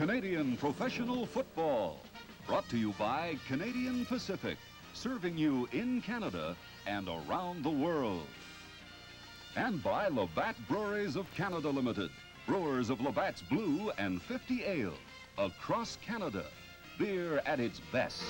Canadian Professional Football. Brought to you by Canadian Pacific, serving you in Canada and around the world. And by Labatt Breweries of Canada Limited, brewers of Labatt's Blue and 50 Ale. Across Canada, beer at its best.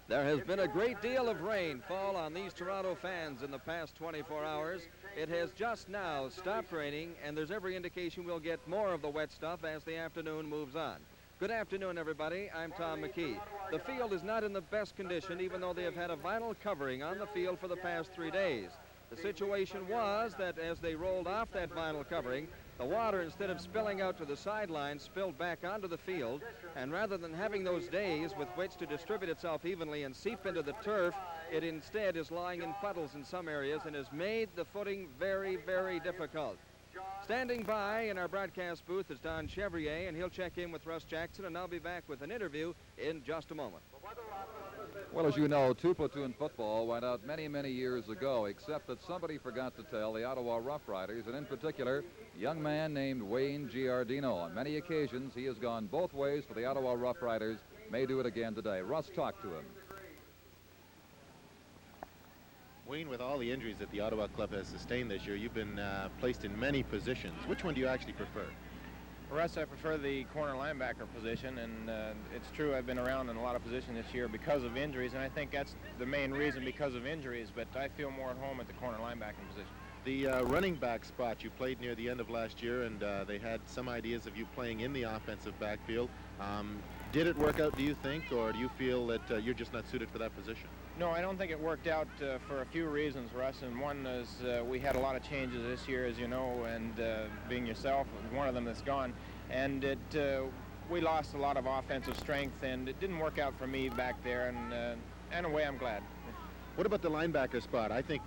There has been a great deal of rain fall on these Toronto fans in the past 24 hours. It has just now stopped raining, and there's every indication we'll get more of the wet stuff as the afternoon moves on. Good afternoon, everybody. I'm Tom McKee. The field is not in the best condition, even though they have had a vinyl covering on the field for the past 3 days. The situation was that as they rolled off that vinyl covering, the water, instead of spilling out to the sidelines, spilled back onto the field, and rather than having those days with which to distribute itself evenly and seep into the turf, it instead is lying in puddles in some areas and has made the footing very, very difficult. Standing by in our broadcast booth is Don Chevrier, and he'll check in with Russ Jackson, and I'll be back with an interview in just a moment. Well, as you know, two-platoon football went out many, many years ago, except that somebody forgot to tell the Ottawa Roughriders, and in particular, a young man named Wayne Giardino. On many occasions, he has gone both ways for the Ottawa Roughriders, may do it again today. Russ, talk to him. Wayne, with all the injuries that the Ottawa club has sustained this year, you've been placed in many positions. Which one do you actually prefer? Russ, I prefer the corner linebacker position, and it's true I've been around in a lot of positions this year because of injuries, and I think that's the main reason, because of injuries, but I feel more at home at the corner linebacking position. The running back spot you played near the end of last year, and they had some ideas of you playing in the offensive backfield. Did it work out, do you think, or do you feel that you're just not suited for that position? No, I don't think it worked out for a few reasons, Russ, and one is we had a lot of changes this year, as you know, and being yourself, one of them that's gone, and we lost a lot of offensive strength, and it didn't work out for me back there, and in a way, I'm glad. What about the linebacker spot? I think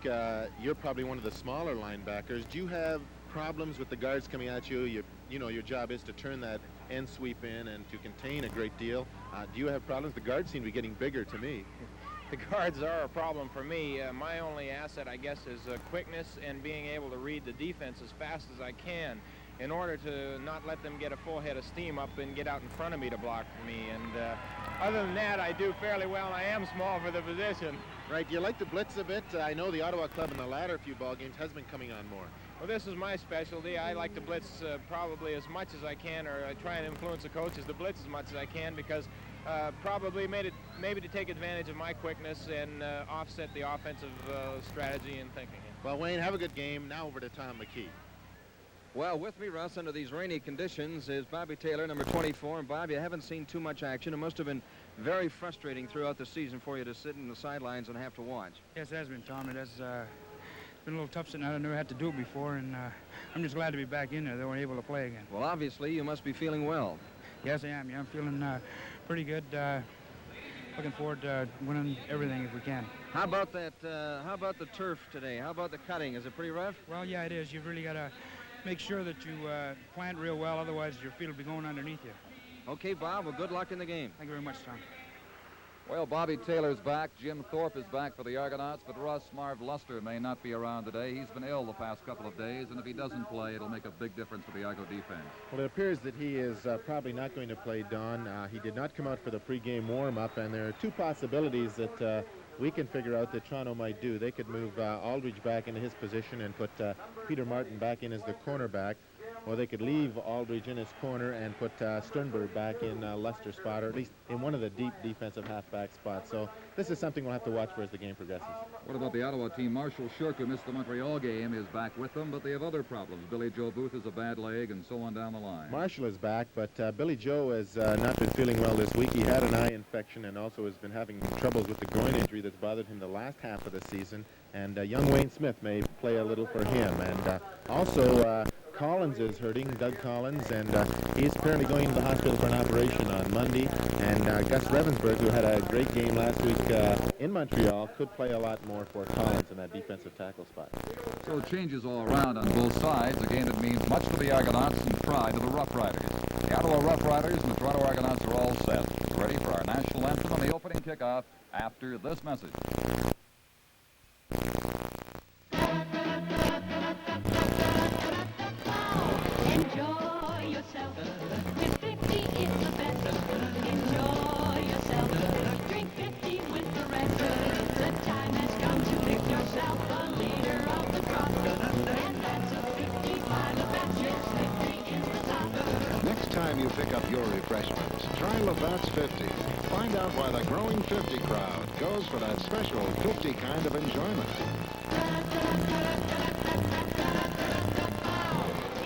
you're probably one of the smaller linebackers. Do you have problems with the guards coming at you? You know, your job is to turn that end sweep in and to contain a great deal. Do you have problems? The guards seem to be getting bigger to me. The guards are a problem for me. My only asset, I guess, is quickness and being able to read the defense as fast as I can in order to not let them get a full head of steam up and get out in front of me to block me. And other than that, I do fairly well. I am small for the position. Right. You like to blitz a bit? I know the Ottawa club in the latter few ball games has been coming on more. Well, this is my specialty. I like to blitz probably as much as I can, or I try and influence the coaches to blitz as much as I can, because probably maybe to take advantage of my quickness and offset the offensive strategy and thinking. Well, Wayne, have a good game. Now over to Tom McKee. Well, with me, Russ, under these rainy conditions is Bobby Taylor, number 24. And, Bob, you haven't seen too much action. It must have been very frustrating throughout the season for you to sit in the sidelines and have to watch. Yes, it has been, Tom. It has been a little tough sitting out. I've never had to do it before, and I'm just glad to be back in there. They weren't able to play again. Well, obviously, you must be feeling well. Yes, I am. Yeah, I'm feeling pretty good. Looking forward to winning everything if we can. How about that? How about the turf today? How about the cutting? Is it pretty rough? Well, yeah, it is. You've really got to make sure that you plant real well, otherwise your field will be going underneath you. Okay, Bob. Well, good luck in the game. Thank you very much, Tom. Well, Bobby Taylor's back. Jim Thorpe is back for the Argonauts, but Russ Marv Luster may not be around today. He's been ill the past couple of days, and if he doesn't play, it'll make a big difference for the Argo defense. Well, it appears that he is probably not going to play, Don. He did not come out for the pregame warm-up, and there are two possibilities that we can figure out that Toronto might do. They could move Aldridge back into his position and put Peter Martin back in as the cornerback, or they could leave Aldridge in his corner and put Sternberg back in Lester's spot, or at least in one of the deep defensive halfback spots. So this is something we'll have to watch for as the game progresses. What about the Ottawa team? Marshall Shirk, who missed the Montreal game, is back with them, but they have other problems. Billy Joe Booth has a bad leg, and so on down the line. Marshall is back, but Billy Joe has not been feeling well this week. He had an eye infection and also has been having troubles with the groin injury that's bothered him the last half of the season. And young Wayne Smith may play a little for him. And also Collins is hurting, Doug Collins, and he's apparently going to the hospital for an operation on Monday. And Gus Ravensburg, who had a great game last week in Montreal, could play a lot more for Collins in that defensive tackle spot. So changes all around on both sides, a game that means much to the Argonauts and pride to the Roughriders. The Ottawa Roughriders and the Toronto Argonauts are all set, ready for our national anthem on the opening kickoff after this message. you pick up your refreshments, try Labatt's 50. Find out why the growing 50 crowd goes for that special 50 kind of enjoyment.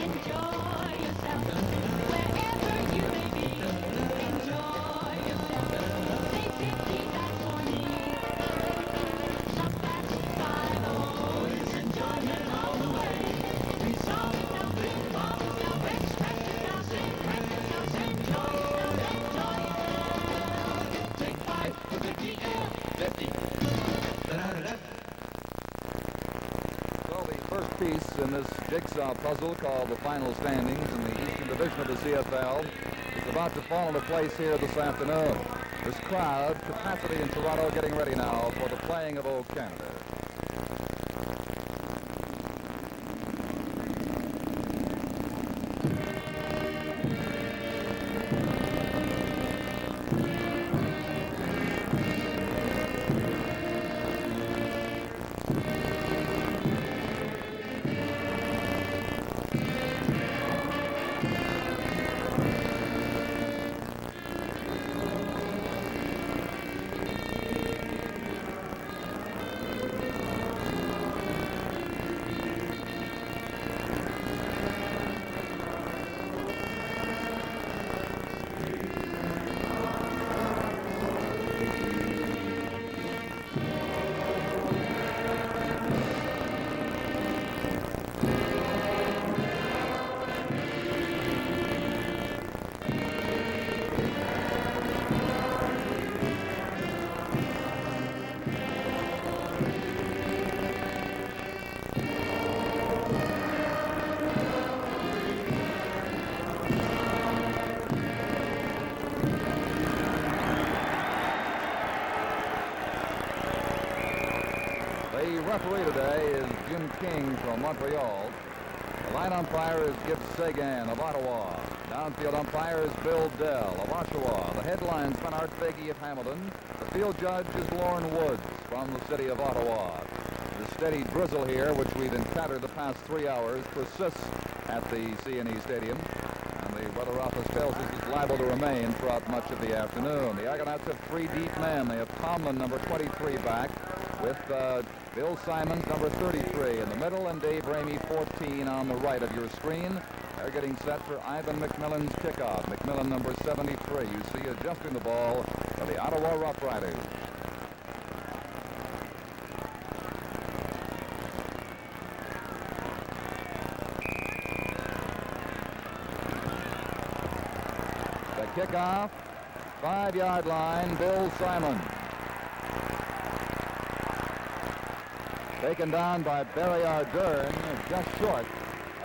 Enjoy yourself wherever you may be. Enjoy yourself. Say 50, that's for me. Labatt's 50 is enjoyment all the way. Resolve yourself, involve yourself, express yourself, impress yourself, enjoy yourself. Take 5 for 50 and 50. Da-da-da-da. So the first piece in this jigsaw puzzle called the final standings in the Eastern Division of the CFL is about to fall into place here this afternoon. This crowd capacity in Toronto getting ready now for the playing of Old Canada. The referee today is Jim King from Montreal. The line umpire is Gibbs Sagan of Ottawa. Downfield umpire is Bill Dell of Oshawa. The head linesman Art Fagey of Hamilton. The field judge is Lauren Woods from the city of Ottawa. The steady drizzle here, which we've encountered the past 3 hours, persists at the CNE Stadium. And the weather office tells us it's liable to remain throughout much of the afternoon. The Argonauts have 3 deep men. They have Tomlin, number 23, back, with Bill Simons, number 33, in the middle, and Dave Ramey, 14, on the right of your screen. They're getting set for Ivan McMillan's kickoff. McMillan, number 73, you see adjusting the ball for the Ottawa Roughriders. The kickoff, 5-yard line, Bill Simons. Taken down by Barry Ardern, just short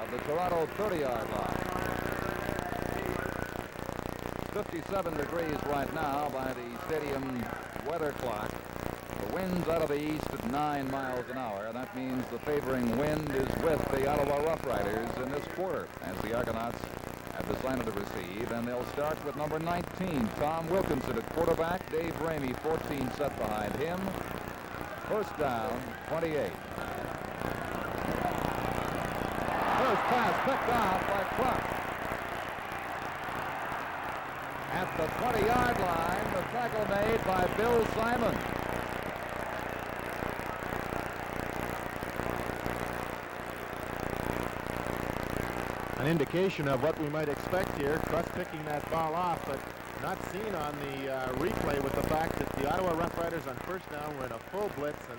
of the Toronto 30-yard line. 57 degrees right now by the stadium weather clock. The wind's out of the east at 9 miles an hour. That means the favoring wind is with the Ottawa Roughriders in this quarter, as the Argonauts have decided to receive, and they'll start with number 19, Tom Wilkinson at quarterback. Dave Ramey, 14, set behind him. First down, 28. First pass picked off by Clark. At the 20-yard line, the tackle made by Bill Simons. An indication of what we might expect here. Truss picking that ball off, but not seen on the replay with the fact that the Ottawa Roughriders on first down were in a full blitz, and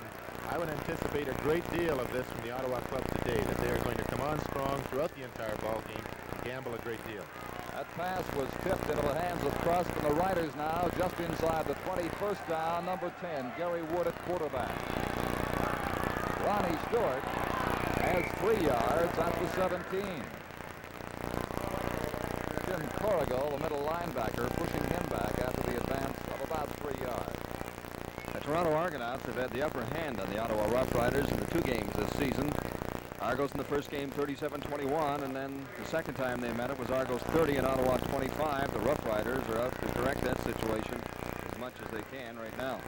I would anticipate a great deal of this from the Ottawa club today, that they are going to come on strong throughout the entire ball game and gamble a great deal. That pass was tipped into the hands of Trust, and the Riders now just inside the 20. First down, number 10, Gary Wood at quarterback. Ronnie Stewart has 3 yards at the 17. Jim Corrigal, the middle linebacker, pushing him back after the advance of about 3 yards. The Toronto Argonauts have had the upper hand on the Ottawa Roughriders in the 2 games this season. Argos in the first game 37-21, and then the second time they met it was Argos 30 and Ottawa 25. The Roughriders are out to correct that situation as much as they can right now.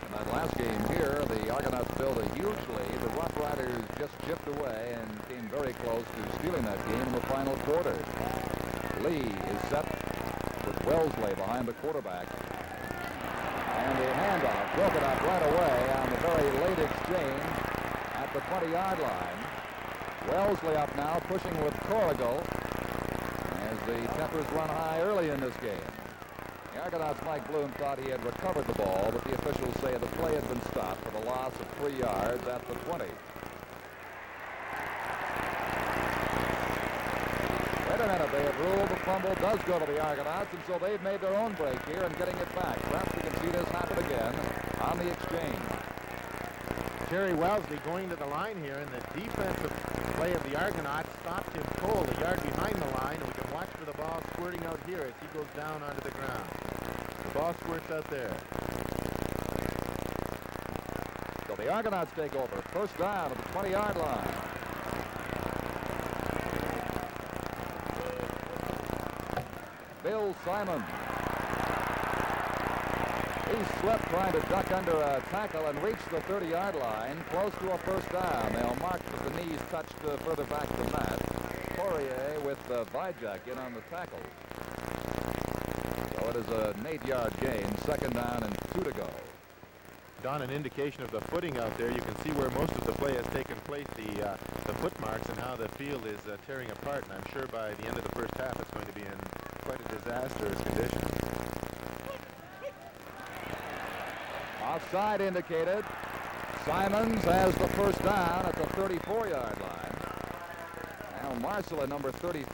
In that last game here, the Argonauts built a huge lead. The Roughriders just chipped away and came very close to stealing that game in the final quarter. Lee is set with Wellesley behind the quarterback. And the handoff broken up right away on the very late exchange at the 20-yard line. Wellesley up now, pushing with Corrigal as the tempers run high early in this game. The Argonauts' Mike Bloom thought he had recovered the ball, but the officials say the play had been stopped for the loss of 3 yards at the 20. Wait a minute, they have ruled the fumble does go to the Argonauts, and so they've made their own break here and getting it back. Perhaps we can see this happen again on the exchange. Terry Wellesley going to the line here, and the defensive play of the Argonauts stopped him cold a yard behind the line, and we can watch for the ball squirting out here as he goes down onto the ground. The ball squirts out there. So the Argonauts take over. First down at the 20-yard line. Bill Simon. He slipped trying to duck under a tackle and reached the 30-yard line, close to a first down. They'll mark that the knees touched further back than that. Poirier with Vijak in on the tackle. So it is an 8-yard gain, second down and 2 to go. Don, an indication of the footing out there. You can see where most of the play has taken place, the foot marks, and how the field is tearing apart. And I'm sure by the end of the first half it's going to be in quite a disastrous condition. Offside indicated. Simons has the first down at the 34-yard line. Al Marcellin, number 33,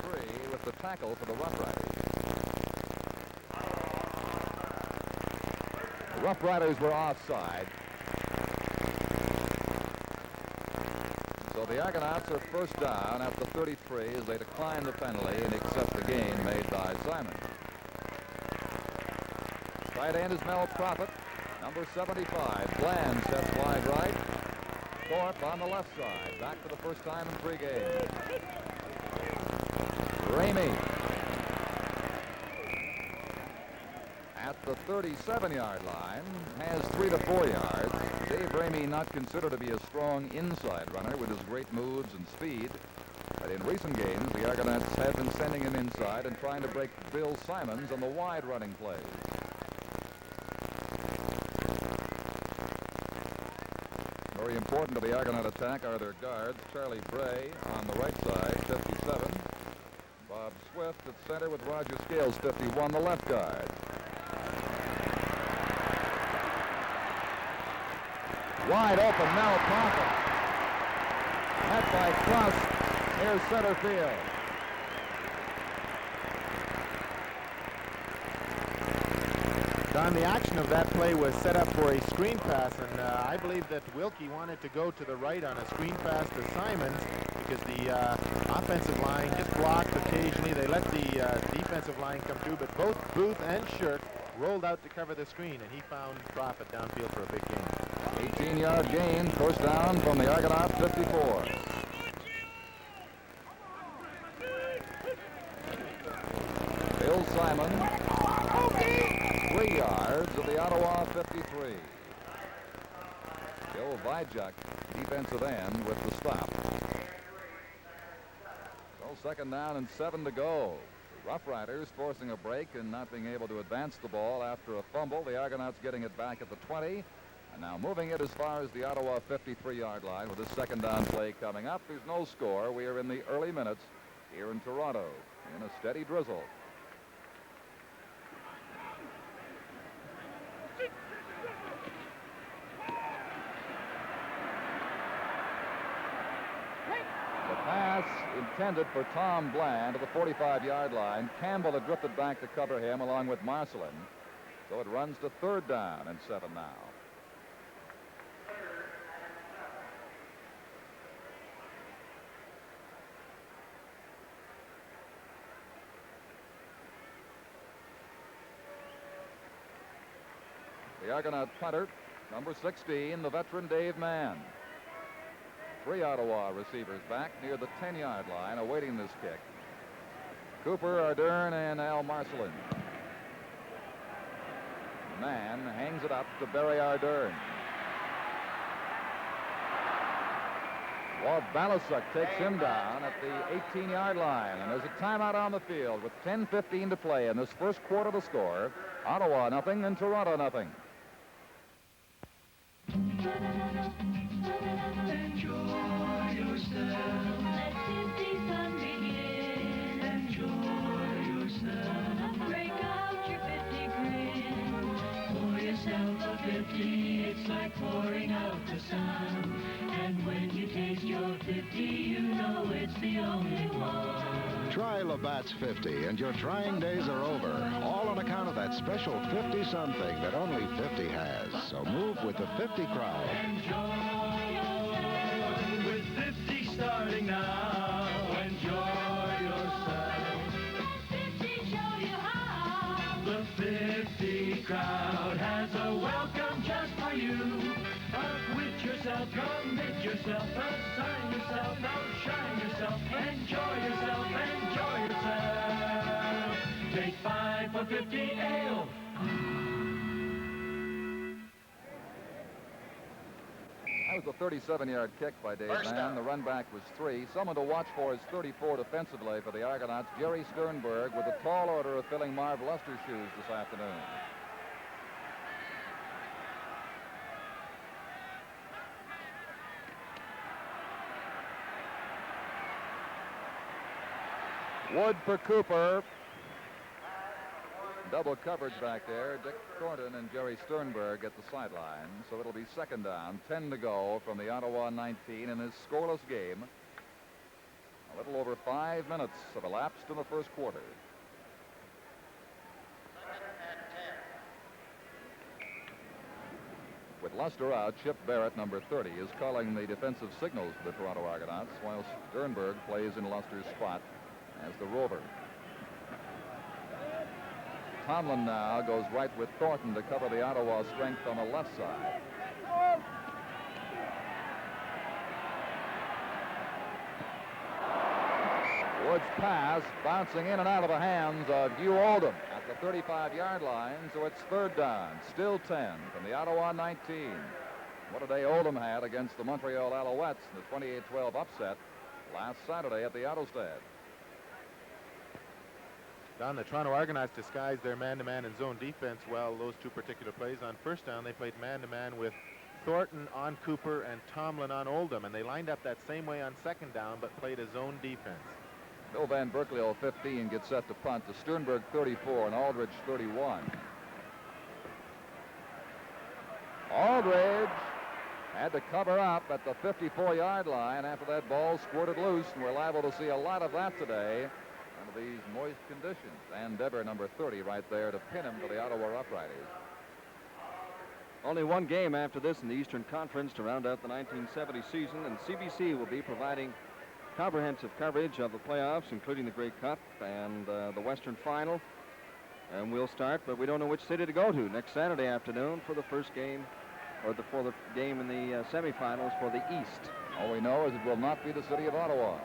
with the tackle for the Roughriders. The Roughriders were offside. So the Argonauts are first down at the 33 as they decline the penalty and accept the gain made by Simon. Tight end is Mel Prophet. Number 75, Bland sets wide right. Thorpe on the left side. Back for the first time in 3 games. Ramey at the 37-yard line has 3 to 4 yards. Dave Ramey not considered to be a strong inside runner with his great moves and speed. But in recent games, the Argonauts have been sending him inside and trying to break Bill Simons on the wide running plays. Very important to the Argonaut attack are their guards, Charlie Bray on the right side, 57. Bob Swift at center with Roger Scales, 51, the left guard. Wide open, Mel Prophet. Met by Truss near center field. Don, the action of that play was set up for a screen pass, and I believe that Wilkie wanted to go to the right on a screen pass to Simons because the offensive line just blocked occasionally. They let the defensive line come through, but both Booth and Shirk rolled out to cover the screen, and he found Prophet downfield for a big gain. 18-yard gain, first down from the Argonaut 54. Bill Simon, 3 yards of the Ottawa 53. Joe Vijak, defensive end, with the stop. So second down and 7 to go. The Roughriders forcing a break and not being able to advance the ball after a fumble. The Argonauts getting it back at the 20. And now moving it as far as the Ottawa 53-yard line with this second down play coming up. There's no score. We are in the early minutes here in Toronto in a steady drizzle. The pass intended for Tom Bland to the 45-yard line. Campbell had drifted back to cover him along with Marcellin. So it runs to third down and 7 now. The Argonaut punter, number 16, the veteran Dave Mann. 3 Ottawa receivers back near the 10-yard line awaiting this kick. Cooper, Ardern, and Al Marcellin. Mann hangs it up to Barry Ardern. Walt Balasuk takes him down at the 18-yard line, and there's a timeout on the field with 10:15 to play in this first quarter of the score. Ottawa nothing and Toronto nothing. Enjoy yourself. Let 50 fun begin. Enjoy yourself. Break out your 50 grin. Pour yourself a 50. It's like pouring out the sun. And when you taste your 50, you know it's the only one. Try Labatt's 50, and your trying days are over. All on account of that special 50-something that only 50 has. So move with the 50 crowd. Enjoy yourself with 50 starting now. Enjoy yourself. Let 50 show you how. The 50 crowd has a welcome just for you. Outwit yourself, commit yourself, assign yourself, outshine yourself, enjoy yourself, enjoy yourself. Take 5 for 50 ale. That was a 37-yard kick by Dave Mann. The run back was 3. Someone to watch for is 34 defensively for the Argonauts, Jerry Sternberg, with a tall order of filling Marv Luster's shoes this afternoon. Wood for Cooper. Double coverage back there. Dick Thornton and Jerry Sternberg at the sideline. So it'll be second down, 10 to go from the Ottawa 19 in this scoreless game. A little over 5 minutes have elapsed in the first quarter. With Luster out, Chip Barrett, number 30, is calling the defensive signals for the Toronto Argonauts, while Sternberg plays in Luster's spot as the rover. Tomlin now goes right with Thornton to cover the Ottawa strength on the left side. Wood's pass bouncing in and out of the hands of Hugh Oldham at the 35-yard line, so it's third down. Still 10 from the Ottawa 19. What a day Oldham had against the Montreal Alouettes in the 28-12 upset last Saturday at the Autostad. Don, the Toronto Argonauts disguised their man-to-man and zone defense well those two particular plays. On first down, they played man-to-man with Thornton on Cooper and Tomlin on Oldham, and they lined up that same way on second down, but played a zone defense. Bill Van Berkeley, 15, gets set to punt to Sternberg, 34, and Aldridge, 31. Aldridge had to cover up at the 54-yard line after that ball squirted loose, and we're liable to see a lot of that today under these moist conditions. And Dever, number 30, right there to pin him for the Ottawa Roughriders. Only one game after this in the Eastern Conference to round out the 1970 season, and CBC will be providing comprehensive coverage of the playoffs, including the Grey Cup and the Western Final. And we'll start, but we don't know which city to go to next Saturday afternoon for the first game, or for the game in the semifinals for the East. All we know is it will not be the city of Ottawa.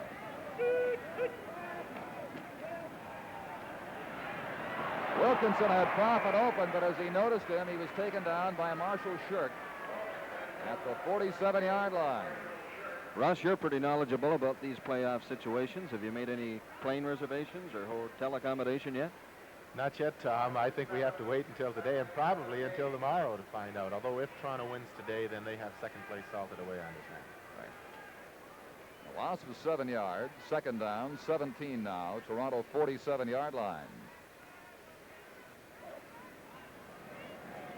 Wilkinson had Profit open, but as he noticed him, he was taken down by Marshall Shirk at the 47-yard line. Russ, you're pretty knowledgeable about these playoff situations. Have you made any plane reservations or hotel accommodation yet? Not yet, Tom. I think we have to wait until today and probably until tomorrow to find out. Although if Toronto wins today, then they have second place salted away on this match. Right. The loss was 7 yards. Second down, 17 now. Toronto 47-yard line.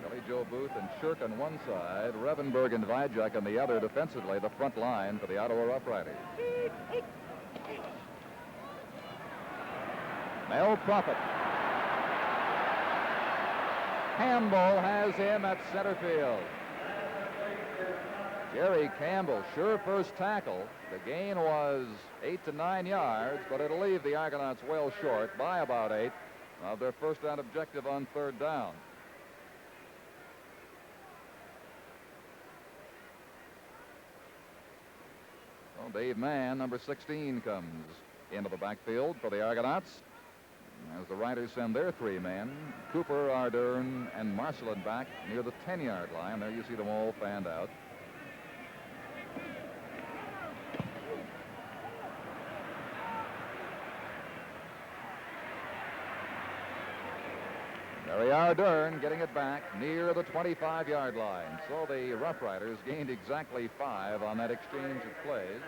Billy Joe Booth and Shirk on one side, Revenberg and Vajak on the other, defensively the front line for the Ottawa Roughriders. Mel Profit. Campbell has him at center field. Jerry Campbell, sure first tackle. The gain was 8 to 9 yards, but it'll leave the Argonauts well short by about 8 of their first down objective on third down. Well, Dave Mann, number 16, comes into the backfield for the Argonauts as the Riders send their 3 men, Cooper, Ardern, and Marcelin back near the 10-yard line. There you see them all fanned out. There we are, Dern getting it back near the 25-yard line. So the Rough Riders gained exactly 5 on that exchange of plays.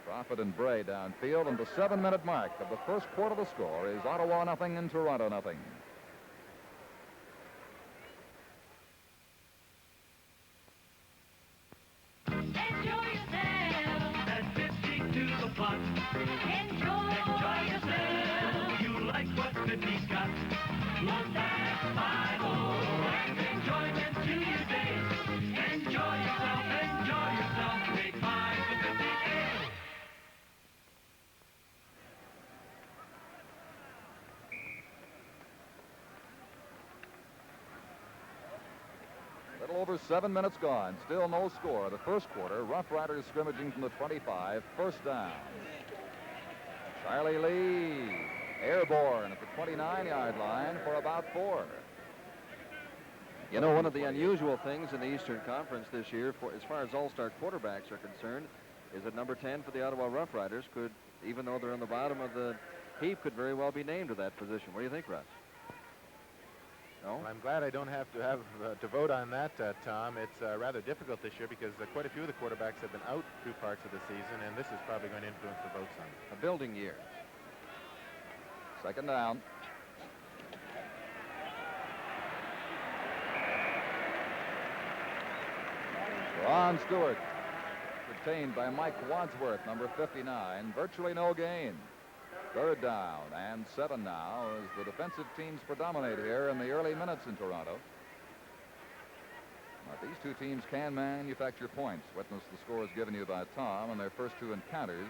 Prophet and Bray downfield, and the 7-minute mark of the first quarter of the score is Ottawa nothing and Toronto nothing. Enjoy yourself. At 50 to the pot. Enjoy yourself. You like what 50's got. Look back 5-0 and enjoyment to your days. Enjoy yourself. Take 5 for 50. Little over 7 minutes gone. Still no score. The first quarter. Rough Riders scrimmaging from the 25. First down. Charlie Lee airborne at the 29-yard line for about 4. You know, one of the unusual things in the Eastern Conference this year, as far as all-star quarterbacks are concerned, is that number 10 for the Ottawa Rough Riders could, even though they're on the bottom of the heap, could very well be named to that position. What do you think, Russ? No? Well, I'm glad I don't have to vote on that, Tom. It's rather difficult this year because quite a few of the quarterbacks have been out through parts of the season, and this is probably going to influence the vote some. A building year. Second down. Ron Stewart, retained by Mike Wadsworth, number 59. Virtually no gain. Third down and 7 now as the defensive teams predominate here in the early minutes in Toronto. Now, these two teams can manufacture points. Witness the scores given you by Tom on their first 2 encounters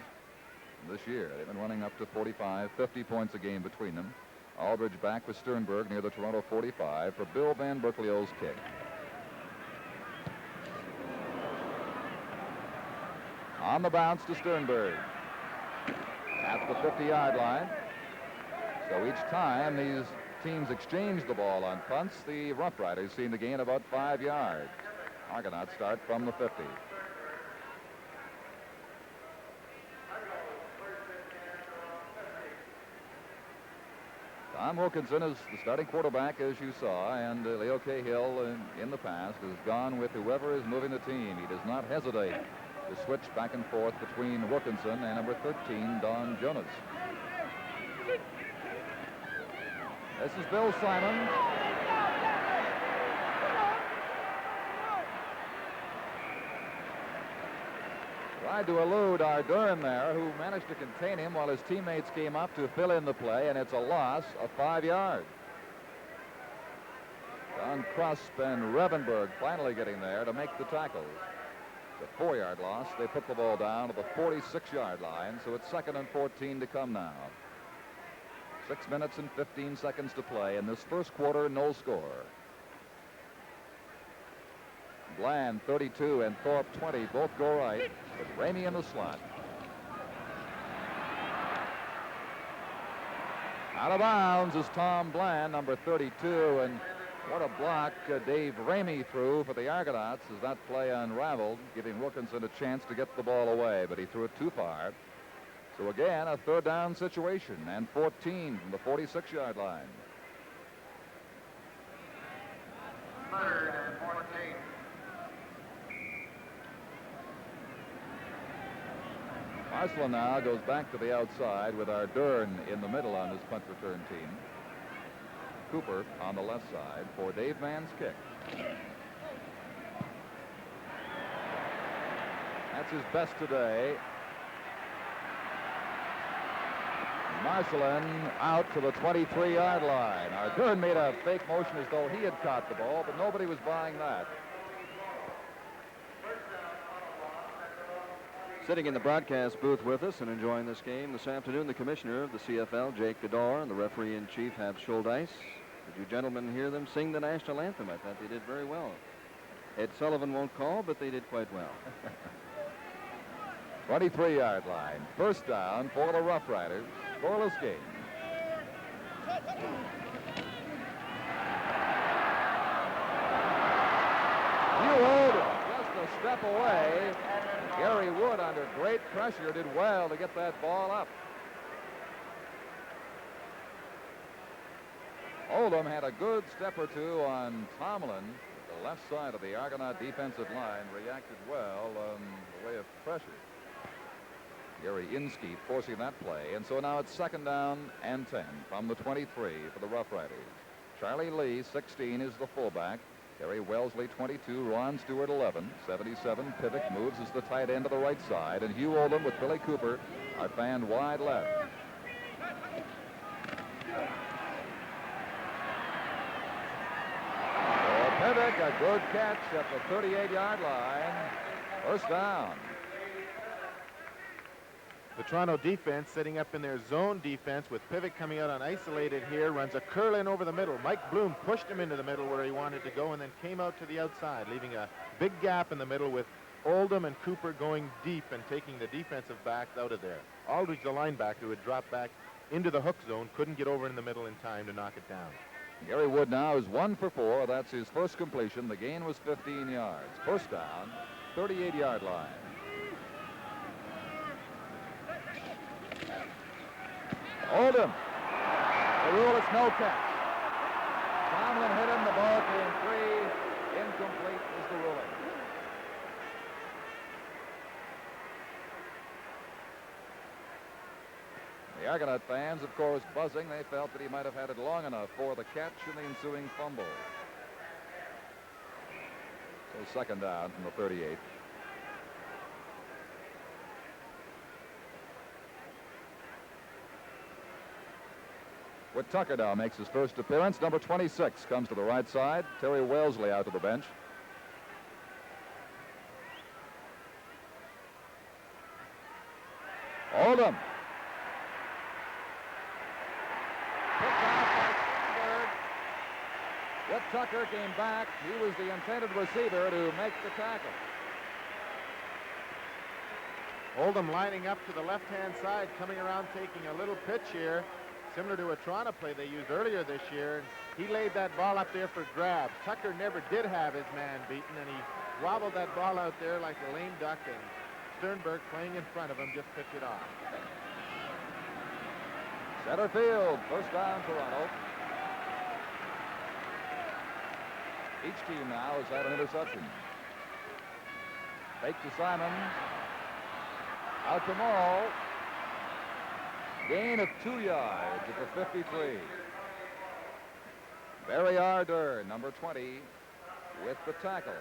this year. They've been running up to 45, 50 points a game between them. Aldridge back with Sternberg near the Toronto 45 for Bill Van Berkeley's kick. On the bounce to Sternberg at the 50-yard line. So each time these teams exchange the ball on punts, the Rough Riders seem to gain about 5 yards. Argonauts start from the 50. Tom Wilkinson is the starting quarterback, as you saw, and Leo Cahill in the past has gone with whoever is moving the team. He does not hesitate to switch back and forth between Wilkinson and number 13, Don Jonas. This is Bill Simon. Tried to elude Ardern there, who managed to contain him while his teammates came up to fill in the play, and it's a loss of 5 yards. Don Krusp and Revenberg finally getting there to make the tackles. It's a 4-yard loss. They put the ball down to the 46-yard line, so it's 2nd and 14 to come now. 6 minutes and 15 seconds to play in this first quarter, no score. Bland 32 and Thorpe 20 both go right, with Ramey in the slot. Out of bounds is Tom Bland, number 32, and what a block Dave Ramey threw for the Argonauts as that play unraveled, giving Wilkinson a chance to get the ball away, but he threw it too far. So again, a 3rd down situation, and 14 from the 46-yard line. 3rd and 14. Marcelin now goes back to the outside with Ardern in the middle on his punt return team. Cooper on the left side for Dave Mann's kick. That's his best today. Marcelin out to the 23-yard line. Ardern made a fake motion as though he had caught the ball, but nobody was buying that. Sitting in the broadcast booth with us and enjoying this game this afternoon, the commissioner of the CFL, Jake Gador, and the referee-in-chief, Hap Schuldeis. Did you gentlemen hear them sing the national anthem? I thought they did very well. Ed Sullivan won't call, but they did quite well. 23-yard line. First down for the Rough Riders. Scoreless game. Wood just a step away. Gary Wood, under great pressure, did well to get that ball up. Oldham had a good step or two on Tomlin. The left side of the Argonaut defensive line reacted well the way of pressure. Gary Inskeep forcing that play, and so now it's 2nd down and 10 from the 23 for the Rough Riders. Charlie Lee, 16, is the fullback. Harry Wellesley, 22, Ron Stewart, 11, 77. Pivot moves as the tight end to the right side, and Hugh Oldham with Billy Cooper are fanned wide left. Pivot, a good catch at the 38-yard line. 1st down. The Toronto defense setting up in their zone defense with Pivot coming out on isolated here, runs a curl in over the middle. Mike Bloom pushed him into the middle where he wanted to go and then came out to the outside, leaving a big gap in the middle with Oldham and Cooper going deep and taking the defensive backs out of there. Aldridge, the linebacker, who had dropped back into the hook zone, couldn't get over in the middle in time to knock it down. Gary Wood now is 1 for 4. That's his first completion. The gain was 15 yards. 1st down, 38-yard line. Oldham. The rule is no catch. Tomlin hit him. The ball came free. Incomplete is the ruling. The Argonaut fans, of course, buzzing. They felt that he might have had it long enough for the catch and the ensuing fumble. So 2nd down from the 38. Whit Tucker now makes his first appearance. Number 26 comes to the right side. Terry Wellesley out to the bench. Oldham. Picked off by Steinberg. Whit Tucker came back. He was the intended receiver to make the tackle. Oldham lining up to the left-hand side, coming around taking a little pitch here, similar to a Toronto play they used earlier this year. He laid that ball up there for grabs. Tucker never did have his man beaten, and he wobbled that ball out there like a lame duck, and Sternberg, playing in front of him, just picked it off. Center field, 1st down, Toronto. Each team now has had an interception. Fake to Simon. Out to Morrow. Gain of 2 yards at the 53. Barry Ardour, number 20, with the tackle.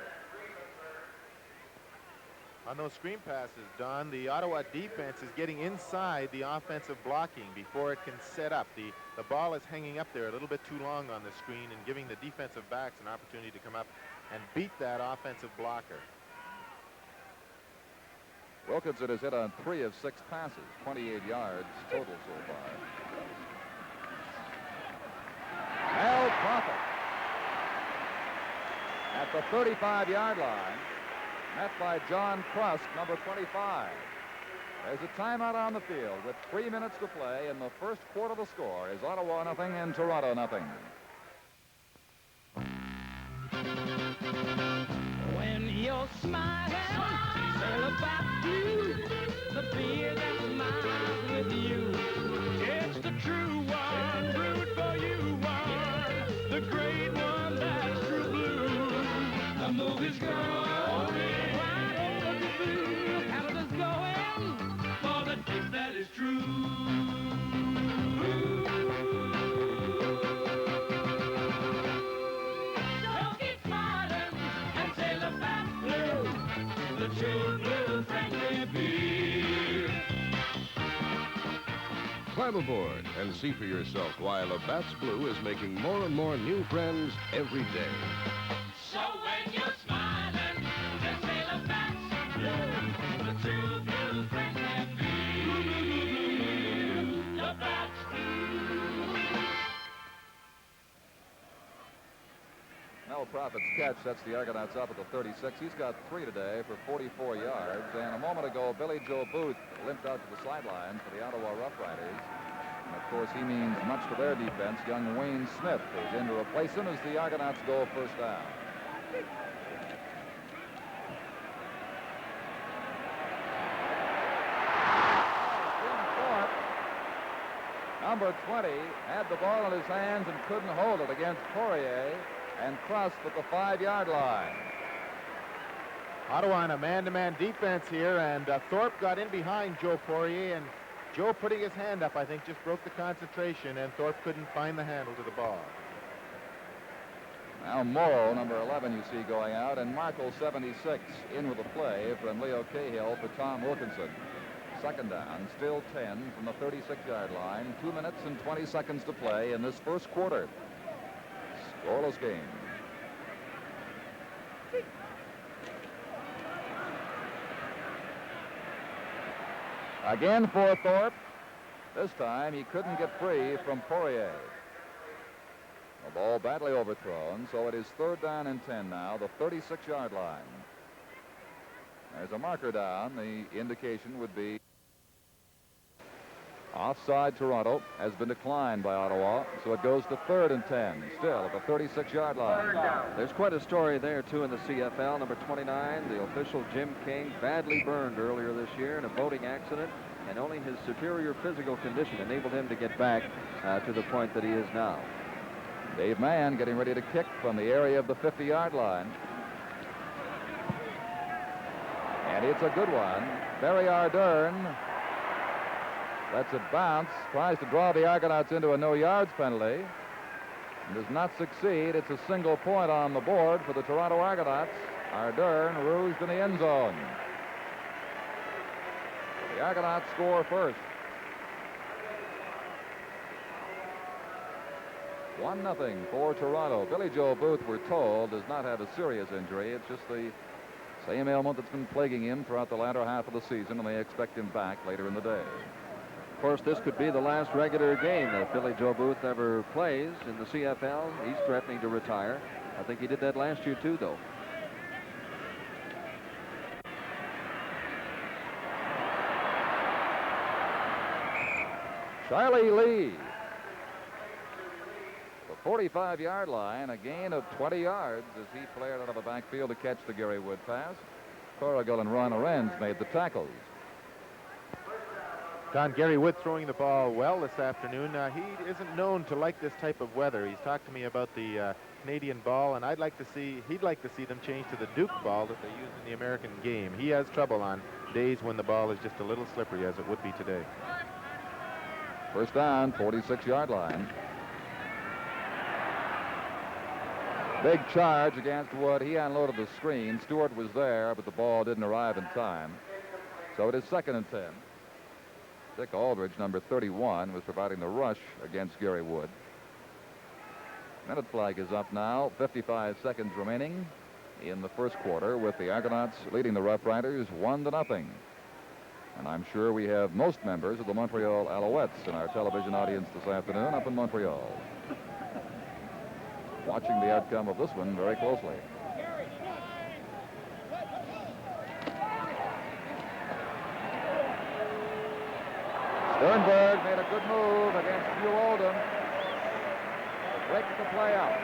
On those screen passes, Don, the Ottawa defense is getting inside the offensive blocking before it can set up. The ball is hanging up there a little bit too long on the screen and giving the defensive backs an opportunity to come up and beat that offensive blocker. Wilkinson has hit on 3 of 6 passes, 28 yards total so far. Al Prophet at the 35-yard line, met by John Krusk, number 25. There's a timeout on the field with 3 minutes to play, and the first quarter of the score is Ottawa nothing and Toronto nothing. When you're smiling, tell about you, the beer that smiles with you. It's the true one, brewed for you one, the great one that's true blue. The movie's going, right over the blue. Canada's going for the taste that is true. Don't keep smiling and sail about blue, the true blue friendly beer. Climb aboard and see for yourself why Labatt's Blue is making more and more new friends every day. So when you're smiling, just say Labatt's Blue, the true blue friendly beer. Labatt's Blue. Mel Prophet's catch sets the Argonauts up at the 36. He's got 3 today for 44 yards. And a moment ago, Billy Joe Booth limped out to the sideline for the Ottawa Roughriders. And of course, he means much to their defense. Young Wayne Smith is in to replace him as the Argonauts go 1st down. number 20 had the ball in his hands and couldn't hold it against Poirier and crossed at the 5-yard line. Ottawa in a man-to-man defense here, and Thorpe got in behind Joe Poirier, and Joe putting his hand up, I think, just broke the concentration, and Thorpe couldn't find the handle to the ball. Now Morrow, number 11, you see going out, and Markle, 76, in with the play from Leo Cahill for Tom Wilkinson. Second down, still 10 from the 36-yard line. 2 minutes and 20 seconds to play in this first quarter. Scoreless game. Again for Thorpe. This time he couldn't get free from Poirier. The ball badly overthrown, so it is 3rd down and 10 now, the 36-yard line. There's a marker down. The indication would be offside. Toronto has been declined by Ottawa, so it goes to 3rd and 10, still at the 36-yard line. There's quite a story there, too, in the CFL. Number 29, the official Jim King, badly burned earlier this year in a boating accident, and only his superior physical condition enabled him to get back to the point that he is now. Dave Mann getting ready to kick from the area of the 50-yard line. And it's a good one. Barry Ardern lets it bounce, tries to draw the Argonauts into a no-yards penalty, and does not succeed. It's a single point on the board for the Toronto Argonauts. Ardern rouged in the end zone. The Argonauts score first. 1-0 for Toronto. Billy Joe Booth, we're told, does not have a serious injury. It's just the same ailment that's been plaguing him throughout the latter half of the season, and they expect him back later in the day. Of course, this could be the last regular game that Billy Joe Booth ever plays in the CFL. He's threatening to retire. I think he did that last year, too, though. Charlie Lee. The 45-yard line, a gain of 20 yards as he flared out of the backfield to catch the Gary Wood pass. Corrigal and Ron Arends made the tackles. Don, Gary Wood throwing the ball well this afternoon. He isn't known to like this type of weather. He's talked to me about the Canadian ball, and he'd like to see them change to the Duke ball that they use in the American game. He has trouble on days when the ball is just a little slippery, as it would be today. First down, 46-yard line. Big charge against Wood. He unloaded the screen. Stewart was there, but the ball didn't arrive in time. So it is 2nd and 10. Dick Aldridge, number 31, was providing the rush against Gary Wood. Minute flag is up now. 55 seconds remaining in the first quarter, with the Argonauts leading the Roughriders 1-0. And I'm sure we have most members of the Montreal Alouettes in our television audience this afternoon up in Montreal, watching the outcome of this one very closely. Sternberg made a good move against Hugh Oldham to break the play up.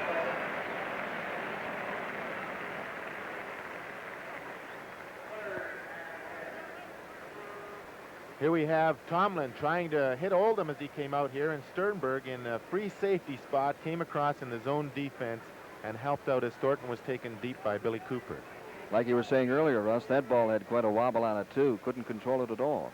Here we have Tomlin trying to hit Oldham as he came out here, and Sternberg in a free safety spot came across in the zone defense and helped out as Thornton was taken deep by Billy Cooper. Like you were saying earlier, Russ, that ball had quite a wobble on it, too. Couldn't control it at all.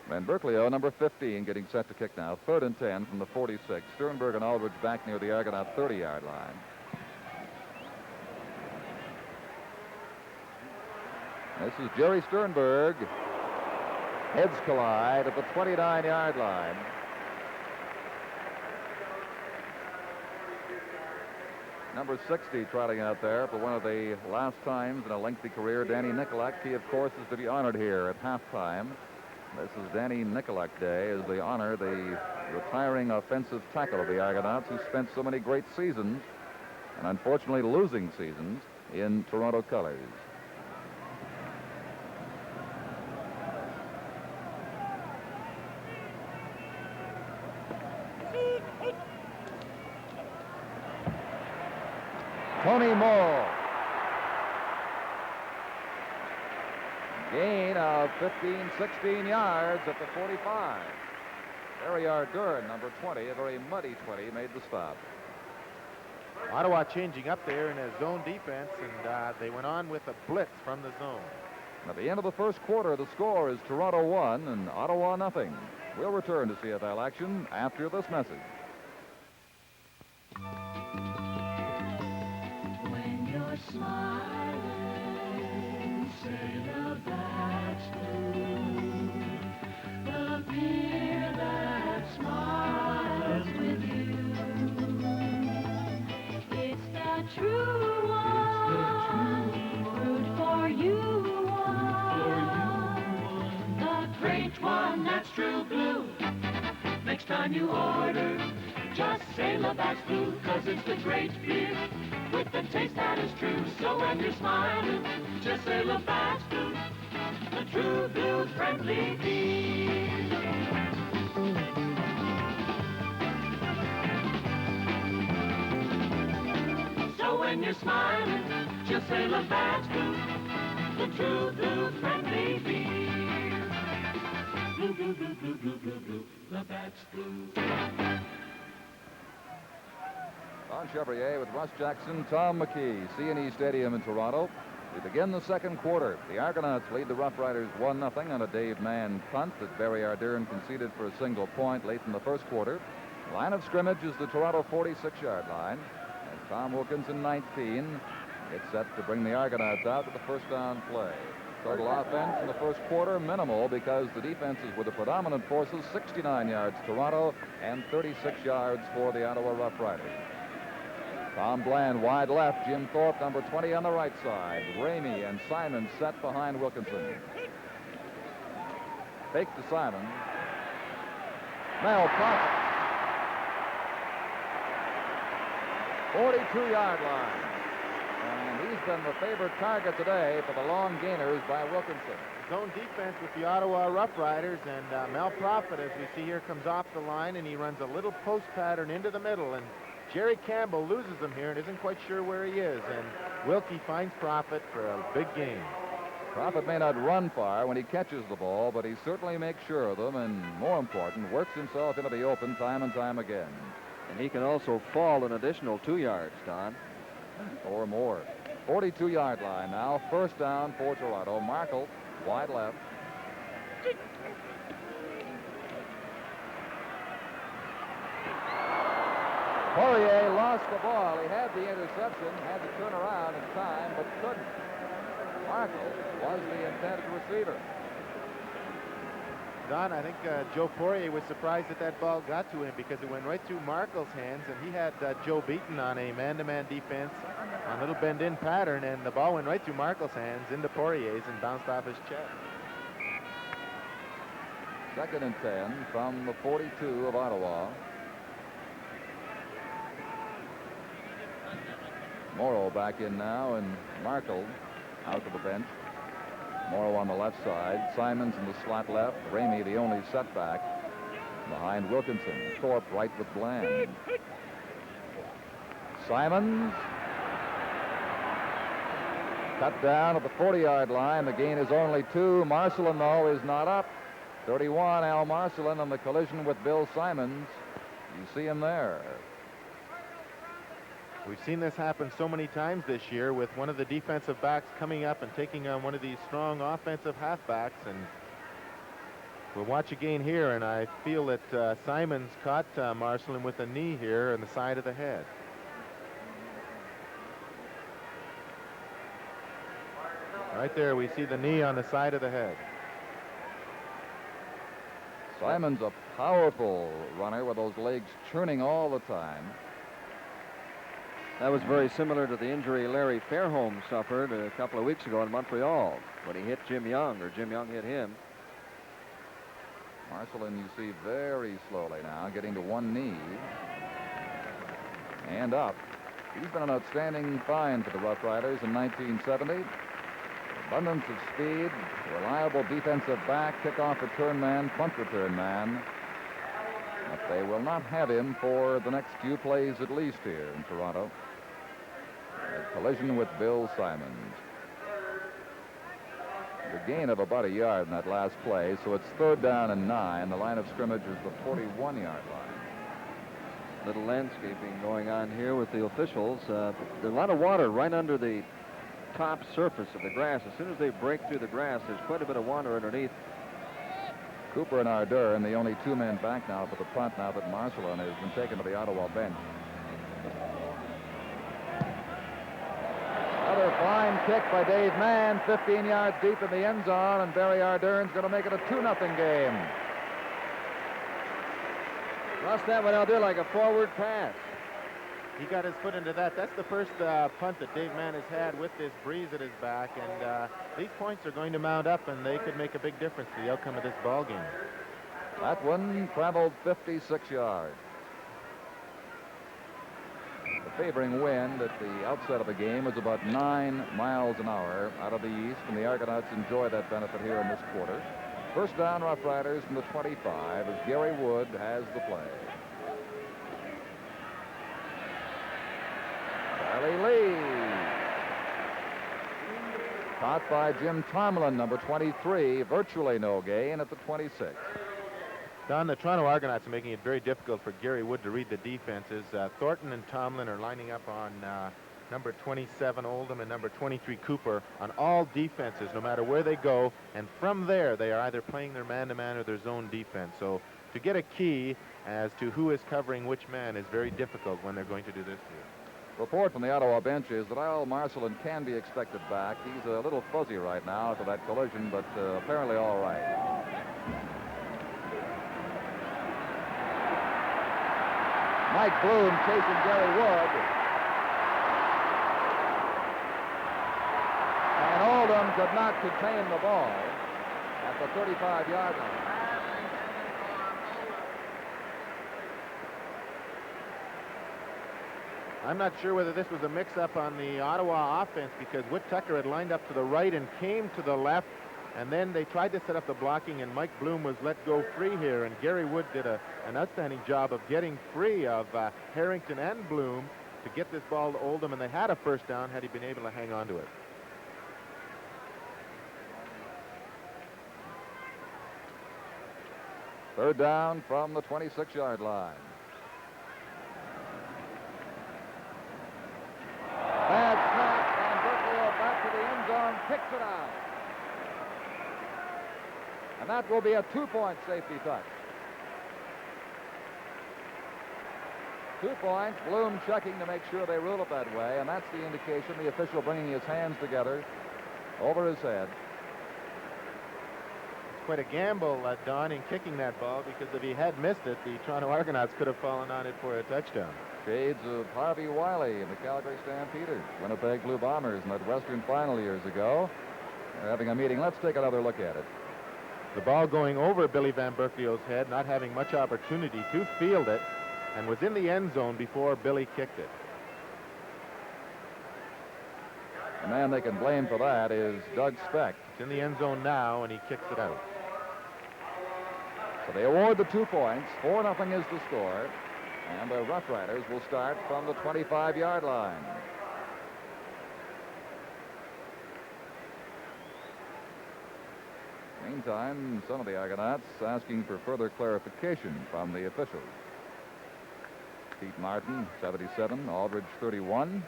Van Berkeley, number 15, getting set to kick now. 3rd and 10 from the 46. Sternberg and Aldridge back near the Argonaut 30-yard line. This is Jerry Sternberg. Heads collide at the 29-yard line. Number 60 trotting out there for one of the last times in a lengthy career, Danny Nicolak. He, of course, is to be honored here at halftime. This is Danny Nicolak Day as they honor the retiring offensive tackle of the Argonauts, who spent so many great seasons, and unfortunately losing seasons, in Toronto colors. Tony Moore. Gain of 15, 16 yards at the 45. Barry Ardern, number 20, a very muddy 20, made the stop. Ottawa changing up there in a zone defense, and they went on with a blitz from the zone. At the end of the first quarter, the score is Toronto 1 and Ottawa nothing. We'll return to CFL action after this message. When you're smiling, sailor, that's blue. The beer that smiles with you. It's the true one. Root for you one. The great one that's true blue. Next time you order, just say Labatt's Blue, 'cause it's the great beer with the taste that is true. So when you're smiling, just say Labatt's Blue, the true blue friendly beer. So when you're smiling, just say Labatt's Blue, the true blue friendly beer. Blue, blue, blue, blue, blue, blue, blue, Labatt's Blue. Don Chevrier with Russ Jackson, Tom McKee, C&E Stadium in Toronto. We begin the second quarter. The Argonauts lead the Roughriders 1-0 on a Dave Mann punt that Barry Ardern conceded for a single point late in the first quarter. Line of scrimmage is the Toronto 46-yard line. And Tom Wilkinson, 19, gets set to bring the Argonauts out to the first down play. Total offense in the first quarter, minimal because the defenses were the predominant forces, 69 yards Toronto and 36 yards for the Ottawa Roughriders. Tom Bland wide left, Jim Thorpe, number 20 on the right side. Ramey and Simon set behind Wilkinson. Fake to Simon. Mel Prophet. 42-yard line. And he's been the favorite target today for the long gainers by Wilkinson. Zone defense with the Ottawa Roughriders, and Mel Prophet, as we see here, comes off the line, and he runs a little post pattern into the middle, and Jerry Campbell loses him here and isn't quite sure where he is, and Wilkie finds Prophet for a big gain. Prophet may not run far when he catches the ball, but he certainly makes sure of them, and more important, works himself into the open time and time again. And he can also fall an additional 2 yards, Don. Or more. 42-yard line now. First down for Toronto. Markle, wide left. Poirier lost the ball. He had the interception, had to turn around in time, but couldn't. Markle was the intended receiver. Don, I think Joe Poirier was surprised that ball got to him because it went right through Markle's hands, and he had Joe beaten on a man-to-man defense on a little bend-in pattern, and the ball went right through Markle's hands into Poirier's and bounced off his chest. Second and 10 from the 42 of Ottawa. Morrow back in now, and Markle out to the bench. Morrow on the left side. Simons in the slot left. Ramey the only setback behind Wilkinson. Thorpe right with Bland. Simons cut down at the 40-yard line. The gain is only 2. Marcelin, though, is not up. 31, Al Marcelin on the collision with Bill Simons. You see him there. We've seen this happen so many times this year with one of the defensive backs coming up and taking on one of these strong offensive halfbacks, and we'll watch again here, and I feel that Simons caught Marcelin with a knee here on the side of the head. Right there we see the knee on the side of the head. Simons a powerful runner with those legs churning all the time. That was very similar to the injury Larry Fairholm suffered a couple of weeks ago in Montreal when he hit Jim Young, or Jim Young hit him. Marcelin, you see, very slowly now, getting to one knee. And up. He's been an outstanding find for the Roughriders in 1970. Abundance of speed, reliable defensive back, kickoff return man, punt return man. But they will not have him for the next few plays at least here in Toronto. A collision with Bill Simons. The gain of about a yard in that last play, so it's 3rd down and 9. The line of scrimmage is the 41-yard line. Little landscaping going on here with the officials. There's a lot of water right under the top surface of the grass. As soon as they break through the grass, there's quite a bit of water underneath. Cooper and Ardern, the only 2 men back now for the punt now that Marcelin has been taken to the Ottawa bench. Another fine kick by Dave Mann, 15 yards deep in the end zone, and Barry Ardern's going to make it a 2-0 game. Thrust that one out there like a forward pass. He got his foot into that. That's the first punt that Dave Mann has had with this breeze at his back, and these points are going to mount up, and they could make a big difference to the outcome of this ball game. That one traveled 56 yards. The favoring wind at the outset of the game was about 9 miles an hour out of the east, and the Argonauts enjoy that benefit here in this quarter. First down, Roughriders from the 25 as Gary Wood has the play. Charlie Lee. Caught by Jim Tomlin, number 23. Virtually no gain at the 26. Don, the Toronto Argonauts are making it very difficult for Gary Wood to read the defenses. Thornton and Tomlin are lining up on number 27 Oldham and number 23 Cooper on all defenses, no matter where they go. And from there, they are either playing their man-to-man or their zone defense. So to get a key as to who is covering which man is very difficult when they're going to do this here. Report from the Ottawa bench is that Al Marcelin can be expected back. He's a little fuzzy right now after that collision, but apparently all right. Mike Bloom chasing Gary Wood. And Oldham could not contain the ball at the 35-yard line. I'm not sure whether this was a mix-up on the Ottawa offense, because Whit Tucker had lined up to the right and came to the left, and then they tried to set up the blocking, and Mike Bloom was let go free here, and Gary Wood did an outstanding job of getting free of Harrington and Bloom to get this ball to Oldham, and they had a first down had he been able to hang on to it. Third down from the 26-yard line. Bad snap, and Berkeley back to the end zone, kicks it out. And that will be a 2-point safety touch. 2 points, Bloom checking to make sure they rule it that way, and that's the indication, the official bringing his hands together over his head. It's quite a gamble, Don, in kicking that ball, because if he had missed it, the Toronto Argonauts could have fallen on it for a touchdown. Shades of Harvey Wiley and the Calgary Stampeders, Winnipeg Blue Bombers in that Western final years ago. They're having a meeting. Let's take another look at it. The ball going over Billy Van Berkelio's head, not having much opportunity to field it, and was in the end zone before Billy kicked it. The man they can blame for that is Doug Speck. It's in the end zone now, and he kicks it out. So they award the 2 points. 4-0 is the score. And the Roughriders will start from the 25-yard line. Meantime, some of the Argonauts asking for further clarification from the officials. Pete Martin, 77, Aldridge, 31.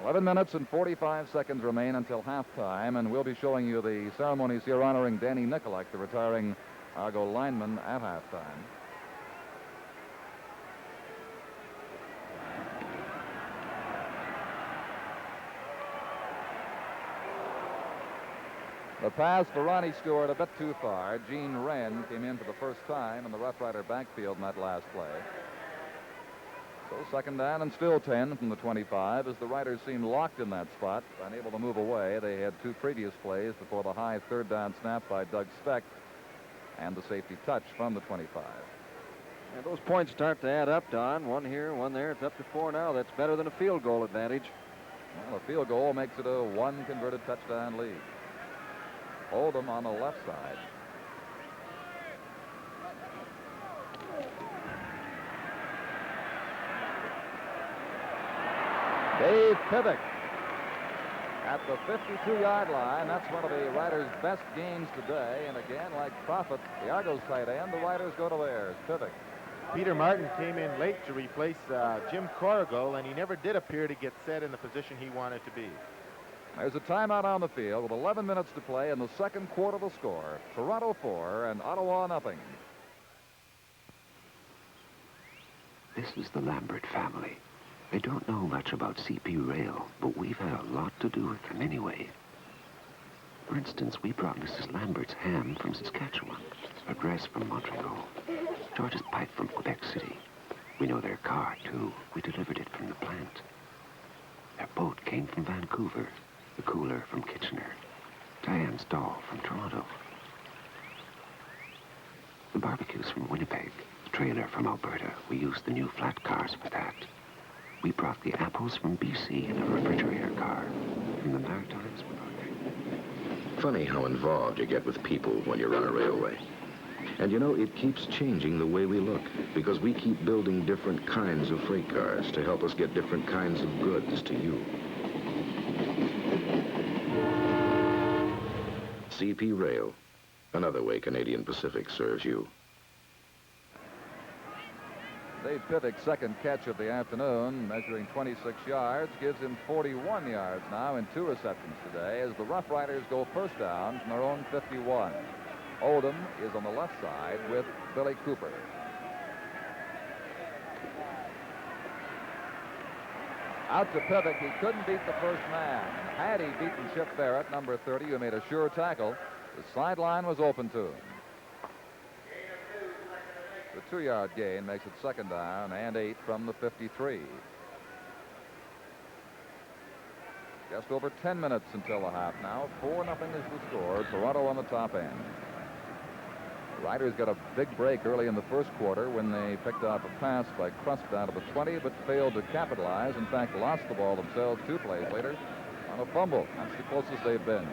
11 minutes and 45 seconds remain until halftime, and we'll be showing you the ceremonies here honoring Danny Nicolak, the retiring Argo lineman, at halftime. The pass for Ronnie Stewart a bit too far. Gene Wren came in for the first time in the Rough Rider backfield in that last play. So second down and still 10 from the 25 as the Riders seemed locked in that spot, unable to move away. They had 2 previous plays before the high third down snap by Doug Speck and the safety touch from the 25. And those points start to add up, Don. 1 here, 1 there. It's up to 4 now. That's better than a field goal advantage. Well, a field goal makes it a 1 converted touchdown lead. Oldham on the left side. Dave Pivek at the 52-yard line. That's one of the Riders' best gains today. And again, like Profit, the Argos tight end, the Riders go to theirs. Pivot. Peter Martin came in late to replace Jim Corrigal, and he never did appear to get set in the position he wanted to be. There's a timeout on the field with 11 minutes to play in the second quarter. The score, Toronto 4 and Ottawa nothing. This is the Lambert family. I don't know much about CP Rail, but we've had a lot to do with them anyway. For instance, we brought Mrs. Lambert's ham from Saskatchewan, her dress from Montreal, George's pipe from Quebec City. We know their car, too. We delivered it from the plant. Their boat came from Vancouver, the cooler from Kitchener, Diane's doll from Toronto. The barbecue's from Winnipeg, the trailer from Alberta. We used the new flat cars for that. We brought the apples from BC in a refrigerator car from the Maritimes. Funny how involved you get with people when you're on a railway. And you know, it keeps changing the way we look because we keep building different kinds of freight cars to help us get different kinds of goods to you. CP Rail, another way Canadian Pacific serves you. Dave Pivik's second catch of the afternoon, measuring 26 yards, gives him 41 yards now in 2 receptions today as the Rough Riders go first down from their own 51. Oldham is on the left side with Billy Cooper. Out to Pivik. He couldn't beat the first man. And had he beaten Chip Barrett, number 30, who made a sure tackle, the sideline was open to him. The 2-yard gain makes it second down and 8 from the 53. Just over 10 minutes until the half now. 4-0 is the score. Toronto on the top end. The Riders got a big break early in the first quarter when they picked off a pass by Crust down to the 20, but failed to capitalize. In fact, lost the ball themselves 2 plays later on a fumble. That's the closest they've been.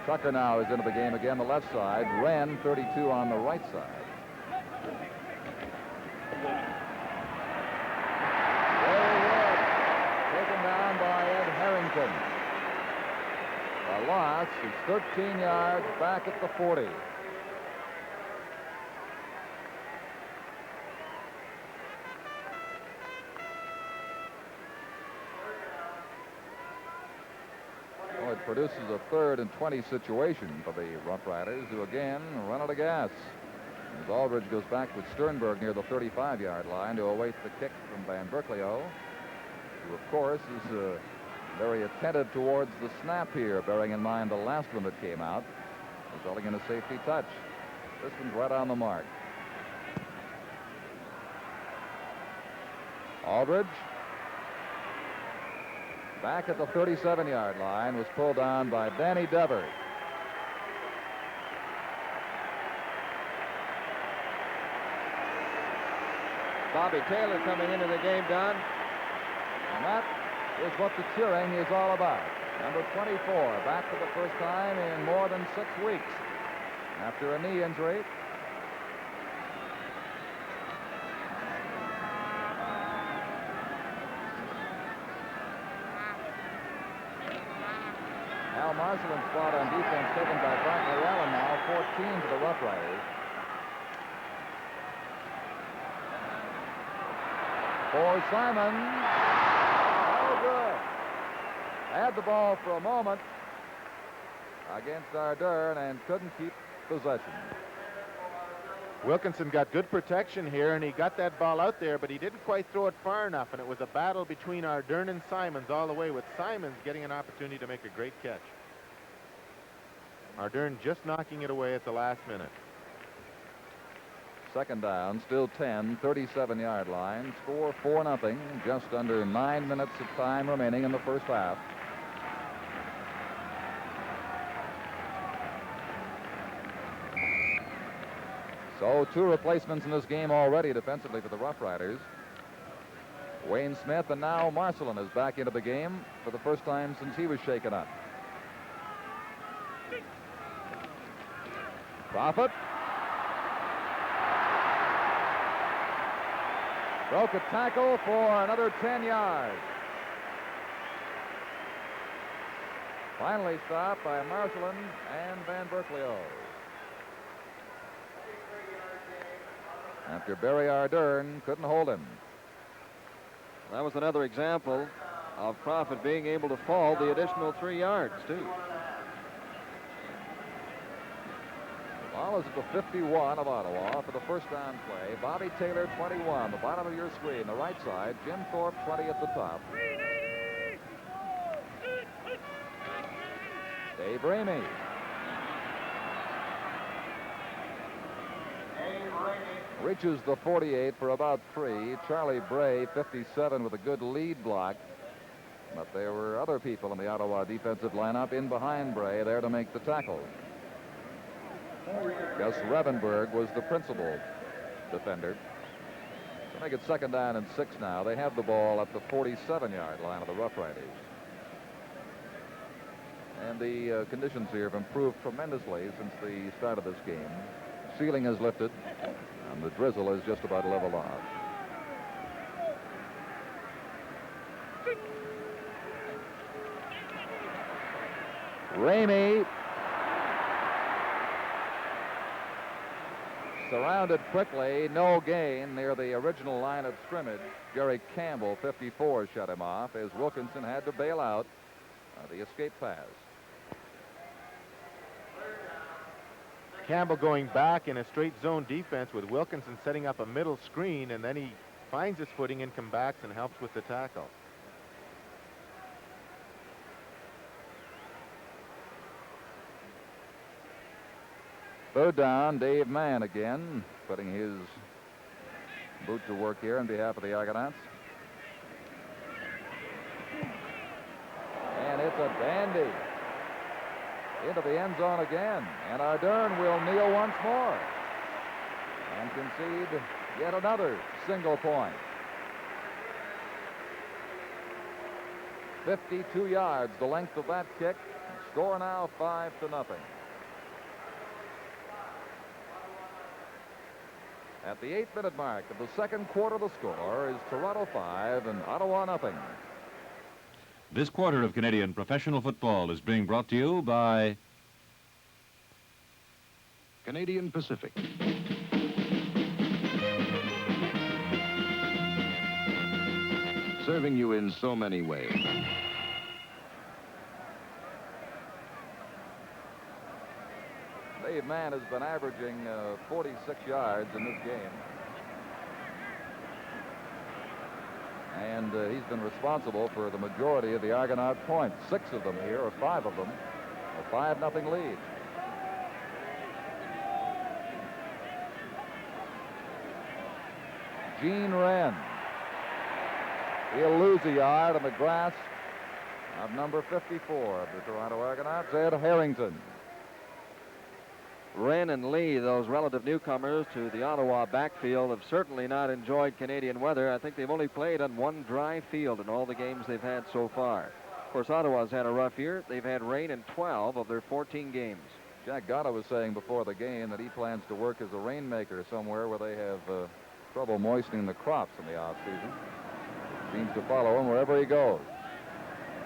Tucker now is into the game again, the left side. Wren, 32 on the right side. Very good. Taken down by Ed Harrington. A loss is 13 yards back at the 40. It produces a 3rd and 20 situation for the Rough Riders, who again run out of gas. As Aldridge goes back with Sternberg near the 35-yard line to await the kick from Van Berkelio, who, of course, is very attentive towards the snap here, bearing in mind the last one that came out, resulting in a safety touch. This one's right on the mark. Aldridge, back at the 37-yard line, was pulled down by Danny Devers. Bobby Taylor coming into the game, Don. And that is what the cheering is all about. Number 24, back for the first time in more than 6 weeks after a knee injury. Al Marcelin's spot on defense taken by Frank Allen now, 14 to the Rough Riders. For Simon. Oh, good. Had the ball for a moment against Ardern and couldn't keep possession. Wilkinson got good protection here, and he got that ball out there, but he didn't quite throw it far enough, and it was a battle between Ardern and Simons all the way, with Simons getting an opportunity to make a great catch. Ardern just knocking it away at the last minute. Second down, still 10, 37-yard line. Score 4-0, just under 9 minutes of time remaining in the first half. So 2 replacements in this game already defensively for the Rough Riders. Wayne Smith, and now Marcelin is back into the game for the first time since he was shaken up. Profit. Broke a tackle for another 10 yards. Finally stopped by Marcelin and Van Berkelio. After Barry Ardern couldn't hold him. That was another example of Profit being able to fall the additional 3 yards, too. The ball is at the 51 of Ottawa for the first down play. Bobby Taylor, 21, the bottom of your screen, the right side. Jim Thorpe, 20 at the top. Dave Ramey. Reaches the 48 for about 3. Charlie Bray, 57, with a good lead block. But there were other people in the Ottawa defensive lineup in behind Bray there to make the tackle. Gus Revenberg was the principal defender. To make it second down and 6 now. They have the ball at the 47-yard line of the Roughriders. And the conditions here have improved tremendously since the start of this game. Ceiling has lifted, and the drizzle is just about leveled off. Ramey surrounded quickly, no gain near the original line of scrimmage. Jerry Campbell, 54, shut him off as Wilkinson had to bail out the escape pass. Campbell going back in a straight zone defense with Wilkinson setting up a middle screen, and then he finds his footing and comes back and helps with the tackle. Third down, Dave Mann again, putting his boot to work here on behalf of the Argonauts. And it's a dandy. Into the end zone again. And Ardern will kneel once more and concede yet another single point. 52 yards, the length of that kick. Score now 5-0. At the 8-minute mark of the second quarter, the score is Toronto 5 and Ottawa nothing. This quarter of Canadian professional football is being brought to you by Canadian Pacific. Serving you in so many ways. Dave Mann has been averaging 46 yards in this game. And he's been responsible for the majority of the Argonaut points. 6 of them here, or 5 of them, a 5-0 lead. Gene Wren. He'll lose a yard on the grass of number 54 of the Toronto Argonauts, Ed Harrington. Wren and Lee, those relative newcomers to the Ottawa backfield, have certainly not enjoyed Canadian weather. I think they've only played on one dry field in all the games they've had so far. Of course, Ottawa's had a rough year. They've had rain in 12 of their 14 games. Jack Gotta was saying before the game that he plans to work as a rainmaker somewhere where they have trouble moistening the crops in the offseason. Seems to follow him wherever he goes.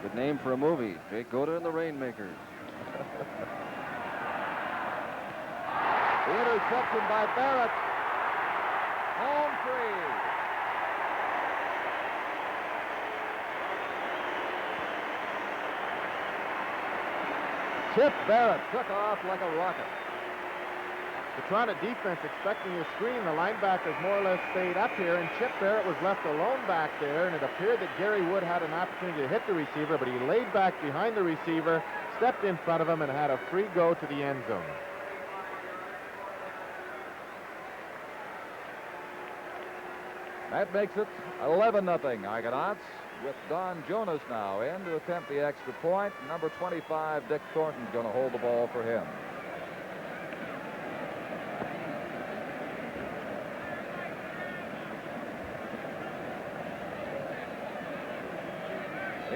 Good name for a movie, Jake Goda and the Rainmakers. The interception by Barrett. Home free. Chip Barrett took off like a rocket. The Toronto defense expecting a screen. The linebackers more or less stayed up here, and Chip Barrett was left alone back there, and it appeared that Gary Wood had an opportunity to hit the receiver, but he laid back behind the receiver, stepped in front of him, and had a free go to the end zone. That makes it 11-0 Argonauts, with Don Jonas now in to attempt the extra point. Number 25, Dick Thornton's going to hold the ball for him.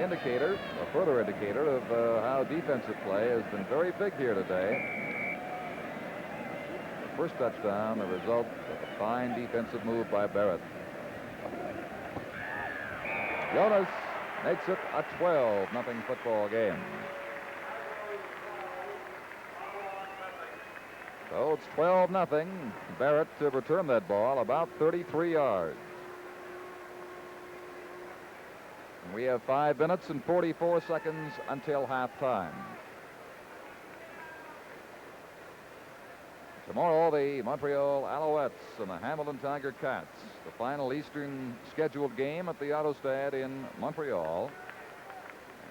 Indicator, a further indicator of how defensive play has been very big here today. The first touchdown, the result of a fine defensive move by Barrett. Jonas makes it a 12-0 football game. So it's 12-0. Barrett to return that ball about 33 yards. And we have 5 minutes and 44 seconds until halftime. Tomorrow, the Montreal Alouettes and the Hamilton Tiger Cats, the final Eastern scheduled game at the Autostade in Montreal.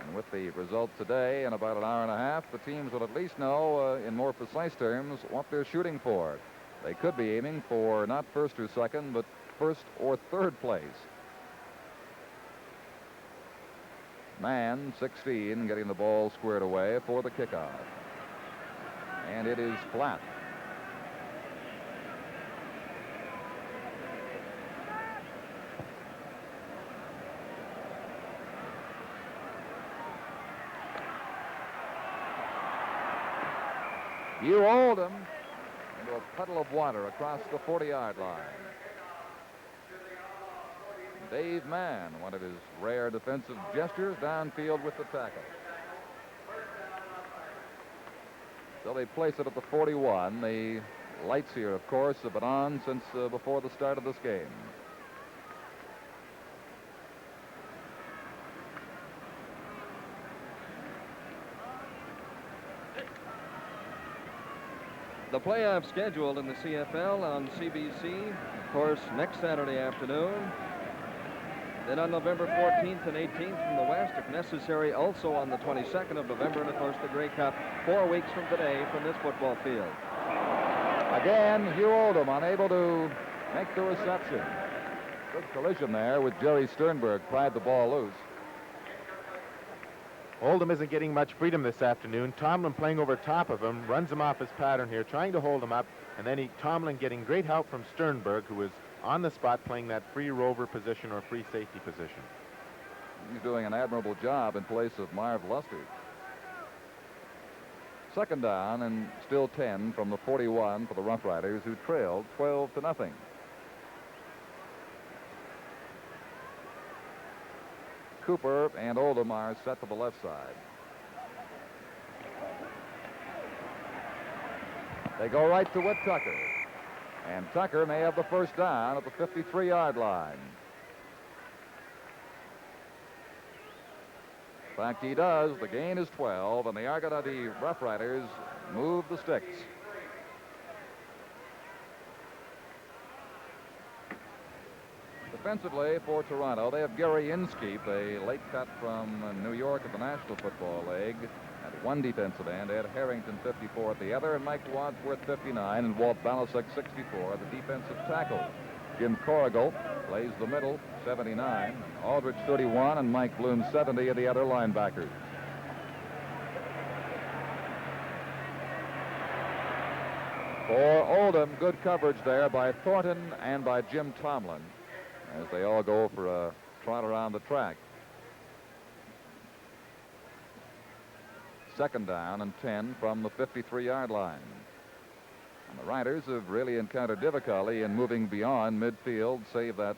And with the result today in about an hour and a half, the teams will at least know, in more precise terms, what they're shooting for. They could be aiming for not first or second, but first or third place. Mann, 16, getting the ball squared away for the kickoff. And it is flat. Hugh Oldham into a puddle of water across the 40-yard line. Dave Mann, one of his rare defensive gestures, downfield with the tackle. So they place it at the 41. The lights here, of course, have been on since before the start of this game. The playoff scheduled in the CFL on CBC, of course, next Saturday afternoon. Then on November 14th and 18th from the West, if necessary, also on the 22nd of November, and of course the Grey Cup 4 weeks from today from this football field. Again, Hugh Oldham unable to make the reception. Good collision there with Jerry Sternberg, pried the ball loose. Oldham isn't getting much freedom this afternoon. Tomlin playing over top of him, runs him off his pattern here, trying to hold him up, and then Tomlin getting great help from Sternberg, who is on the spot playing that free rover position or free safety position. He's doing an admirable job in place of Marv Luster. Second down and still 10 from the 41 for the Roughriders, who trailed 12-0. Cooper and Oldham are set to the left side. They go right to Whit Tucker. And Tucker may have the first down at the 53-yard line. In fact, he does. The gain is 12, and the Argonaut Roughriders move the sticks. Defensively for Toronto, they have Gary Inskeep, a late cut from New York of the National Football League, at one defensive end. Ed Harrington, 54 at the other, and Mike Wadsworth, 59, and Walt Balasek, 64, the defensive tackle. Jim Corrigal plays the middle, 79. Aldrich, 31, and Mike Bloom, 70, are the other linebackers. For Oldham, good coverage there by Thornton and by Jim Tomlin, as they all go for a trot around the track. Second down and 10 from the 53-yard line. And the Riders have really encountered difficulty in moving beyond midfield, save that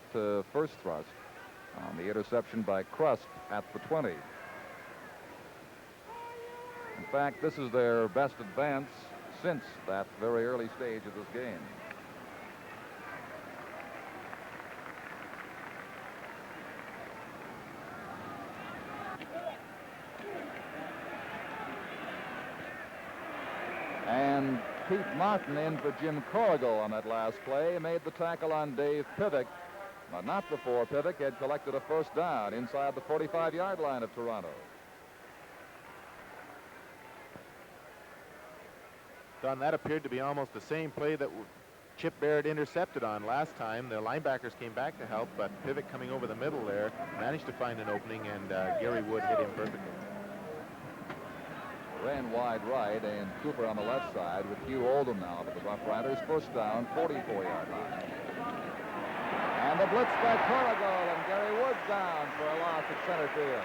first thrust on the interception by Crust at the 20. In fact, this is their best advance since that very early stage of this game. And Pete Martin in for Jim Corrigal on that last play, made the tackle on Dave Pivick, but not before Pivick had collected a first down inside the 45-yard line of Toronto. Don, that appeared to be almost the same play that Chip Barrett intercepted on last time. The linebackers came back to help, but Pivick coming over the middle there managed to find an opening, and Gary Wood hit him perfectly. Ran wide right, and Cooper on the left side with Hugh Oldham now for the Roughriders. First down, 44-yard line. And the blitz by Corrigal, and Gary Wood's down for a loss at center field.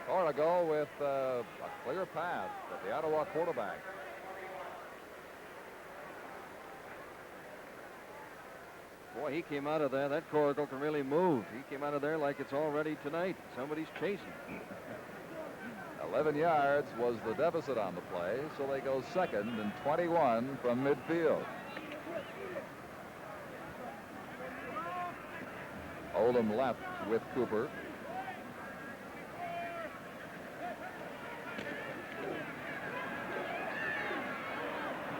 Corrigal with a clear path at the Ottawa quarterback. Boy, Boy, he came out of there. That coracle can really move. He came out of there like it's already tonight. Somebody's chasing. 11 yards was the deficit on the play, so they go second and 21 from midfield. Oldham left with Cooper.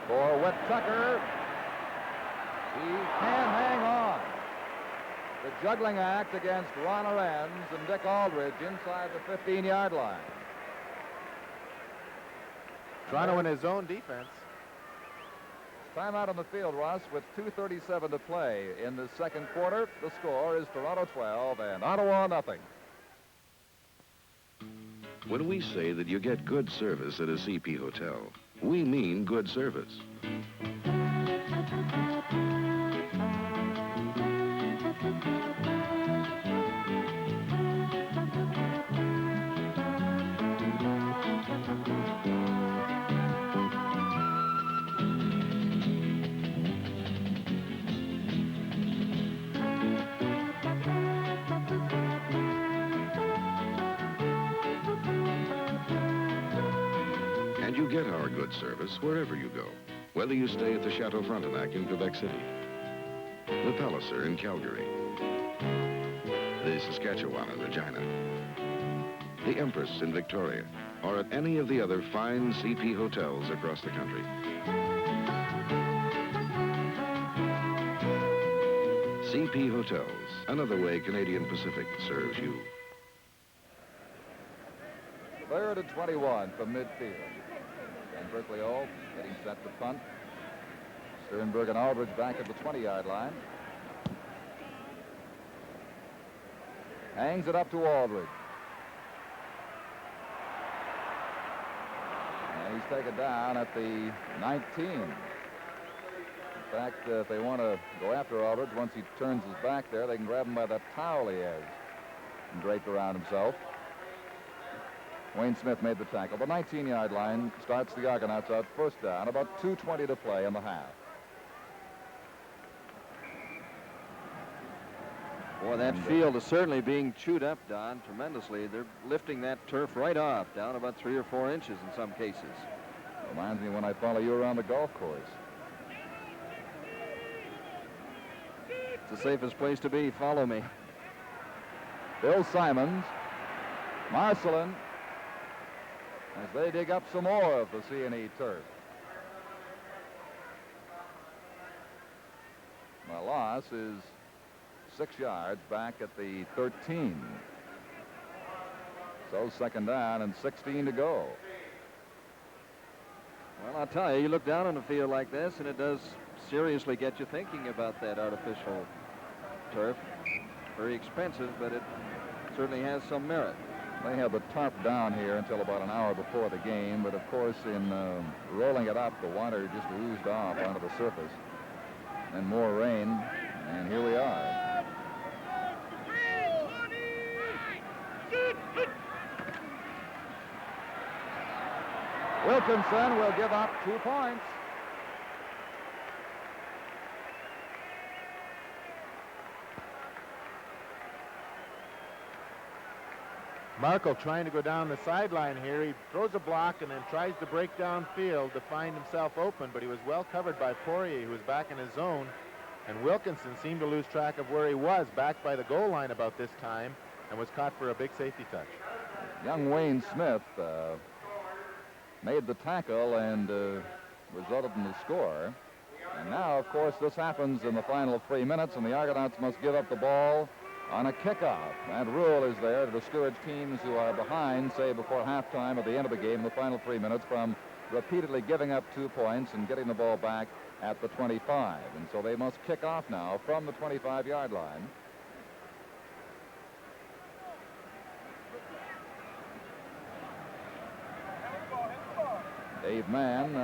For Whit Tucker. He can hang on. The juggling act against Ron Arends and Dick Aldridge inside the 15-yard line. Toronto in his own defense. Time out on the field, Ross, with 2:37 to play in the second quarter. The score is Toronto 12 and Ottawa nothing. When we say that you get good service at a CP hotel, we mean good service. And you get our good service wherever you go, whether you stay at the Chateau Frontenac in Quebec City, the Palliser in Calgary, the Saskatchewan in Regina, the Empress in Victoria, or at any of the other fine CP hotels across the country. CP Hotels, another way Canadian Pacific serves you. Third and 21 from midfield. And Berkeley Old getting set to punt. Sternberg and Aldridge back at the 20-yard line. Hangs it up to Aldridge. And he's taken down at the 19. In fact, if they want to go after Aldridge, once he turns his back there, they can grab him by that towel he has and draped around himself. Wayne Smith made the tackle. The 19-yard line starts the Argonauts out first down. About 2:20 to play in the half. Boy, that field is certainly being chewed up, Don, tremendously. They're lifting that turf right off, down about 3 or 4 inches in some cases. Reminds me when I follow you around the golf course. It's the safest place to be. Follow me. Bill Simons, Marcelin, as they dig up some more of the C&E turf. The loss is 6 yards back at the 13. So second down and 16 to go. Well, I'll tell you, you look down on a field like this, and it does seriously get you thinking about that artificial turf. Very expensive, but it certainly has some merit. They had the tarp down here until about an hour before the game, but of course in rolling it up, the water just oozed off onto the surface. And more rain, and here we are. Wilkinson will give up 2 points. Markle trying to go down the sideline here. He throws a block and then tries to break downfield to find himself open, but he was well covered by Poirier, who was back in his zone. And Wilkinson seemed to lose track of where he was, back by the goal line about this time, and was caught for a big safety touch. Young Wayne Smith made the tackle and resulted in the score. And now, of course, this happens in the final 3 minutes, and the Argonauts must give up the ball on a kickoff. That rule is there to discourage teams who are behind, say, before halftime at the end of the game in the final 3 minutes from repeatedly giving up 2 points and getting the ball back at the 25. And so they must kick off now from the 25-yard line. Dave Mann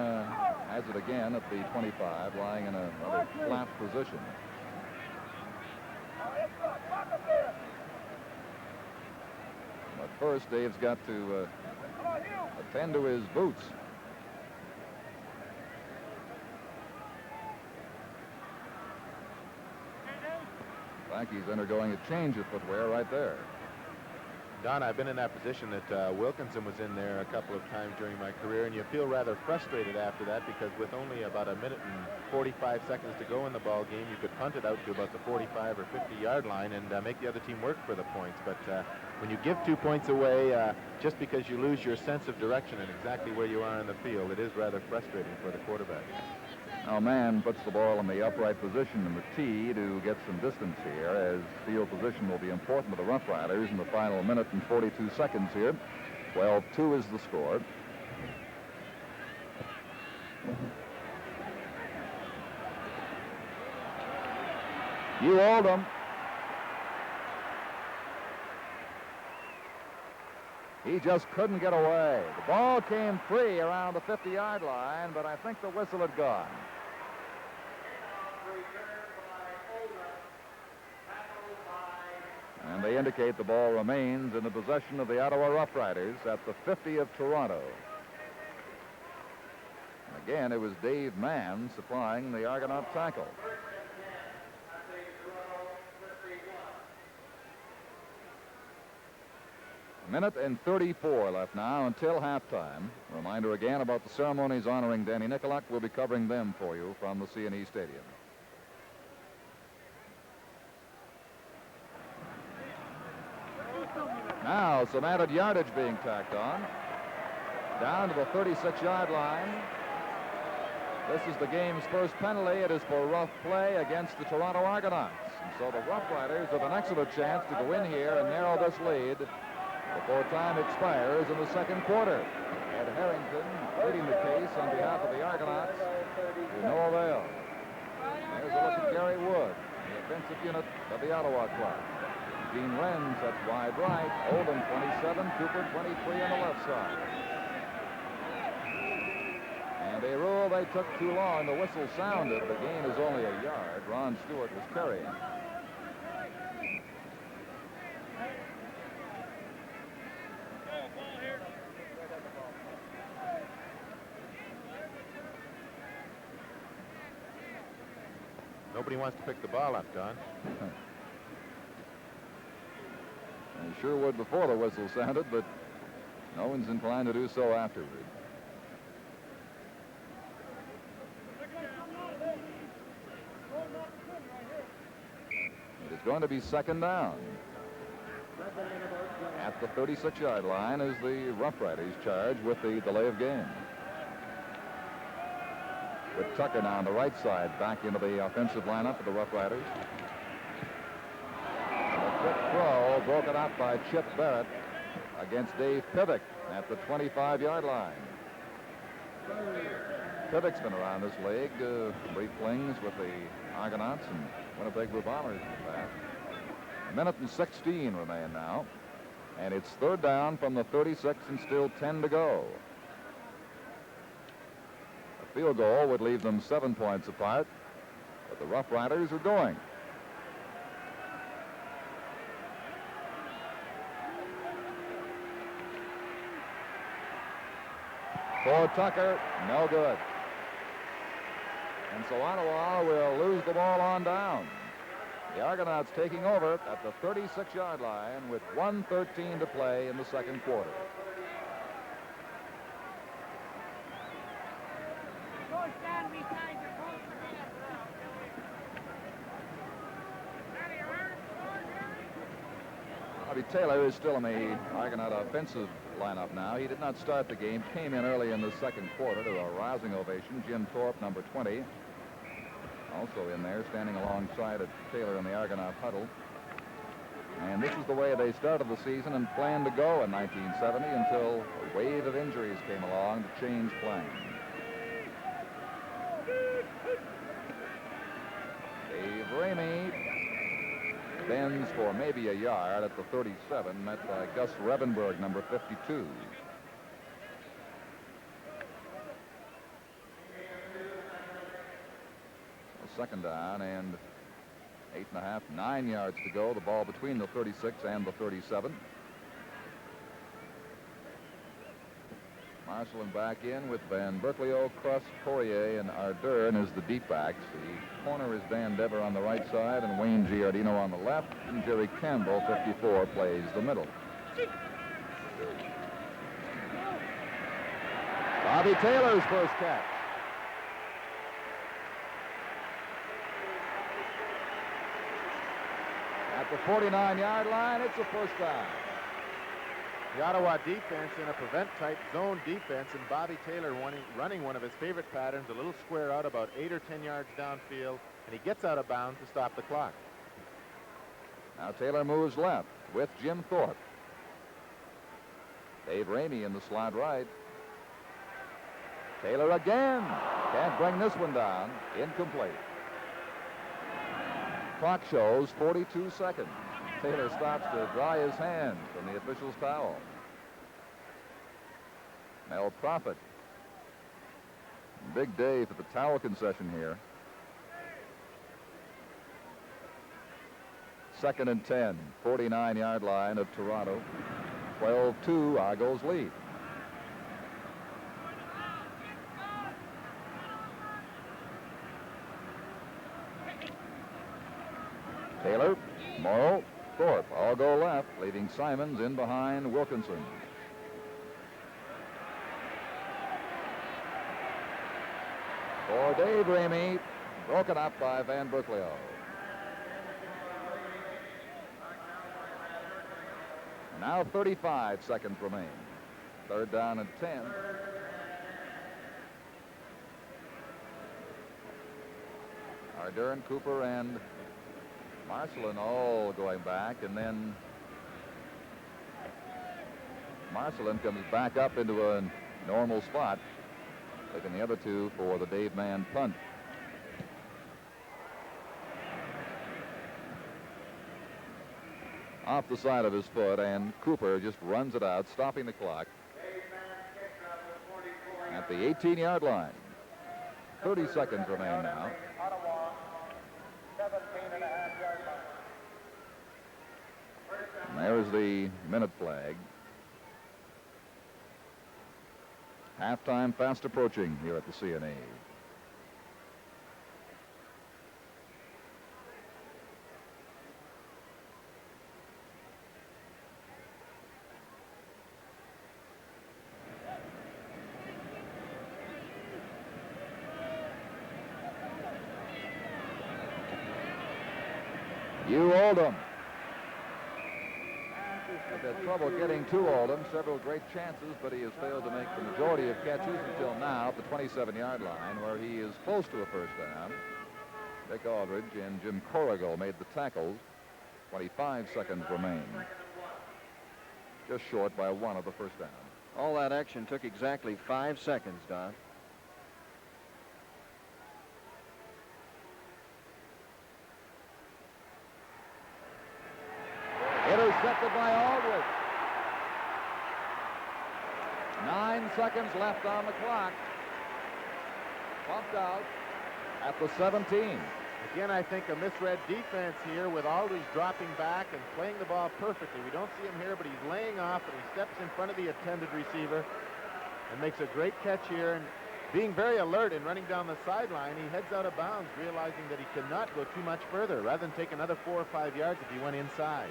has it again at the 25, lying in a rather flat position. But first, Dave's got to attend to his boots. fact, he's undergoing a change of footwear right there. Don, I've been in that position that Wilkinson was in there a couple of times during my career, and you feel rather frustrated after that because with only about a minute and 45 seconds to go in the ball game, you could punt it out to about the 45 or 50-yard line and make the other team work for the points. But when you give 2 points away just because you lose your sense of direction and exactly where you are in the field, it is rather frustrating for the quarterback. Now, Mann puts the ball in the upright position in the tee to get some distance here, as field position will be important to the Rough Riders in the final minute and 42 seconds here. 12-2 is the score. You Oldham. He just couldn't get away. The ball came free around the 50-yard line, but I think the whistle had gone. And they indicate the ball remains in the possession of the Ottawa Roughriders at the 50 of Toronto. And again, it was Dave Mann supplying the Argonaut tackle. A minute and 34 left now until halftime. Reminder again about the ceremonies honoring Danny Nicolak. We'll be covering them for you from the C&E Stadium. Now some added yardage being tacked on. Down to the 36-yard line. This is the game's first penalty. It is for rough play against the Toronto Argonauts. And so the Rough Riders have an excellent chance to go in here and narrow this lead before time expires in the second quarter. Ed Harrington pleading the case on behalf of the Argonauts to no avail. There's a look at Gary Wood, the offensive unit of the Ottawa club. Gene Wren sets wide right. Oldham 27, Cooper 23 on the left side. And a rule they took too long. The whistle sounded. The gain is only a yard. Ron Stewart was carrying. Nobody wants to pick the ball up, Don. They sure would before the whistle sounded, but no one's inclined to do so afterward. It is going to be second down. At the 36-yard line is the Rough Riders charge with the delay of game. With Tucker now on the right side back into the offensive lineup for the Rough Riders. A quick throw broken up by Chip Barrett against Dave Pivick at the 25-yard line. Pivick's been around this league, brief flings with the Argonauts and Winnipeg Blue Bombers in the past. A minute and 16 remain now, and it's third down from the 36 and still 10 to go. A field goal would leave them 7 points apart, but the Rough Riders are going. For Tucker, no good. And so Ottawa will lose the ball on down. The Argonauts taking over at the 36-yard line with 1:13 to play in the second quarter. Bobby Taylor is still in the Argonaut offensive lineup now. He did not start the game, came in early in the second quarter to a rousing ovation. Jim Thorpe, number 20, also in there, standing alongside of Taylor in the Argonaut huddle. And this is the way they started the season and planned to go in 1970 until a wave of injuries came along to change plans. Dave Ramey bends for maybe a yard at the 37, met by Gus Rebenberg, number 52. Second down and 8.5, 9 yards to go. The ball between the 36 and the 37. Marcelin back in with Van Berkeley, Cross, Poirier, and Ardern as the deep backs. The corner is Dan Dever on the right side and Wayne Giardino on the left. And Jerry Campbell, 54, plays the middle. Bobby Taylor's first catch. At the 49-yard line, it's a first down. The Ottawa defense in a prevent-type zone defense, and Bobby Taylor running one of his favorite patterns, a little square out about 8 or 10 yards downfield, and he gets out of bounds to stop the clock. Now Taylor moves left with Jim Thorpe. Dave Ramey in the slot right. Taylor again. Can't bring this one down. Incomplete. Clock shows 42 seconds. Taylor stops to dry his hands from the official's towel. Mel Prophet. Big day for the towel concession here. 2nd and 10, 49-yard line of Toronto. 12-2, Argos lead. Taylor, Morrow, Thorpe all go left, leaving Simons in behind Wilkinson. For Dave Ramey, broken up by Van Berkeley. Now 35 seconds remain. 3rd down and 10. Ardern, Cooper, and Marcelin all going back, and then Marcelin comes back up into a normal spot, taking the other two for the Dave Mann punt. Off the side of his foot, and Cooper just runs it out, stopping the clock at the 18-yard line. 30 seconds remain now. And there's the minute flag. Halftime fast approaching here at the CNA. You Oldham. Had trouble getting to Oldham. Several great chances, but he has failed to make the majority of catches until now at the 27-yard line, where he is close to a first down. Dick Aldridge and Jim Corrigal made the tackles. 25 seconds remain. Just short by one of the first down. All that action took exactly 5 seconds, Don. Intercepted by Aldridge. 9 seconds left on the clock. Bumped out at the 17. Again, I think a misread defense here with Aldridge dropping back and playing the ball perfectly. We don't see him here, but he's laying off, and he steps in front of the intended receiver and makes a great catch here. And being very alert and running down the sideline, he heads out of bounds, realizing that he cannot go too much further, rather than take another 4 or 5 yards if he went inside.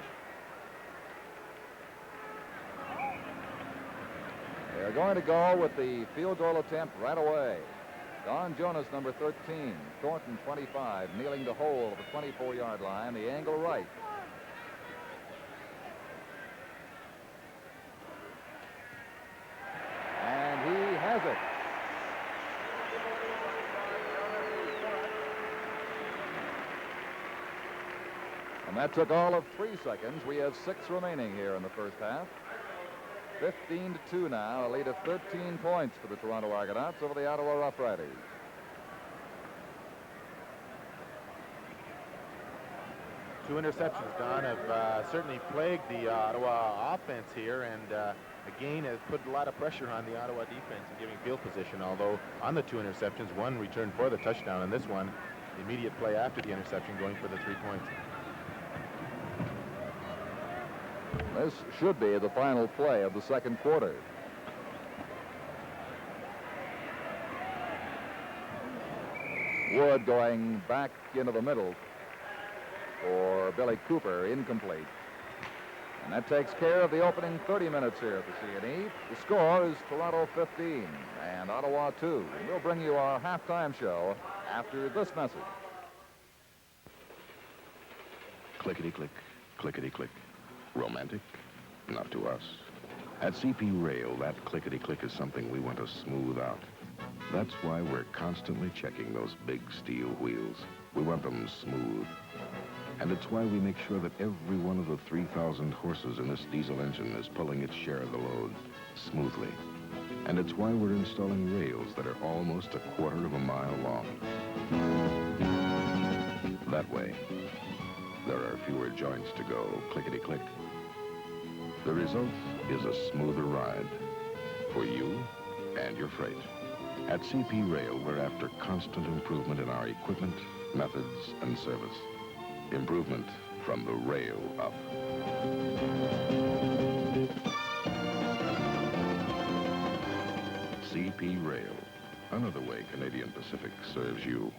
They're going to go with the field goal attempt right away. Don Jonas, number 13. Thornton, 25, kneeling to hold at the 24-yard line, the angle right. And he has it. And that took all of 3 seconds. We have 6 remaining here in the first half. 15-2 now, a lead of 13 points for the Toronto Argonauts over the Ottawa Roughriders. Two interceptions, Don, have certainly plagued the Ottawa offense here, and again has put a lot of pressure on the Ottawa defense in giving field position, although on the 2 interceptions, one returned for the touchdown, and this one, the immediate play after the interception, going for the 3 points. This should be the final play of the second quarter. Wood going back into the middle for Billy Cooper, incomplete. And that takes care of the opening 30 minutes here at the C&E. The score is Toronto 15 and Ottawa 2. And we'll bring you our halftime show after this message. Clickety-click, clickety-click. Romantic? Not to us. At CP Rail, that clickety-click is something we want to smooth out. That's why we're constantly checking those big steel wheels. We want them smooth. And it's why we make sure that every one of the 3,000 horses in this diesel engine is pulling its share of the load smoothly. And it's why we're installing rails that are almost a quarter of a mile long. That way, there are fewer joints to go clickety-click. The result is a smoother ride for you and your freight. At CP Rail, we're after constant improvement in our equipment, methods, and service. Improvement from the rail up. CP Rail, another way Canadian Pacific serves you.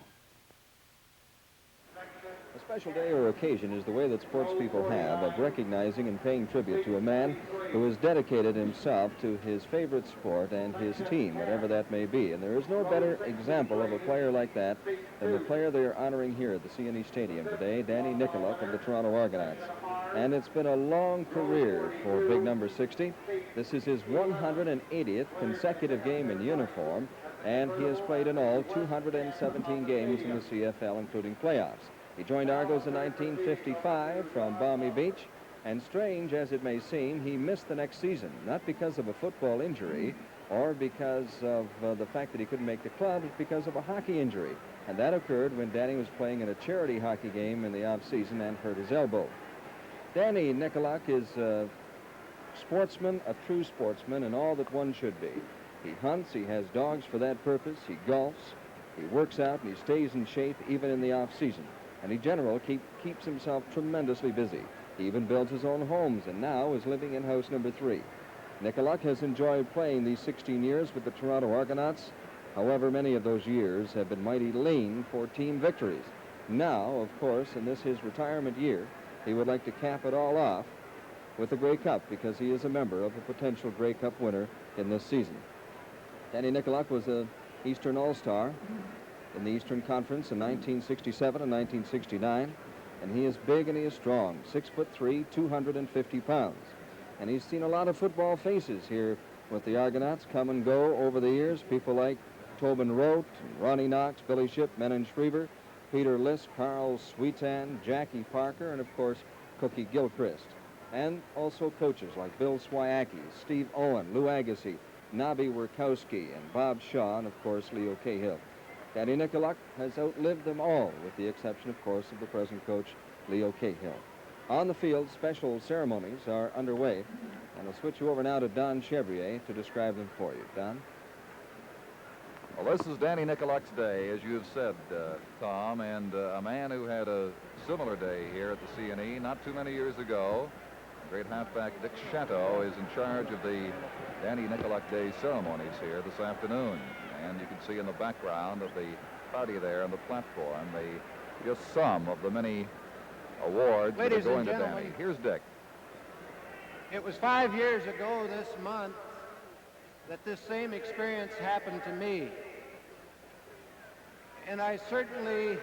A special day or occasion is the way that sports people have of recognizing and paying tribute to a man who has dedicated himself to his favorite sport and his team, whatever that may be. And there is no better example of a player like that than the player they are honoring here at the C&E Stadium today, Danny Nicoluk of the Toronto Argonauts. And it's been a long career for big number 60. This is his 180th consecutive game in uniform, and he has played in all 217 games in the CFL, including playoffs. He joined Argos in 1955 from Balmy Beach, and strange as it may seem, he missed the next season, not because of a football injury or because of the fact that he couldn't make the club, but because of a hockey injury. And that occurred when Danny was playing in a charity hockey game in the off-season and hurt his elbow. Danny Nicoluk is a sportsman, a true sportsman, and all that one should be. He hunts, he has dogs for that purpose, he golfs, he works out, and he stays in shape even in the off-season. And in general, keeps himself tremendously busy. He even builds his own homes and now is living in house number 3. Nicoluk has enjoyed playing these 16 years with the Toronto Argonauts. However, many of those years have been mighty lean for team victories. Now, of course, in this his retirement year, he would like to cap it all off with the Grey Cup because he is a member of a potential Grey Cup winner in this season. Danny Nicoluk was an Eastern All-Star in the Eastern Conference in 1967 and 1969, and he is big and he is strong, 6'3", 250 pounds. And he's seen a lot of football faces here with the Argonauts come and go over the years, people like Tobin Rote, Ronnie Knox, Billy Shipp, Menon Schriever, Peter Lisk, Carl Sweetan, Jackie Parker, and of course Cookie Gilchrist. And also coaches like Bill Swiacki, Steve Owen, Lou Agassi, Nobby Wierkowski, and Bob Shaw, and of course Leo Cahill. Danny Nicoluk has outlived them all, with the exception, of course, of the present coach, Leo Cahill. On the field, special ceremonies are underway, and I'll switch you over now to Don Chevrier to describe them for you. Don? Well, this is Danny Nicoluk's day, as you have said, Tom, and a man who had a similar day here at the C&E not too many years ago. Great halfback Dick Shatto is in charge of the Danny Nicoluk Day ceremonies here this afternoon. And you can see in the background of the party there on the platform just some of the many awards that are going to Danny. Here's Dick. It was 5 years ago this month that this same experience happened to me. And I certainly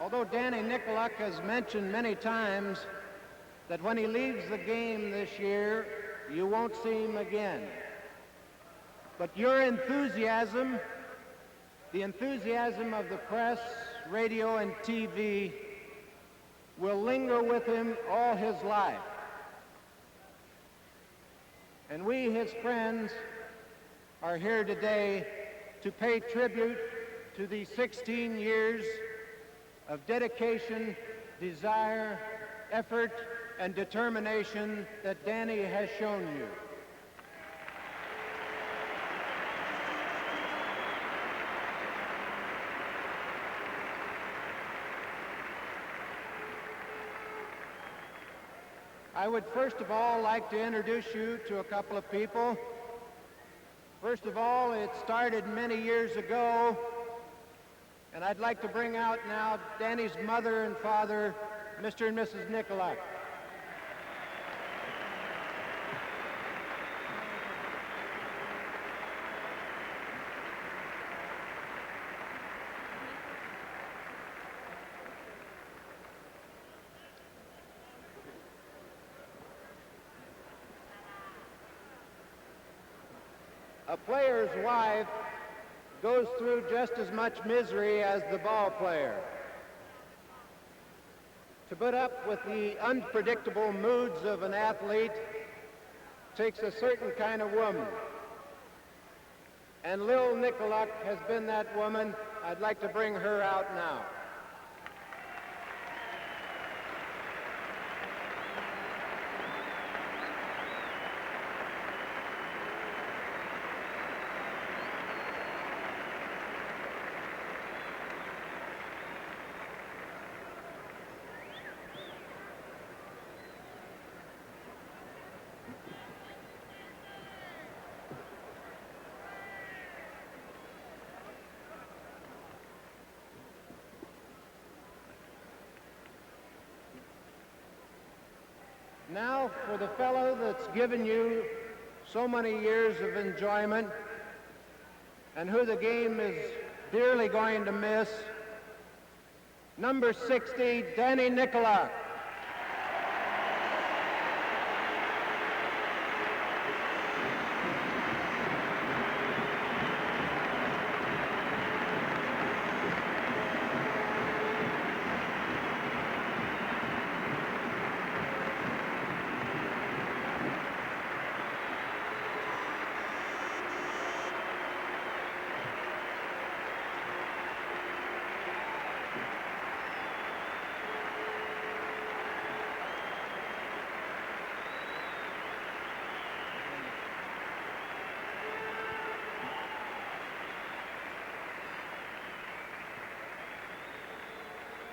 although Danny Nicoluk has mentioned many times that when he leaves the game this year, you won't see him again. But your enthusiasm, the enthusiasm of the press, radio, and TV, will linger with him all his life. And we, his friends, are here today to pay tribute to the 16 years of dedication, desire, effort, and determination that Danny has shown you. I would first of all like to introduce you to a couple of people. First of all, it started many years ago, and I'd like to bring out now Danny's mother and father, Mr. and Mrs. Nicolak. A player's wife goes through just as much misery as the ball player. To put up with the unpredictable moods of an athlete takes a certain kind of woman. And Lil Nicolak has been that woman. I'd like to bring her out now. Now for the fellow that's given you so many years of enjoyment and who the game is dearly going to miss, number 60, Danny Nicolak.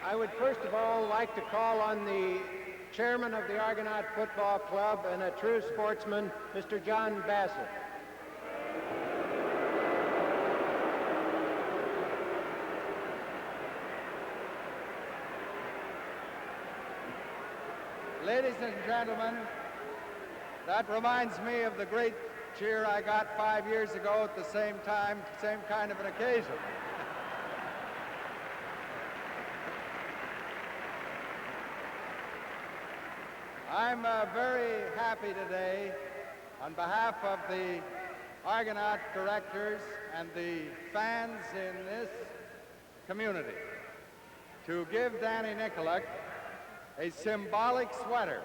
I would first of all like to call on the chairman of the Argonaut Football Club and a true sportsman, Mr. John Bassett. Ladies and gentlemen, that reminds me of the great cheer I got 5 years ago at the same time, same kind of an occasion. I'm very happy today, on behalf of the Argonaut directors and the fans in this community, to give Danny Nicolak a symbolic sweater.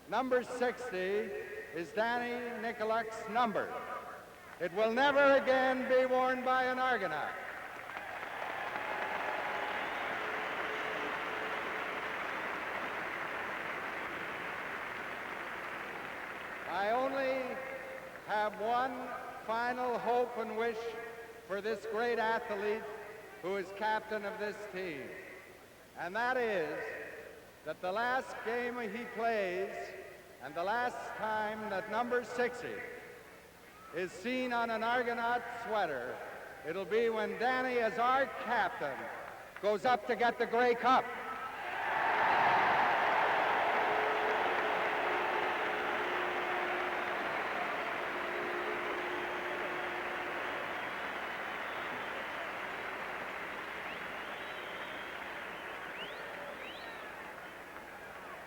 Number 60 is Danny Nicolak's number. It will never again be worn by an Argonaut. I only have one final hope and wish for this great athlete who is captain of this team, and that is that the last game he plays and the last time that number 60 is seen on an Argonaut sweater, it'll be when Danny, as our captain, goes up to get the Grey Cup.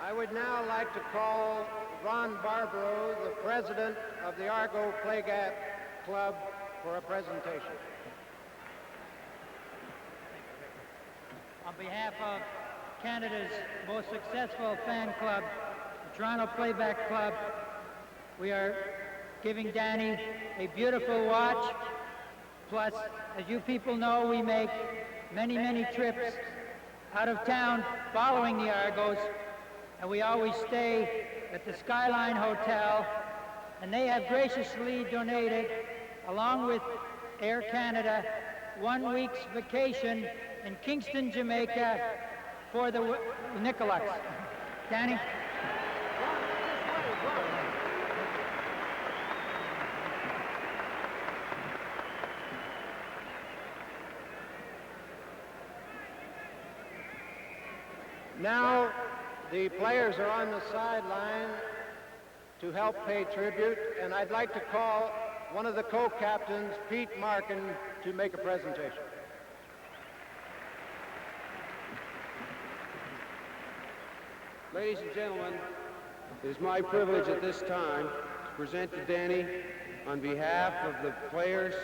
I would now like to call Ron Barbaro, the president of the Argo Playgap Club, for a presentation. On behalf of Canada's most successful fan club, the Toronto Playback Club, we are giving Danny a beautiful watch. Plus, as you people know, we make many, many trips out of town following the Argos, and we always stay at the Skyline Hotel, and they have graciously donated, along with Air Canada, 1 week's vacation in Kingston, Jamaica for the Nicolaks. Danny? Now, the players are on the sideline to help pay tribute, and I'd like to call one of the co-captains, Pete Markin, to make a presentation. Ladies and gentlemen, it is my privilege at this time to present to Danny, on behalf of the players,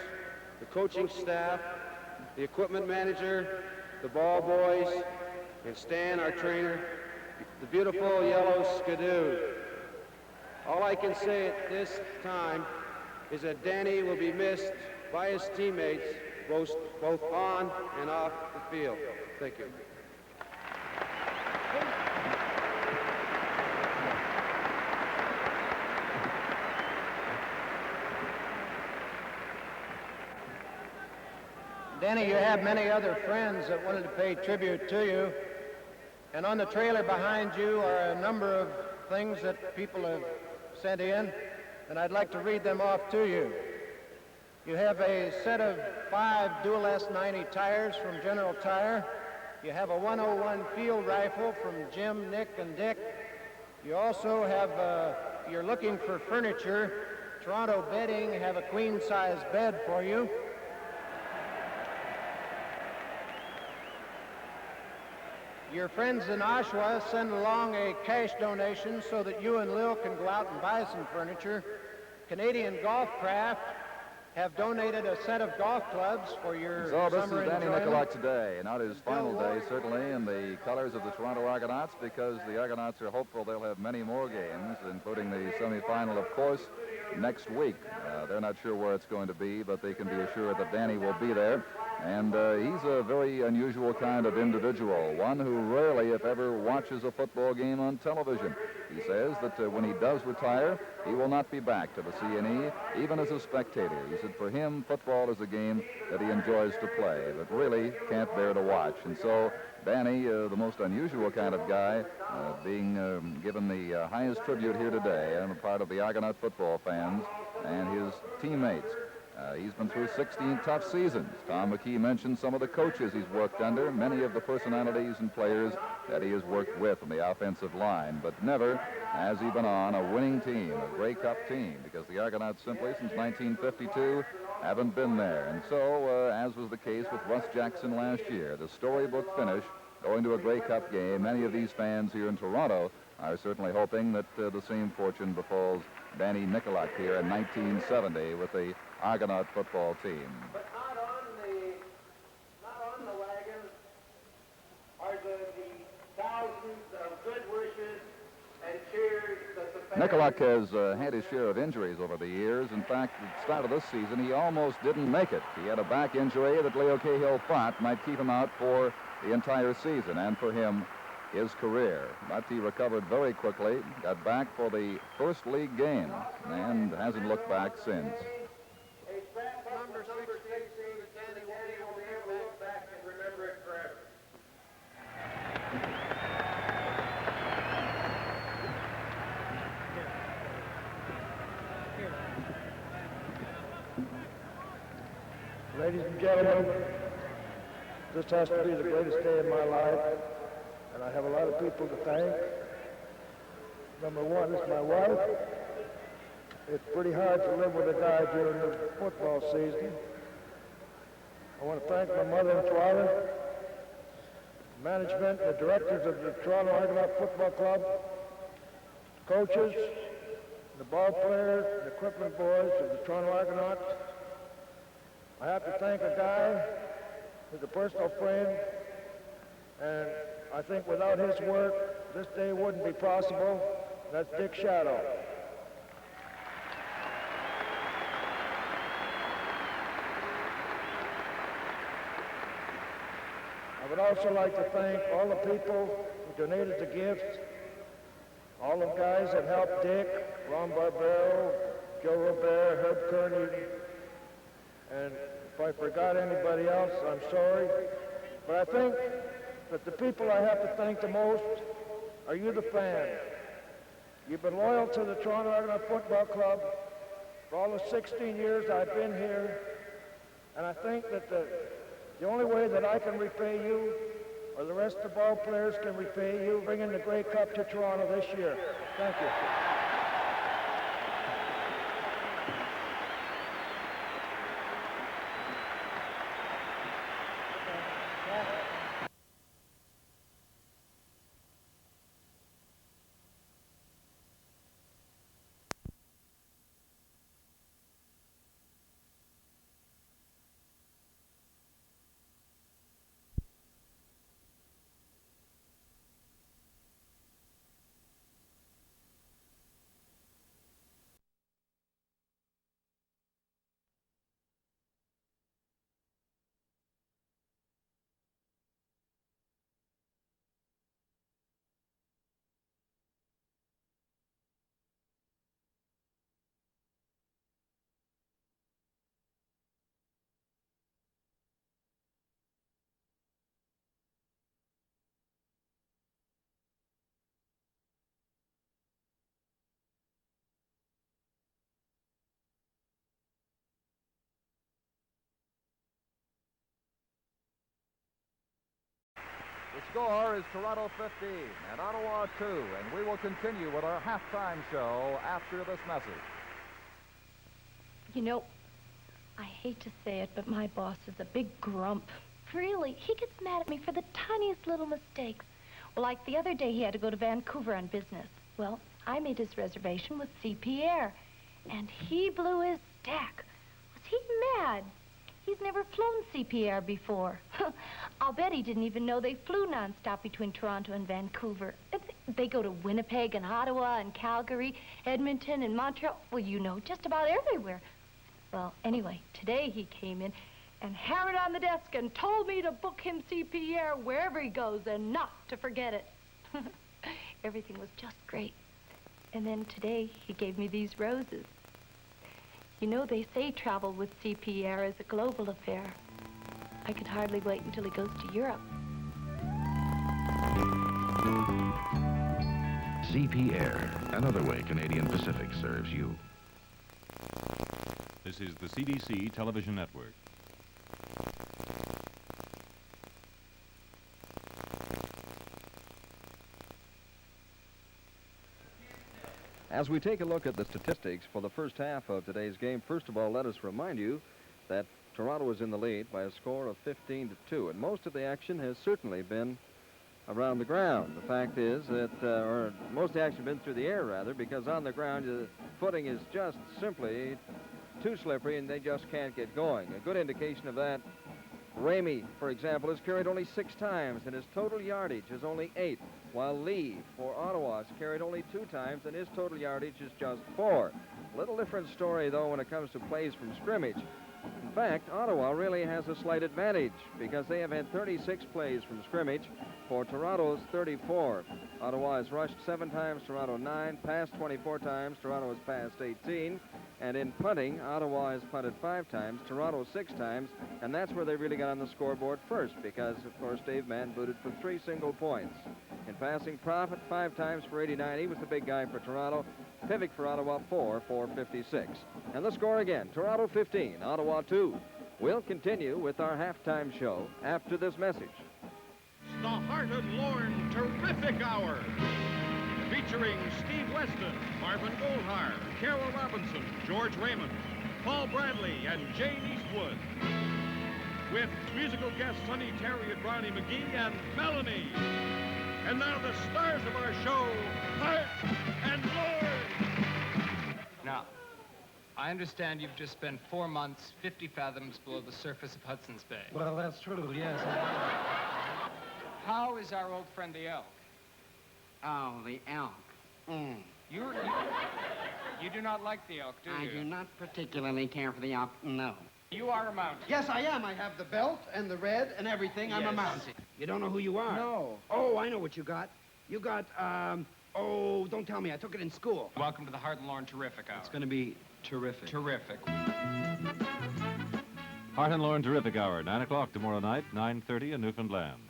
the coaching staff, the equipment manager, the ball boys, and Stan, our trainer, the beautiful yellow Skidoo. All I can say at this time is that Danny will be missed by his teammates, both on and off the field. Thank you. Danny, you have many other friends that wanted to pay tribute to you. And on the trailer behind you are a number of things that people have sent in, and I'd like to read them off to you. You have a set of 5 Dual S90 tires from General Tire. You have a 101 field rifle from Jim, Nick, and Dick. You also have, you're looking for furniture. Toronto Bedding have a queen-size bed for you. Your friends in Oshawa send along a cash donation so that you and Lil can go out and buy some furniture. Canadian Golf Craft have donated a set of golf clubs for your So this summer is Danny enjoyment. Nicolak today, not his final day, certainly, in the colors of the Toronto Argonauts, because the Argonauts are hopeful they'll have many more games, including the semifinal, of course, next week. They're not sure where it's going to be, but they can be assured that Danny will be there. And he's a very unusual kind of individual, one who rarely, if ever, watches a football game on television. He says that when he does retire, he will not be back to the CNE, even as a spectator. He said for him, football is a game that he enjoys to play, but really can't bear to watch. And so Danny, the most unusual kind of guy, being given the highest tribute here today on the part of the Argonaut football fans and his teammates. He's been through 16 tough seasons. Tom McKee mentioned some of the coaches he's worked under, many of the personalities and players that he has worked with on the offensive line, but never has he been on a winning team, a Grey Cup team, because the Argonauts simply, since 1952, haven't been there. And so, as was the case with Russ Jackson last year, the storybook finish, going to a Grey Cup game, many of these fans here in Toronto are certainly hoping that the same fortune befalls Danny Nicolak here in 1970 with the Argonaut football team. But not on the wagon are the thousands of good wishes and cheers that the fans... Nicolak has had his share of injuries over the years. In fact, at the start of this season, he almost didn't make it. He had a back injury that Leo Cahill thought might keep him out for the entire season, and for him, his career. But he recovered very quickly, got back for the first league game, and hasn't looked back since. Number 16, Danny will be back and remember it forever. Ladies and gentlemen, this has to be the greatest day of my life, and I have a lot of people to thank. Number one is my wife. It's pretty hard to live with a guy during the football season. I want to thank my mother and father, management, the directors of the Toronto Argonaut Football Club, coaches, the ball players, the equipment boys of the Toronto Argonauts. I have to thank a guy who's a personal friend, and I think without his work, this day wouldn't be possible. That's Dick Shadow. I would also like to thank all the people who donated the gifts, all the guys that helped Dick, Ron Barbero, Joe Robert, Herb Kearney, and if I forgot anybody else, I'm sorry. But I think that the people I have to thank the most are you, the fans. You've been loyal to the Toronto Argonaut Football Club for all the 16 years I've been here, and I think that the only way that I can repay you or the rest of the ball players can repay you bringing the Grey Cup to Toronto this year. Thank you. The score is Toronto 15 and Ottawa 2, and we will continue with our halftime show after this message. You know, I hate to say it, but my boss is a big grump. Really, he gets mad at me for the tiniest little mistakes. Well, like the other day, he had to go to Vancouver on business. Well, I made his reservation with CP Air, and he blew his stack. Was he mad? He's never flown CP Air before. I'll bet he didn't even know they flew nonstop between Toronto and Vancouver. They go to Winnipeg and Ottawa and Calgary, Edmonton and Montreal. Well, you know, just about everywhere. Well, anyway, today he came in and hammered on the desk and told me to book him CP Air wherever he goes and not to forget it. Everything was just great. And then today he gave me these roses. You know, they say travel with CP Air is a global affair. I could hardly wait until he goes to Europe. CP Air, another way Canadian Pacific serves you. This is the CBC Television Network. As we take a look at the statistics for the first half of today's game, first of all, let us remind you that Toronto is in the lead by a score of 15-2, and most of the action has certainly been around the ground. The fact is that, or most of the action has been through the air, rather, because on the ground, the footing is just simply too slippery, and they just can't get going. A good indication of that, Ramey, for example, has carried only 6 times, and his total yardage is only 8, while Lee, for Ottawa, has carried only 2 times, and his total yardage is just 4. A little different story, though, when it comes to plays from scrimmage. In fact, Ottawa really has a slight advantage because they have had 36 plays from scrimmage for Toronto's 34. Ottawa has rushed 7 times, Toronto 9, passed 24 times, Toronto has passed 18, and in punting, Ottawa has punted 5 times, Toronto 6 times, and that's where they really got on the scoreboard first because, of course, Dave Mann booted for 3 single points. In passing, Profit 5 times for 89. He was the big guy for Toronto. Pivic for Ottawa 4 for 56. And the score again, Toronto 15, Ottawa 2. We'll continue with our halftime show after this message. The Heart and Lorne Terrific Hour, featuring Steve Weston, Marvin Goldhar, Carol Robinson, George Raymond, Paul Bradley, and Jane Eastwood. With musical guests Sonny Terry and Ronnie McGee and Melanie. And now the stars of our show, Heart and Lorne. Now, I understand you've just spent 4 months 50 fathoms below the surface of Hudson's Bay. Well, that's true, yes. How is our old friend the elk? Oh, the elk. You do not like the elk, do you? I do not particularly care for the elk, no. You are a mountie. Yes, I am. I have the belt and the red and everything. I'm a mountie. You don't know who you are? No. Oh, I know what you got. You got, oh, don't tell me. I took it in school. Welcome to the Heart and Lorne Terrific Hour. It's going to be terrific. Terrific. Heart and Lorne Terrific Hour, 9 o'clock tomorrow night, 9:30 in Newfoundland.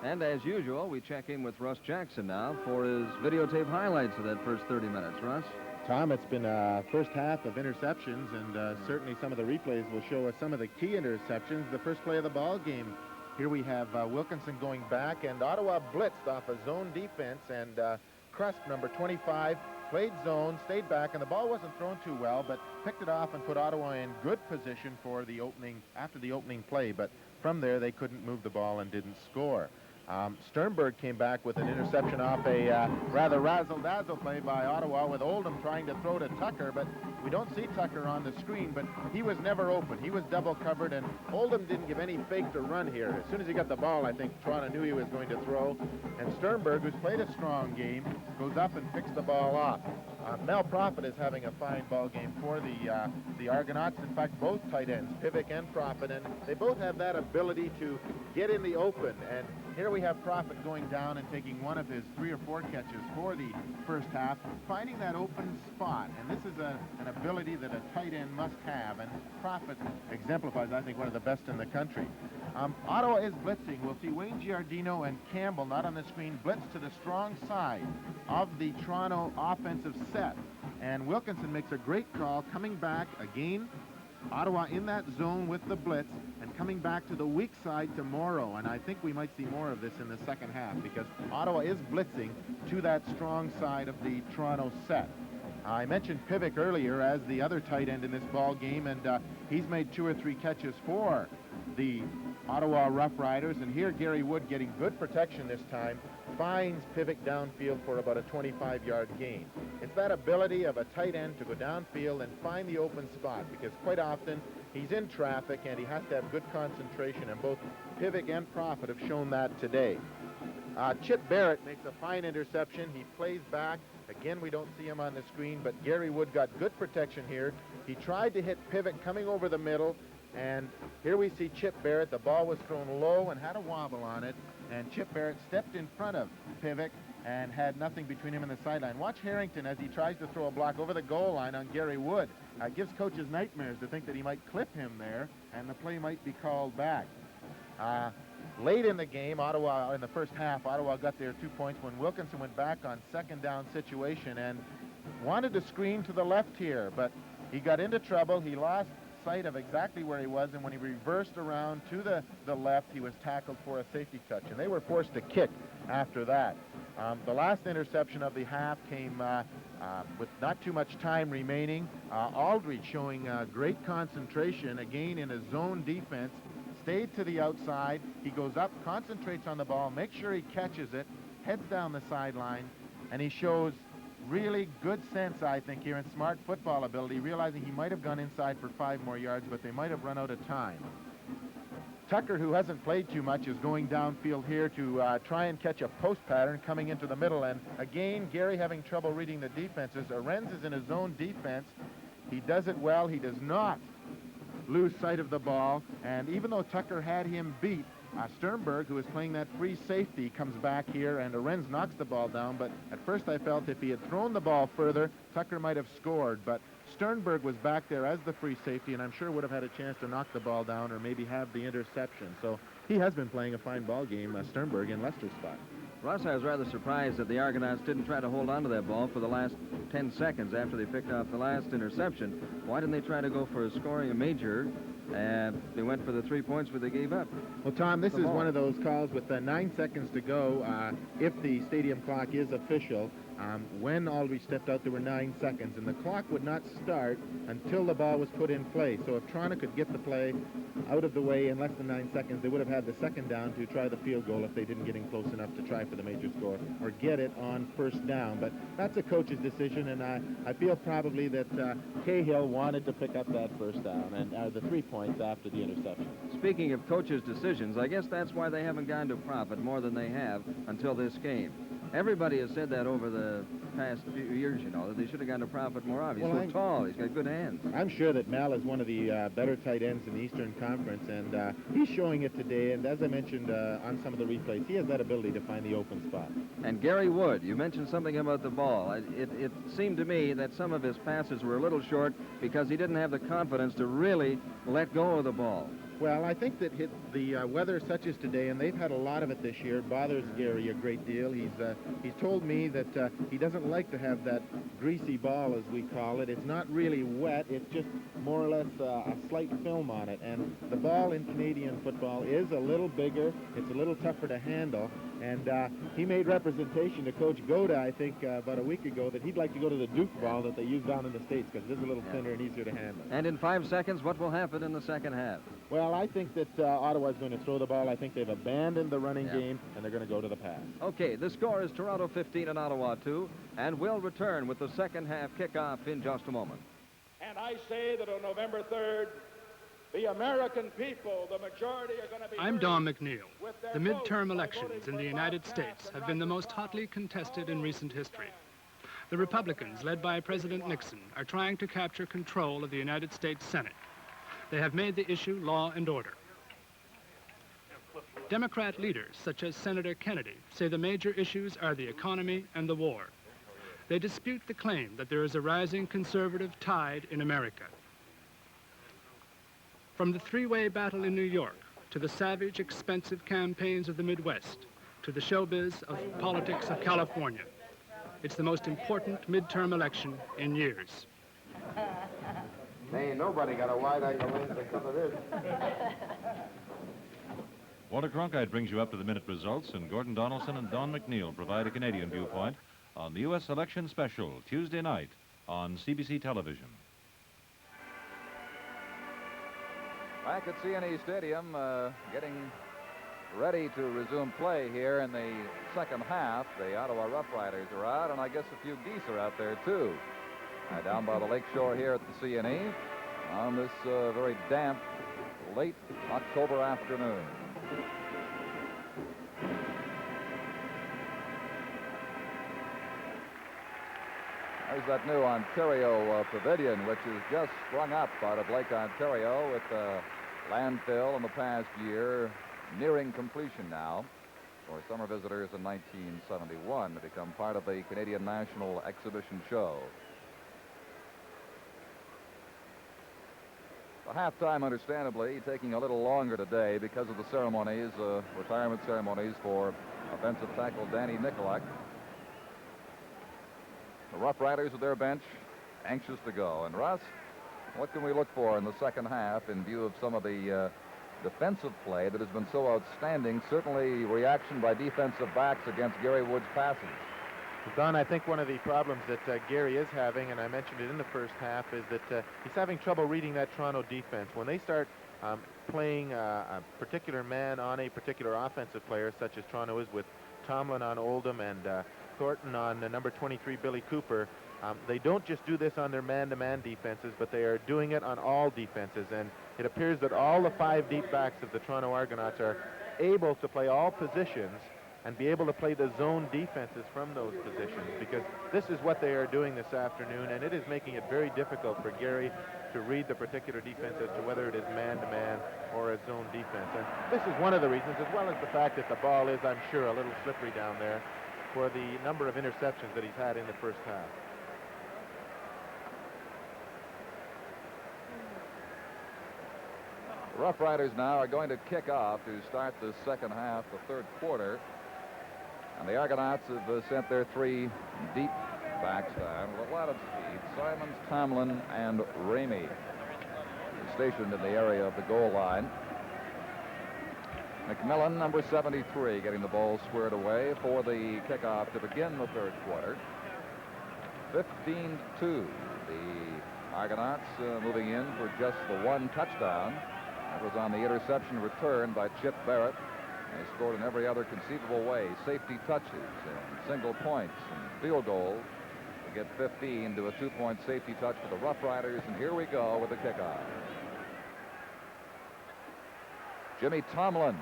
And as usual, we check in with Russ Jackson now for his videotape highlights of that first 30 minutes. Russ? Tom, it's been a first half of interceptions, and certainly some of the replays will show us some of the key interceptions. The first play of the ball game, here we have Wilkinson going back, and Ottawa blitzed off a zone defense, and Crusp, number 25, played zone, stayed back, and the ball wasn't thrown too well, but picked it off and put Ottawa in good position for the opening, after the opening play, but from there they couldn't move the ball and didn't score. Sternberg came back with an interception off a rather razzle-dazzle play by Ottawa, with Oldham trying to throw to Tucker, but we don't see Tucker on the screen, but he was never open. He was double covered, and Oldham didn't give any fake to run here. As soon as he got the ball, I think Toronto knew he was going to throw, and Sternberg, who's played a strong game, goes up and picks the ball off. Mel Prophet is having a fine ball game for the Argonauts. In fact, both tight ends, Pivic and Prophet, and they both have that ability to get in the open. And here we have Prophet going down and taking one of his 3 or 4 catches for the first half, finding that open spot. And this is an ability that a tight end must have, and Prophet exemplifies, I think, one of the best in the country. Ottawa is blitzing. We'll see Wayne Giardino and Campbell, not on the screen, blitz to the strong side of the Toronto offensive set. And Wilkinson makes a great call, coming back again. Ottawa in that zone with the blitz, and coming back to the weak side to Morrow. And I think we might see more of this in the second half, because Ottawa is blitzing to that strong side of the Toronto set. I mentioned Pivic earlier as the other tight end in this ball game, and he's made 2 or 3 catches for the Ottawa Roughriders. And here Gary Wood, getting good protection this time, finds Pivic downfield for about a 25-yard gain. It's that ability of a tight end to go downfield and find the open spot, because quite often he's in traffic and he has to have good concentration, and both Pivic and Prophet have shown that today. Chip Barrett makes a fine interception. He plays back. Again, we don't see him on the screen, but Gary Wood got good protection here. He tried to hit Pivic coming over the middle, and here we see Chip Barrett. The ball was thrown low and had a wobble on it, and Chip Barrett stepped in front of Pivic and had nothing between him and the sideline. Watch Harrington as he tries to throw a block over the goal line on Gary Wood. Gives coaches nightmares to think that he might clip him there, and the play might be called back. Late in the game, Ottawa, in the first half, Ottawa got their 2 points when Wilkinson went back on second down situation and wanted to screen to the left here, but he got into trouble. He lost sight of exactly where he was, and when he reversed around to the left, he was tackled for a safety touch, and they were forced to kick after that. The last interception of the half came with not too much time remaining. Aldridge showing great concentration, again in a zone defense, stayed to the outside. He goes up, concentrates on the ball, makes sure he catches it, heads down the sideline, and he shows really good sense, I think, here, in smart football ability, realizing he might have gone inside for 5 more yards, but they might have run out of time. Tucker, who hasn't played too much, is going downfield here to try and catch a post pattern coming into the middle, and again, Gary having trouble reading the defenses. Arenz is in his zone defense. He does it well. He does not lose sight of the ball, and even though Tucker had him beat, Sternberg, who is playing that free safety, comes back here, and Arenz knocks the ball down, but at first I felt if he had thrown the ball further, Tucker might have scored, but Sternberg was back there as the free safety, and I'm sure would have had a chance to knock the ball down or maybe have the interception. So he has been playing a fine ball game, Sternberg, in Lester's spot. Russ, I was rather surprised that the Argonauts didn't try to hold on to that ball for the last 10 seconds after they picked off the last interception. Why didn't they try to go for scoring a major? And they went for the 3 points, but they gave up. Well, Tom, this is one of those calls with 9 seconds to go. If the stadium clock is official, when Aldridge stepped out, there were 9 seconds, and the clock would not start until the ball was put in play. So if Toronto could get the play out of the way in less than 9 seconds, they would have had the second down to try the field goal if they didn't get in close enough to try for the major score or get it on first down. But that's a coach's decision, and I feel probably that Cahill wanted to pick up that first down and the 3 points after the interception. Speaking of coaches' decisions, I guess that's why they haven't gone to Prophet more than they have until this game. Everybody has said that over the past few years, you know, that they should have gone to Prophet more often. He's so tall. He's got good hands. I'm sure that Mal is one of the better tight ends in the Eastern Conference, and he's showing it today. And as I mentioned on some of the replays, he has that ability to find the open spot. And Gary Wood, you mentioned something about the ball. It seemed to me that some of his passes were a little short because he didn't have the confidence to really let go of the ball. Well, I think that the weather such as today, and they've had a lot of it this year, bothers Gary a great deal. He's told me that he doesn't like to have that greasy ball, as we call it. It's not really wet. It's just more or less a slight film on it. And the ball in Canadian football is a little bigger. It's a little tougher to handle. And he made representation to Coach Goda, I think, about a week ago, that he'd like to go to the Duke ball that they use down in the States because it is a little thinner and easier to handle. And in 5 seconds, what will happen in the second half? Well, I think that Ottawa's going to throw the ball. I think they've abandoned the running game, and they're going to go to the pass. Okay, the score is Toronto 15 and Ottawa 2, and we'll return with the second half kickoff in just a moment. And I say that on November 3rd, the American people, the majority, are going to be... I'm Don McNeil. The midterm elections in the United States have been the most hotly contested in recent history. The Republicans, led by President Nixon, are trying to capture control of the United States Senate. They have made the issue law and order. Democrat leaders, such as Senator Kennedy, say the major issues are the economy and the war. They dispute the claim that there is a rising conservative tide in America. From the three-way battle in New York, to the savage, expensive campaigns of the Midwest, to the showbiz of politics of California, it's the most important midterm election in years. Ain't nobody got a wide-angle lens to cover this. Walter Cronkite brings you up-to-the-minute results, and Gordon Donaldson and Don McNeil provide a Canadian viewpoint on the U.S. election special, Tuesday night on CBC television. Back at CNE Stadium, getting ready to resume play here in the second half. The Ottawa Roughriders are out, and I guess a few geese are out there, too. Down by the lake shore here at the CNE on this very damp, late October afternoon. There's that new Ontario pavilion, which has just sprung up out of Lake Ontario with landfill in the past year, nearing completion now for summer visitors in 1971 to become part of the Canadian National Exhibition Show. The halftime, understandably, taking a little longer today because of the ceremonies, retirement ceremonies for offensive tackle Danny Nicolak. The Rough Riders with their bench, anxious to go. And Russ, what can we look for in the second half in view of some of the defensive play that has been so outstanding? Certainly reaction by defensive backs against Gary Wood's passes. Don, I think one of the problems that Gary is having, and I mentioned it in the first half, is that he's having trouble reading that Toronto defense. When they start playing a particular man on a particular offensive player, such as Toronto is with Tomlin on Oldham and Thornton on number 23, Billy Cooper, they don't just do this on their man-to-man defenses, but they are doing it on all defenses. And it appears that all the 5 deep backs of the Toronto Argonauts are able to play all positions and be able to play the zone defenses from those positions, because this is what they are doing this afternoon, and it is making it very difficult for Gary to read the particular defense as to whether it is man-to-man or a zone defense. And this is one of the reasons, as well as the fact that the ball is, I'm sure, a little slippery down there for the number of interceptions that he's had in the first half. The Rough Riders now are going to kick off to start the second half, the third quarter. And the Argonauts have sent their 3 deep backs down with a lot of speed. Simons, Tomlin, and Ramey stationed in the area of the goal line. McMillan, number 73, getting the ball squared away for the kickoff to begin the third quarter. 15-2. The Argonauts moving in for just the 1 touchdown. That was on the interception return by Chip Barrett. They scored in every other conceivable way. Safety touches and single points and field goals to get 15 to a 2-point safety touch for the Rough Riders. And here we go with the kickoff. Jimmy Tomlin.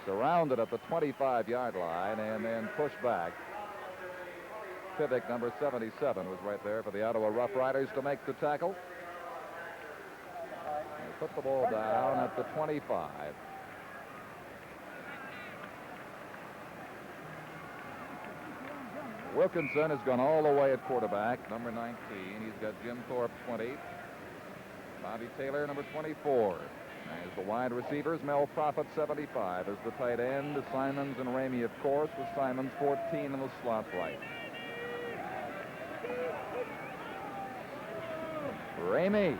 Surrounded at the 25-yard line and then pushed back. Pivik, number 77, was right there for the Ottawa Rough Riders to make the tackle. They put the ball down at the 25. Wilkinson has gone all the way at quarterback, number 19. He's got Jim Thorpe, 20. Bobby Taylor, number 24. As the wide receivers, Mel Prophet, 75. As the tight end, Simons and Ramey, of course, with Simons, 14 in the slot right. Ramey.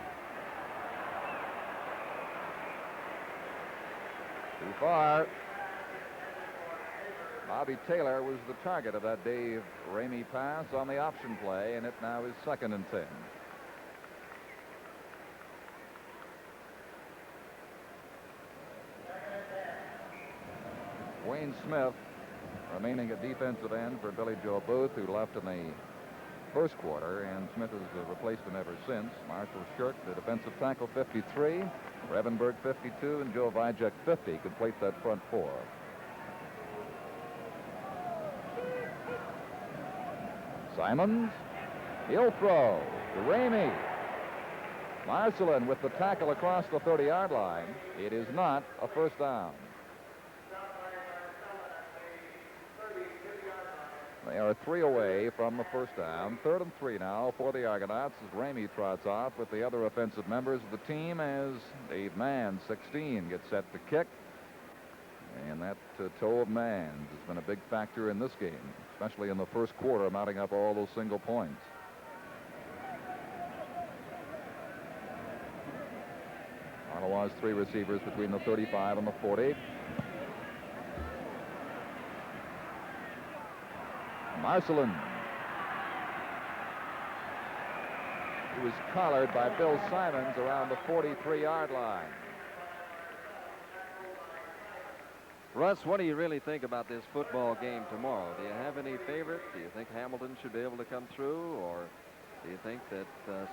Too far. Bobby Taylor was the target of that Dave Ramey pass on the option play, and it now is 2nd and 10. Wayne Smith remaining at defensive end for Billy Joe Booth, who left in the first quarter, and Smith has replaced him ever since. Marshall Shirk, the defensive tackle, 53. Revenberg, 52, and Joe Vijek, 50, complete that front four. Simons, he'll throw to Ramey. Marcelin with the tackle across the 30-yard line. It is not a first down. They are 3 away from the first down. 3rd and 3 now for the Argonauts as Ramey trots off with the other offensive members of the team as Dave Mann, 16, gets set to kick. And that toe of Mann's has been a big factor in this game, especially in the first quarter, mounting up all those single points. Ottawa's 3 receivers between the 35 and the 40. Marcelin. He was collared by Bill Simons around the 43-yard line. Russ, what do you really think about this football game tomorrow? Do you have any favorite? Do you think Hamilton should be able to come through, or do you think that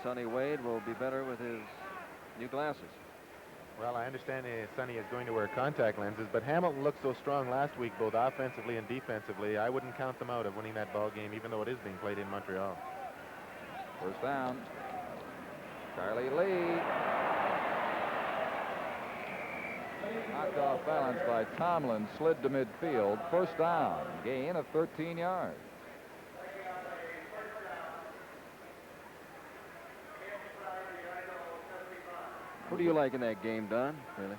Sonny Wade will be better with his new glasses? Well, I understand Sonny is going to wear contact lenses, but Hamilton looked so strong last week, both offensively and defensively. I wouldn't count them out of winning that ball game, even though it is being played in Montreal. First down. Charlie Lee. Knocked off balance by Tomlin, slid to midfield. First down, gain of 13 yards. Who do you like in that game, Don? Really?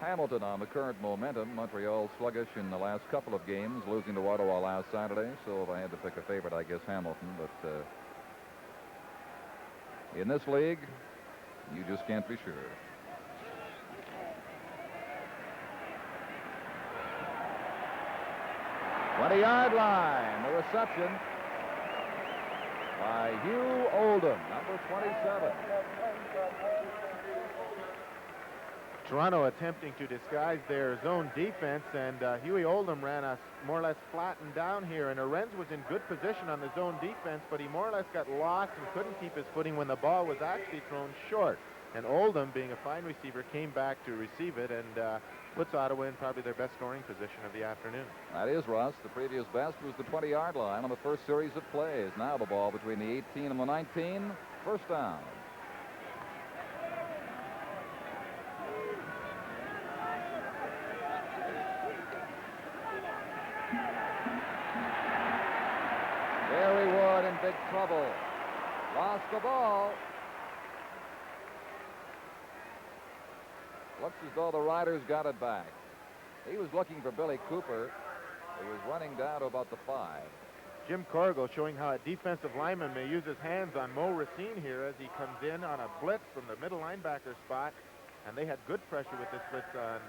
Hamilton on the current momentum. Montreal sluggish in the last couple of games, losing to Ottawa last Saturday. So if I had to pick a favorite, I guess Hamilton. But in this league, you just can't be sure. Twenty-yard line. The reception by Hugh Oldham, number 27. Toronto attempting to disguise their zone defense, and Huey Oldham ran us more or less flattened down here, and Arendz was in good position on the zone defense, but he more or less got lost and couldn't keep his footing when the ball was actually thrown short. And Oldham, being a fine receiver, came back to receive it and puts Ottawa in probably their best scoring position of the afternoon. That is, Russ. The previous best was the 20-yard line on the first series of plays. Now the ball between the 18 and the 19. First down. Gary Wood in big trouble. Lost the ball. Looks as though the Riders got it back. He was looking for Billy Cooper, who was running down to about the 5. Jim Corrigal showing how a defensive lineman may use his hands on Mo Racine here as he comes in on a blitz from the middle linebacker spot. And they had good pressure with this blitz on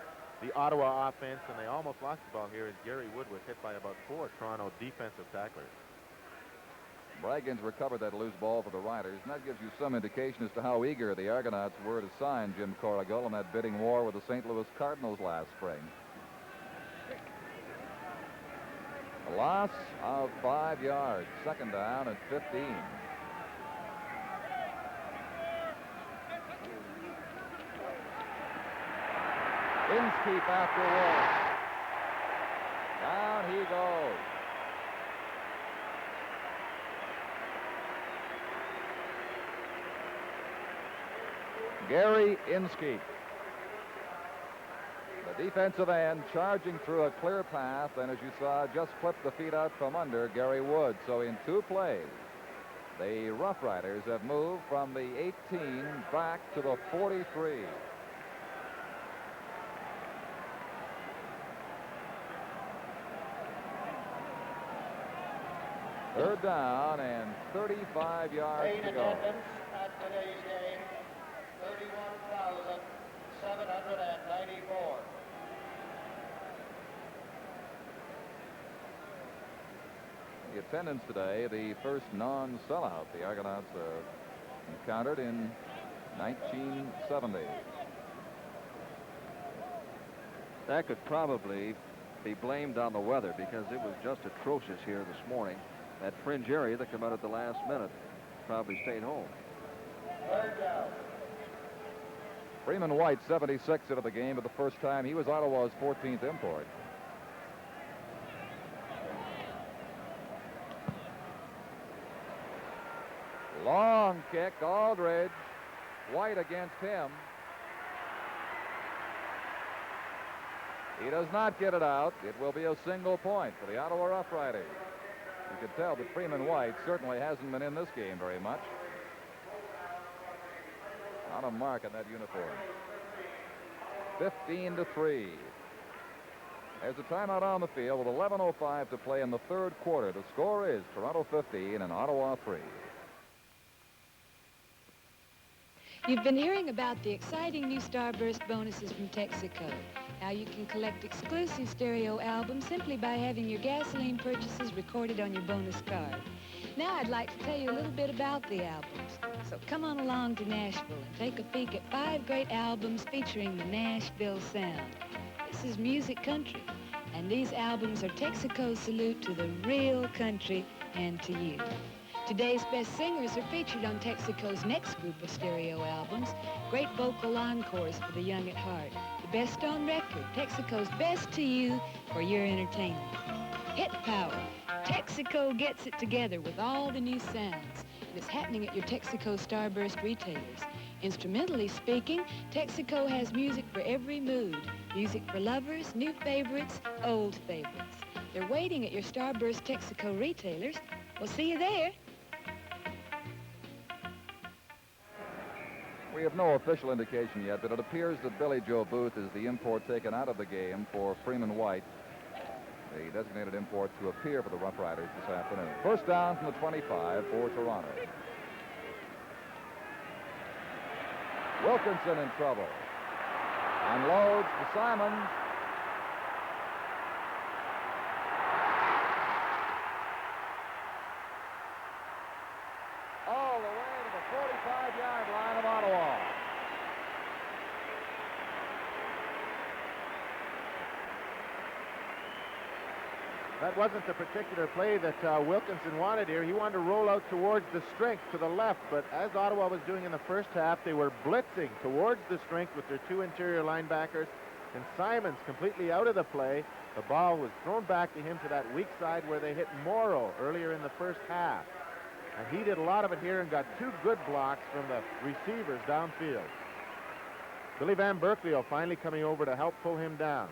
the Ottawa offense, and they almost lost the ball here as Gary Wood was hit by about 4 Toronto defensive tacklers. Braggins recovered that loose ball for the Riders, and that gives you some indication as to how eager the Argonauts were to sign Jim Corrigal in that bidding war with the St. Louis Cardinals last spring. A loss of 5 yards, second down at 15. Inskeep after Wolf. Down he goes. Gary Inskeep. The The defensive end charging through a clear path, and as you saw, just flipped the feet out from under Gary Wood. So in 2 plays, the Rough Riders have moved from the 18 back to the 43. Third down and 35 yards to go. Attendance at today's game, 31,794. The attendance today, the first non-sellout the Argonauts encountered in 1970. That could probably be blamed on the weather because it was just atrocious here this morning. That fringe area that came out at the last minute probably stayed home. Freeman White, 76 into the game for the first time. He was Ottawa's 14th import. Long kick, Aldridge. White against him. He does not get it out. It will be a single point for the Ottawa Roughriders. You can tell that Freeman White certainly hasn't been in this game very much. Not a mark on that uniform. 15-3. There's a timeout on the field with 11:05 to play in the third quarter. The score is Toronto 15 and Ottawa 3. You've been hearing about the exciting new Starburst bonuses from Texaco. How you can collect exclusive stereo albums simply by having your gasoline purchases recorded on your bonus card. Now I'd like to tell you a little bit about the albums. So come on along to Nashville and take a peek at 5 great albums featuring the Nashville sound. This is music country, and these albums are Texaco's salute to the real country and to you. Today's best singers are featured on Texaco's next group of stereo albums, great vocal encores for the young at heart. The best on record, Texaco's best to you for your entertainment. Hit Power. Texaco gets it together with all the new sounds. And it's happening at your Texaco Starburst retailers. Instrumentally speaking, Texaco has music for every mood. Music for lovers, new favorites, old favorites. They're waiting at your Starburst Texaco retailers. We'll see you there. We have no official indication yet, but it appears that Billy Joe Booth is the import taken out of the game for Freeman White, the designated import to appear for the Rough Riders this afternoon. First down from the 25 for Toronto. Wilkinson in trouble. Unloads to Simons. All the way to the 45-yard line of Ottawa. That wasn't the particular play that Wilkinson wanted here. He wanted to roll out towards the strength to the left, but as Ottawa was doing in the first half, they were blitzing towards the strength with their 2 interior linebackers, and Simons completely out of the play. The ball was thrown back to him to that weak side where they hit Morrow earlier in the first half. And he did a lot of it here and got 2 good blocks from the receivers downfield. Billy Van Berkeley finally coming over to help pull him down.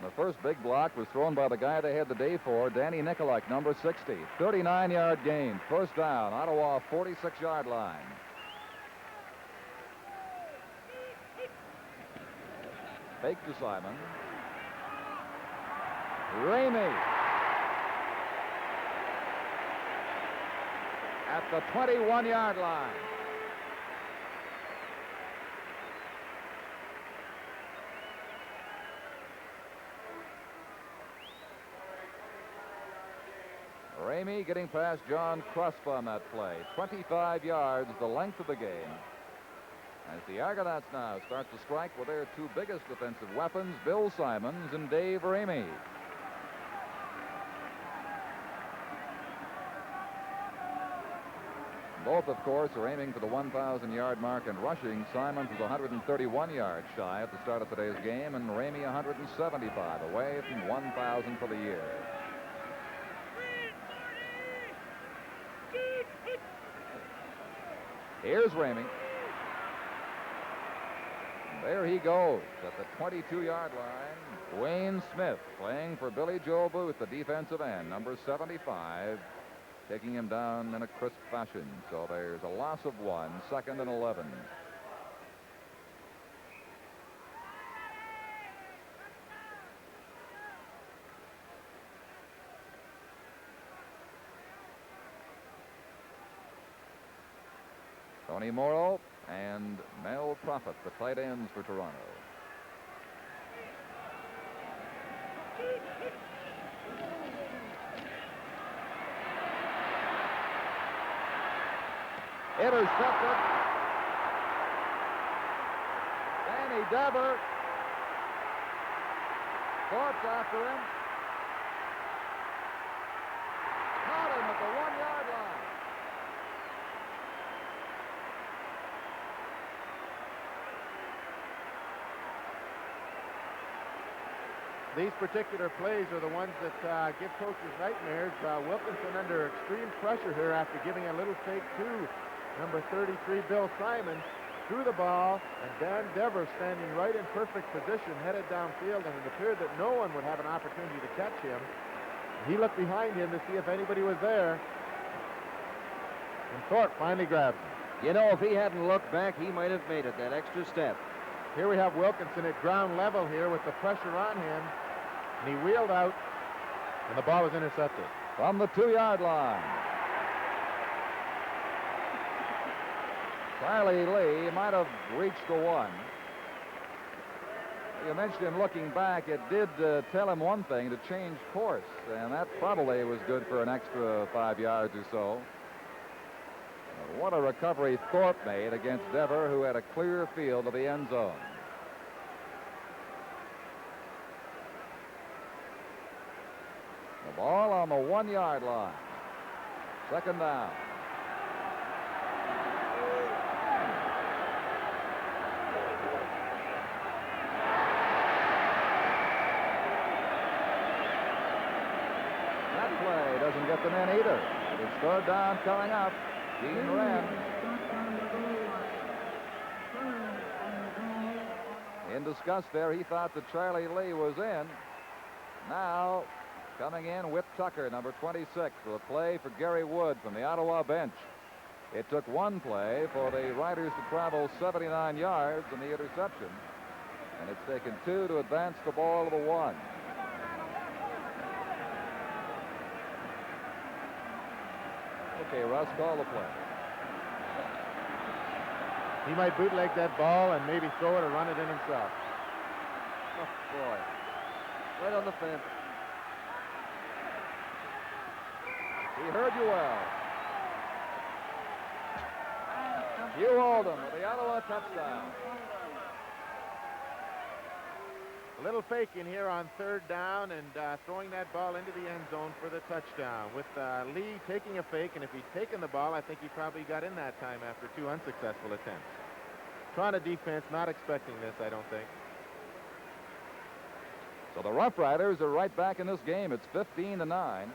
The first big block was thrown by the guy they had the day for, Danny Nicolak, number 60. 39-yard gain. First down, Ottawa 46-yard line. Fake to Simon. Ramey at the 21-yard line. Ramey getting past John Crusp on that play. 25 yards, the length of the game. As the Argonauts now start to strike with their 2 biggest defensive weapons, Bill Simons and Dave Ramey. Both, of course, are aiming for the 1,000-yard mark in rushing. Simons is 131 yards shy at the start of today's game, and Ramey 175, away from 1,000 for the year. Here's Ramey. There he goes at the 22-yard line. Wayne Smith playing for Billy Joe Booth, the defensive end, number 75, taking him down in a crisp fashion. So there's a loss of 1, 2nd and 11. Tony Morrow and Mel Prophet, the tight ends for Toronto. Intercepted. Danny Dever. Thorpe's after him. Caught him at the 1-yard line. These particular plays are the ones that give coaches nightmares. Wilkinson under extreme pressure here after giving a little fake to number 33, Bill Simon, threw the ball, and Dan Dever standing right in perfect position, headed downfield, and it appeared that no one would have an opportunity to catch him. He looked behind him to see if anybody was there, and Thorpe finally grabbed him. You know, if he hadn't looked back, he might have made it that extra step. Here we have Wilkinson at ground level here with the pressure on him, and he wheeled out, and the ball was intercepted. From the 2-yard line. Charlie Lee might have reached the 1. You mentioned him looking back. It did tell him one thing, to change course, and that probably was good for an extra 5 yards or so. What a recovery Thorpe made against Dever, who had a clear field of the end zone. The ball on the 1-yard line. 2nd down. That play doesn't get them in either. It's 3rd down coming up. Gene Wren. In disgust there, he thought that Charlie Lee was in. Now, coming in, Whit Tucker, number 26, with a play for Gary Wood from the Ottawa bench. It took one play for the Riders to travel 79 yards in the interception, and it's taken 2 to advance the ball to the 1. Okay, Russ, call the play. He might bootleg that ball and maybe throw it or run it in himself. Oh, boy. Right on the fence. He heard you well. Hugh Oldham with the Ottawa touchdown. A little fake in here on 3rd down and throwing that ball into the end zone for the touchdown. With Lee taking a fake, and if he'd taken the ball, I think he probably got in that time after 2 unsuccessful attempts. Toronto defense not expecting this, I don't think. So the Roughriders are right back in this game. It's 15-9.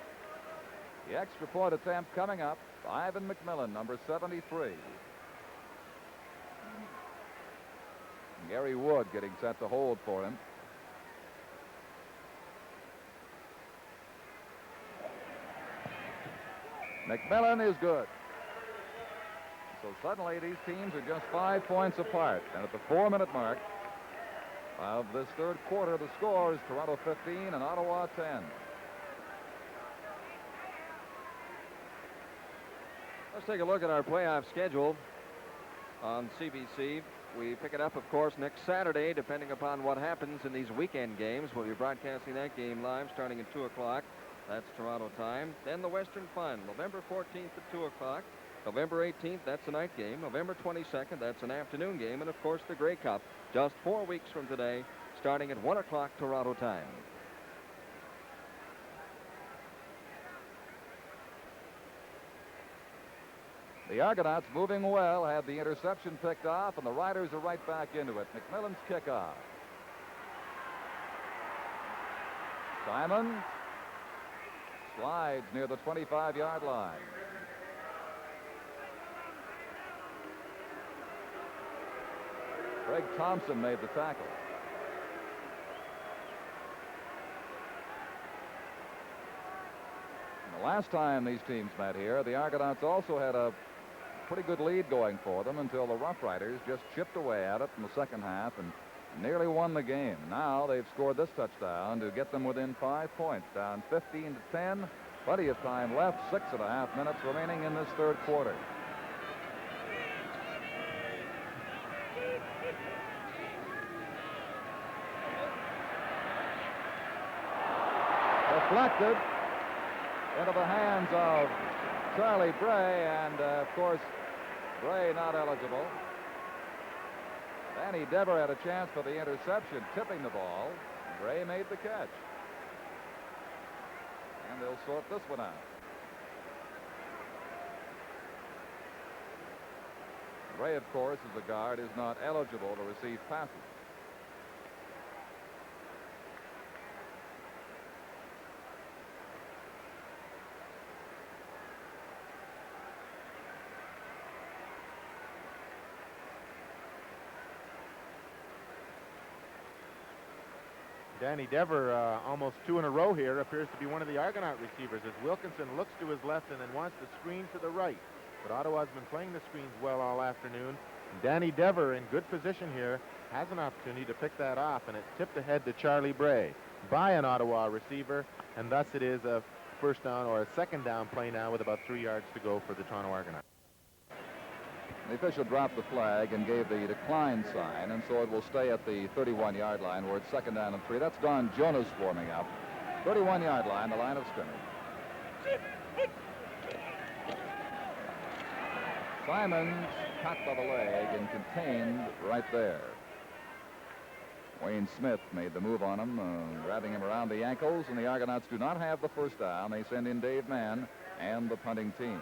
The extra point attempt coming up. Ivan McMillan, number 73. Gary Wood getting set to hold for him. McMillan is good. So suddenly these teams are just 5 points apart. And at the 4-minute mark of this 3rd quarter, the score is Toronto 15 and Ottawa 10. Let's take a look at our playoff schedule on CBC. We pick it up, of course, next Saturday, depending upon what happens in these weekend games. We'll be broadcasting that game live starting at 2 o'clock. That's Toronto time. Then the Western Final, November 14th at 2 o'clock. November 18th, that's a night game. November 22nd, that's an afternoon game. And, of course, the Grey Cup, just 4 weeks from today, starting at 1 o'clock Toronto time. The Argonauts moving well, had the interception picked off, and the Riders are right back into it. McMillan's kickoff. Simon slides near the 25-yard line. Greg Thompson made the tackle. And the last time these teams met here, the Argonauts also had a pretty good lead going for them until the Roughriders just chipped away at it in the second half and nearly won the game. Now they've scored this touchdown to get them within 5 points, down 15-10. Plenty of time left, 6.5 minutes remaining in this third quarter. Deflected into the hands of Charlie Bray, and of course, Bray not eligible. Danny Dever had a chance for the interception, tipping the ball. Bray made the catch. And they'll sort this one out. Bray, of course, as a guard, is not eligible to receive passes. Danny Dever, almost 2 in a row here, appears to be one of the Argonaut receivers as Wilkinson looks to his left and then wants to screen to the right. But Ottawa's been playing the screens well all afternoon. And Danny Dever, in good position here, has an opportunity to pick that off, and it's tipped ahead to Charlie Bray by an Ottawa receiver, and thus it is a first down or a second down play now with about 3 yards to go for the Toronto Argonauts. The official dropped the flag and gave the decline sign, and so it will stay at the 31-yard line where it's second down and 3. That's Don Jonas warming up. 31-yard line, the line of scrimmage. Simons caught by the leg and contained right there. Wayne Smith made the move on him, grabbing him around the ankles, and the Argonauts do not have the first down. They send in Dave Mann and the punting team.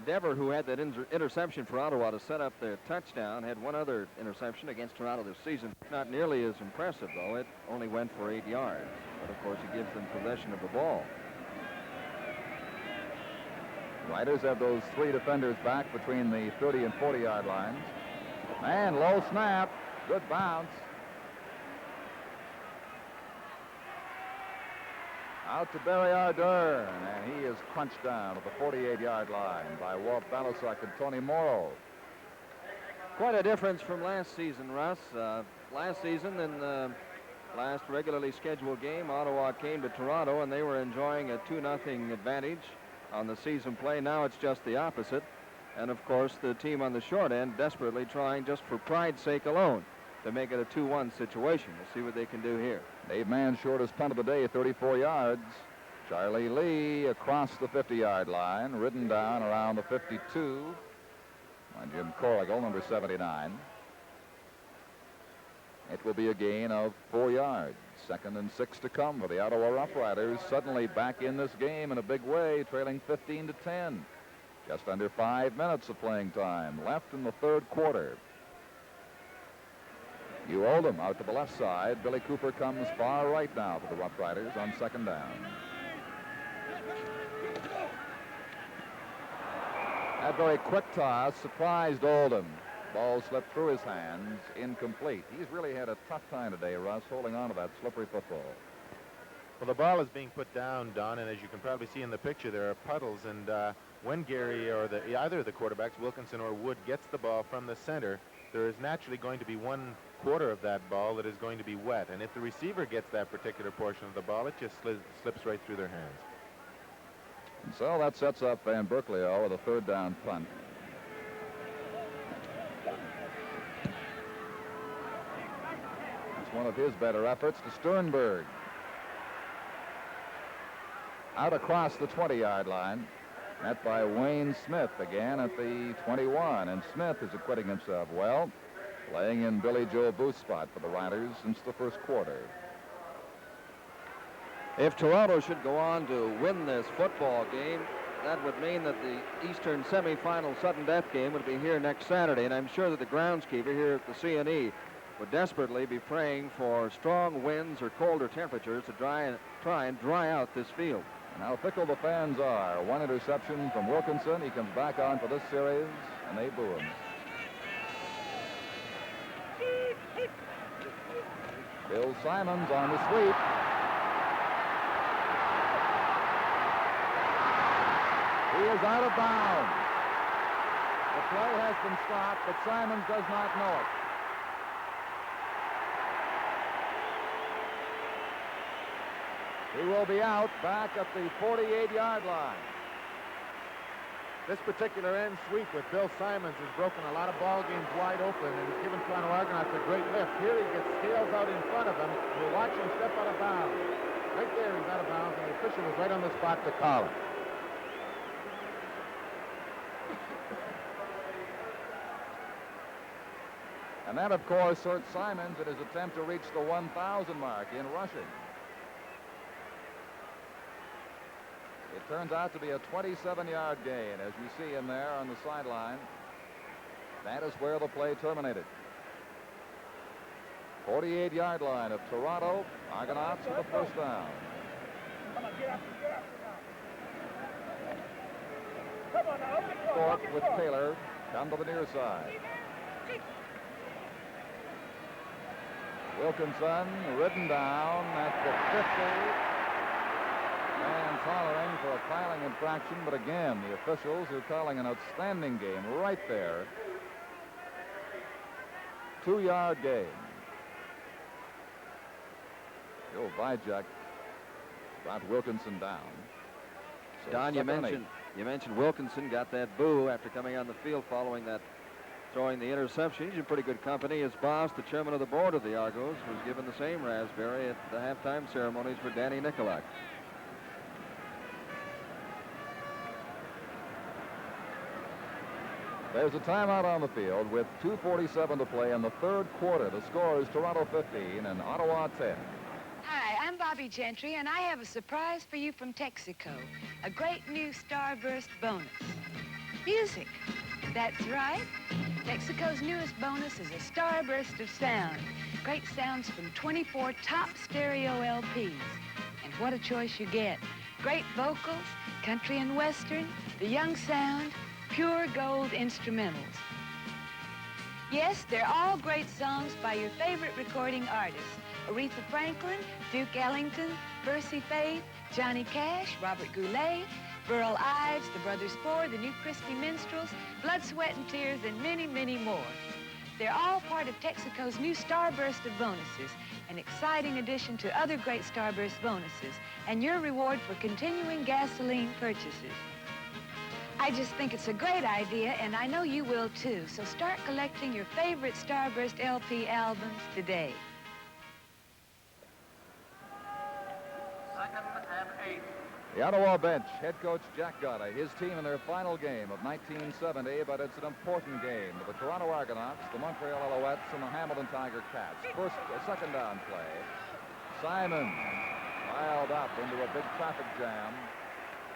Dever, who had that interception for Ottawa to set up their touchdown, had one other interception against Toronto this season. Not nearly as impressive, though. It only went for 8 yards. But, of course, it gives them possession of the ball. Riders have those 3 defenders back between the 30 and 40-yard lines. And low snap. Good bounce. Out to Barry Ardern, and he is crunched down at the 48-yard line by Walt Balasuk and Tony Morrow. Quite a difference from last season, Russ. Last season, in the last regularly scheduled game, Ottawa came to Toronto, and they were enjoying a 2-0 advantage on the season play. Now it's just the opposite. And, of course, the team on the short end desperately trying, just for pride's sake alone, to make it a 2-1 situation. We'll see what they can do here. Dave Mann's shortest punt of the day, 34 yards. Charlie Lee across the 50-yard line, ridden down around the 52 by Jim Corrigal, number 79. It will be a gain of 4 yards. 2nd and 6 to come for the Ottawa Roughriders, suddenly back in this game in a big way, trailing 15-10. Just under 5 minutes of playing time left in the third quarter. You Oldham out to the left side. Billy Cooper comes far right now for the Roughriders on second down. That very quick toss surprised Oldham. Ball slipped through his hands, incomplete. He's really had a tough time today, Russ, holding on to that slippery football. Well, the ball is being put down, Don, and as you can probably see in the picture, there are puddles, and when Gary or either of the quarterbacks, Wilkinson or Wood, gets the ball from the center, there is naturally going to be 1/4 of that ball that is going to be wet, and if the receiver gets that particular portion of the ball, it just slips right through their hands. And so that sets up Van Berkeley with a third down punt. It's one of his better efforts to Sternberg. Out across the 20-yard line. Met by Wayne Smith again at the 21. And Smith is acquitting himself well, playing in Billy Joe Booth's spot for the Riders since the first quarter. If Toronto should go on to win this football game, that would mean that the Eastern semifinal sudden death game would be here next Saturday, and I'm sure that the groundskeeper here at the CNE would desperately be praying for strong winds or colder temperatures to try and dry out this field. And how fickle the fans are. One interception from Wilkinson. He comes back on for this series, and they boo him. Bill Simons on the sweep. He is out of bounds. The play has been stopped, but Simons does not know it. He will be out back at the 48-yard line. This particular end sweep with Bill Simons has broken a lot of ball games wide open, and he's given Toronto Argonauts a great lift. Here he gets scales out in front of him. We'll watch him step out of bounds. Right there, he's out of bounds, and the official was right on the spot to call him. And that, of course, hurt Simons in his attempt to reach the 1,000 mark in rushing. It turns out to be a 27-yard gain, as you see him there on the sideline. That is where the play terminated. 48-yard line of Toronto. Argonauts with the first down. Thorpe with Taylor come to the near side. Wilkinson ridden down at the 50. And hollering for a piling infraction, but again, the officials are calling an outstanding game right there. 2-yard gain. Joe Vajek brought Wilkinson down. So Don, you mentioned Wilkinson got that boo after coming on the field following that throwing the interception. He's in pretty good company. His boss, the chairman of the board of the Argos, was given the same raspberry at the halftime ceremonies for Danny Nicolak. There's a timeout on the field with 2:47 to play in the third quarter. The score is Toronto 15 and Ottawa 10. Hi, I'm Bobby Gentry, and I have a surprise for you from Texaco. A great new Starburst bonus. Music. That's right. Texaco's newest bonus is a starburst of sound. Great sounds from 24 top stereo LPs. And what a choice you get. Great vocals, country and western, the young sound, pure gold instrumentals. Yes, they're all great songs by your favorite recording artists. Aretha Franklin, Duke Ellington, Percy Faith, Johnny Cash, Robert Goulet, Burl Ives, the Brothers Four, the New Christie Minstrels, Blood, Sweat, and Tears, and many, many more. They're all part of Texaco's new Starburst of bonuses, an exciting addition to other great Starburst bonuses, and your reward for continuing gasoline purchases. I just think it's a great idea, and I know you will too. So start collecting your favorite Starburst LP albums today. Second and 8. The Ottawa bench, head coach Jack Gotta, his team in their final game of 1970, but it's an important game to the Toronto Argonauts, the Montreal Alouettes, and the Hamilton Tiger Cats. First, a second down play. Simon piled up into a big traffic jam.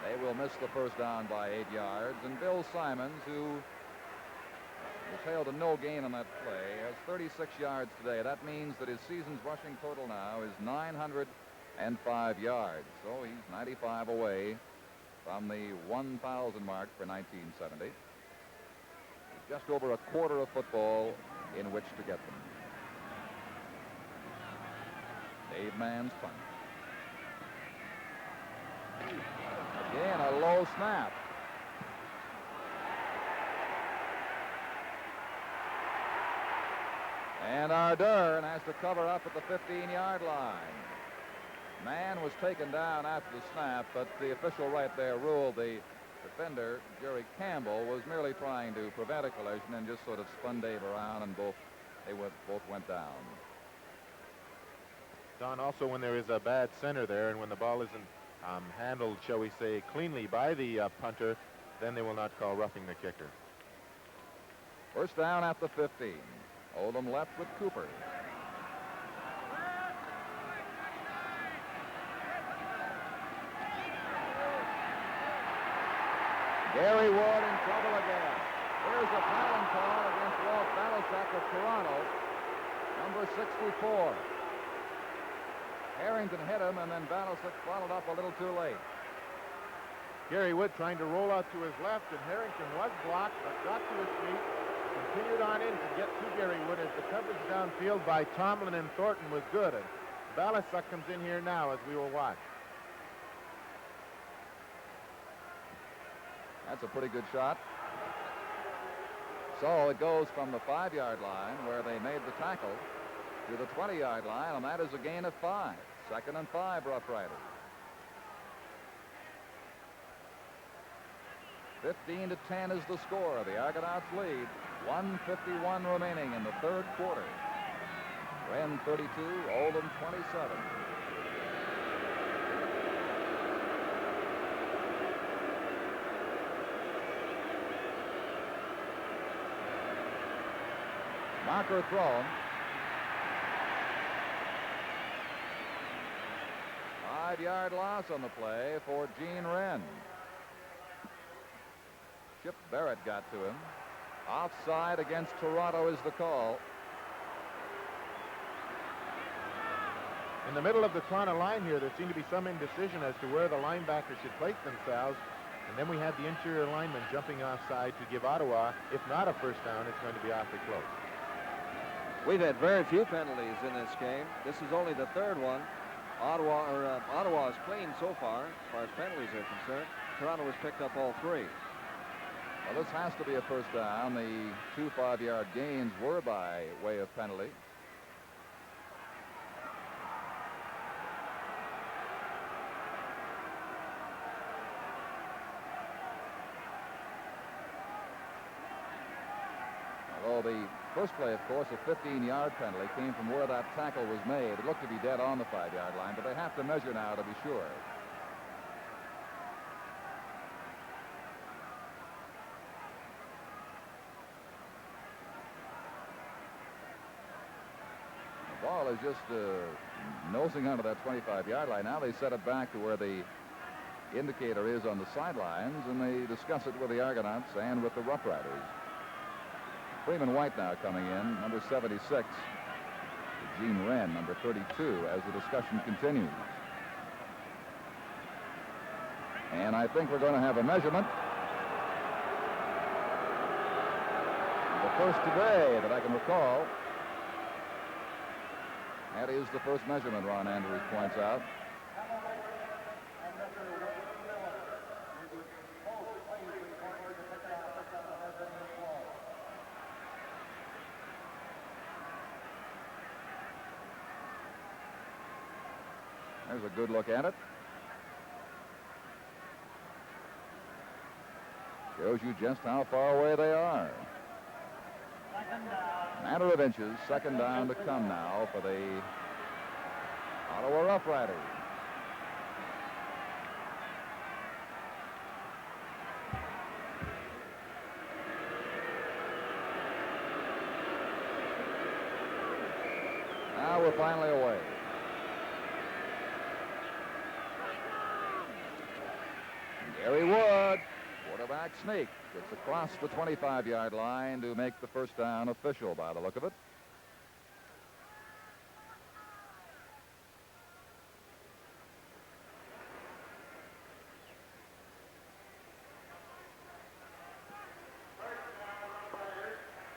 They will miss the first down by 8 yards, and Bill Simons, who was hailed a no gain on that play, has 36 yards today. That means that his season's rushing total now is 905 yards. So he's 95 away from the 1,000 mark for 1970. Just over a quarter of football in which to get them. Dave Mann's punt. Again, a low snap. And Ardern has to cover up at the 15-yard line. Mann was taken down after the snap, but the official right there ruled the defender, Jerry Campbell, was merely trying to prevent a collision and just sort of spun Dave around, and both went down. Don, also when there is a bad center there and when the ball isn't handled, shall we say, cleanly by the punter, then they will not call roughing the kicker. First down at the 15. Oldham left with Cooper. Gary Wood in trouble again. Here's a fouling call against Walt Balasek of Toronto, number 64. Harrington hit him, and then Balasek followed up a little too late. Gary Wood trying to roll out to his left, and Harrington was blocked, but got to his feet continued on in to get to Gary Wood as the coverage downfield by Tomlin and Thornton was good. And Balasuk comes in here now as we will watch. That's a pretty good shot. So it goes from the 5-yard line where they made the tackle to the 20-yard line, and that is a gain of 5. 2nd and 5, Rough Riders. 15-10 is the score. The Argonauts lead. 1:51 remaining in the third quarter. Wren 32, Oldham 27. Marker thrown. 5-yard loss on the play for Gene Wren. Chip Barrett got to him. Offside against Toronto is the call. In the middle of the Toronto line here, there seemed to be some indecision as to where the linebackers should place themselves. And then we had the interior lineman jumping offside to give Ottawa, if not a first down, it's going to be awfully close. We've had very few penalties in this game. This is only the third one. Ottawa is clean so far as penalties are concerned. Toronto has picked up all 3. Well, this has to be a first down. The 2 5-yard gains were by way of penalty. Although the first play, of course, a 15-yard penalty came from where that tackle was made. It looked to be dead on the 5-yard line, but they have to measure now to be sure. The ball is just nosing onto that 25-yard line. Now they set it back to where the indicator is on the sidelines, and they discuss it with the Argonauts and with the Rough Riders. Freeman White now coming in, number 76. Gene Wren, number 32, as the discussion continues. And I think we're going to have a measurement. The first today that I can recall. That is the first measurement, Ron Andrews points out. There's a good look at it. Shows you just how far away they are. Matter of inches. 2nd down to come now for the Ottawa Rough Riders. Now we're finally away. Gary Wood, quarterback sneak, gets across the 25-yard line to make the first down official by the look of it.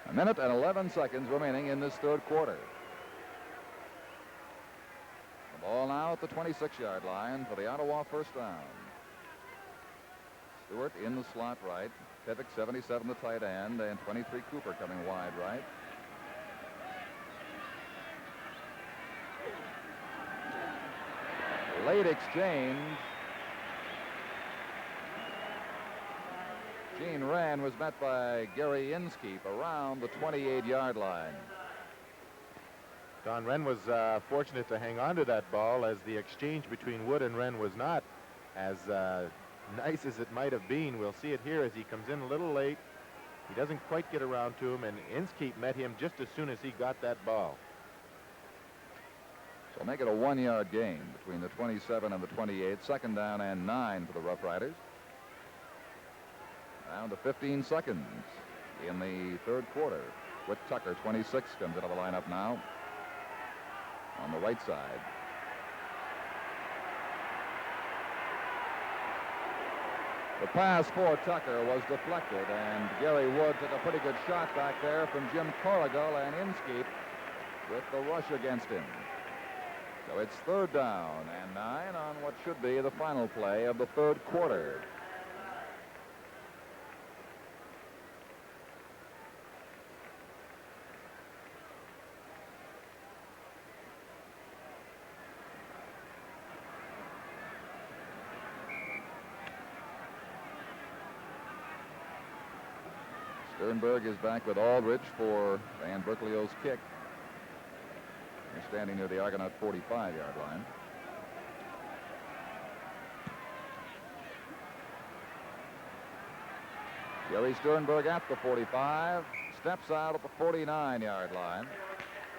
A minute and 11 seconds remaining in this third quarter. The ball now at the 26-yard line for the Ottawa first down. Stewart in the slot right. Pivick, 77, the tight end, and 23, Cooper, coming wide right. Late exchange. Gene Wren was met by Gary Inskeep around the 28-yard line. Don Wren was fortunate to hang on to that ball, as the exchange between Wood and Wren was not as nice as it might have been. We'll see it here as he comes in a little late. He doesn't quite get around to him, and Inskeep met him just as soon as he got that ball. So make it a 1-yard gain between the 27 and the 28. 2nd down and 9 for the Rough Riders. Down to 15 seconds in the third quarter. Whit Tucker, 26, comes into the lineup now on the right side. The pass for Tucker was deflected, and Gary Wood took a pretty good shot back there from Jim Corrigal and Inskeep with the rush against him. So it's 3rd down and 9 on what should be the final play of the 3rd quarter. Sternberg is back with Aldridge for Van Berkeley's kick. They're standing near the Argonaut 45-yard line. Gary Sternberg at the 45, steps out at the 49-yard line.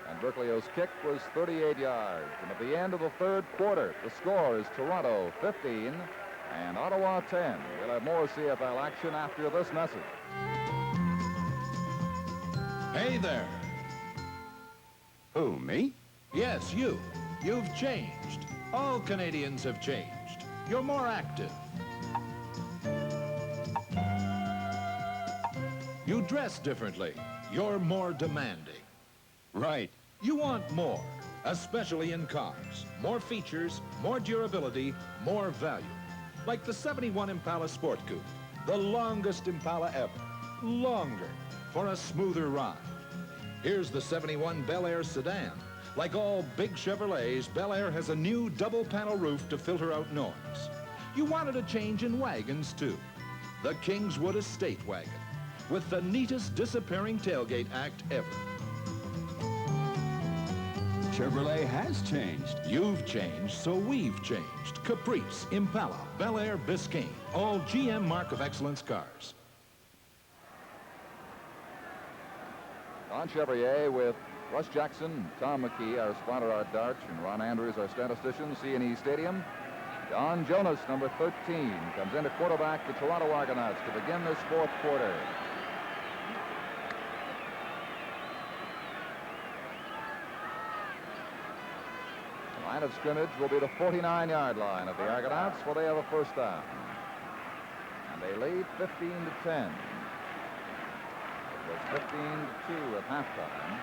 And Berkeley's kick was 38 yards. And at the end of the 3rd quarter, the score is Toronto 15 and Ottawa 10. We'll have more CFL action after this message. Hey there. Who, me? Yes, you. You've changed. All Canadians have changed. You're more active. You dress differently. You're more demanding. Right. You want more, especially in cars. More features, more durability, more value. Like the 71 Impala Sport Coupe, the longest Impala ever. Longer, for a smoother ride. Here's the 71 Bel Air sedan. Like all big Chevrolets, Bel Air has a new double-panel roof to filter out noise. You wanted a change in wagons, too. The Kingswood Estate Wagon, with the neatest disappearing tailgate act ever. Chevrolet has changed. You've changed, so we've changed. Caprice, Impala, Bel Air, Biscayne, all GM Mark of Excellence cars. Don Chevrier with Russ Jackson, Tom McKee, our spotter, Art Darch, and Ron Andrews, our statistician, C&E Stadium. Don Jonas, number 13, comes in to quarterback the Toronto Argonauts to begin this 4th quarter. The line of scrimmage will be the 49-yard line of the Argonauts, where they have a 1st down. And they lead 15-10. It was 15-2 at halftime.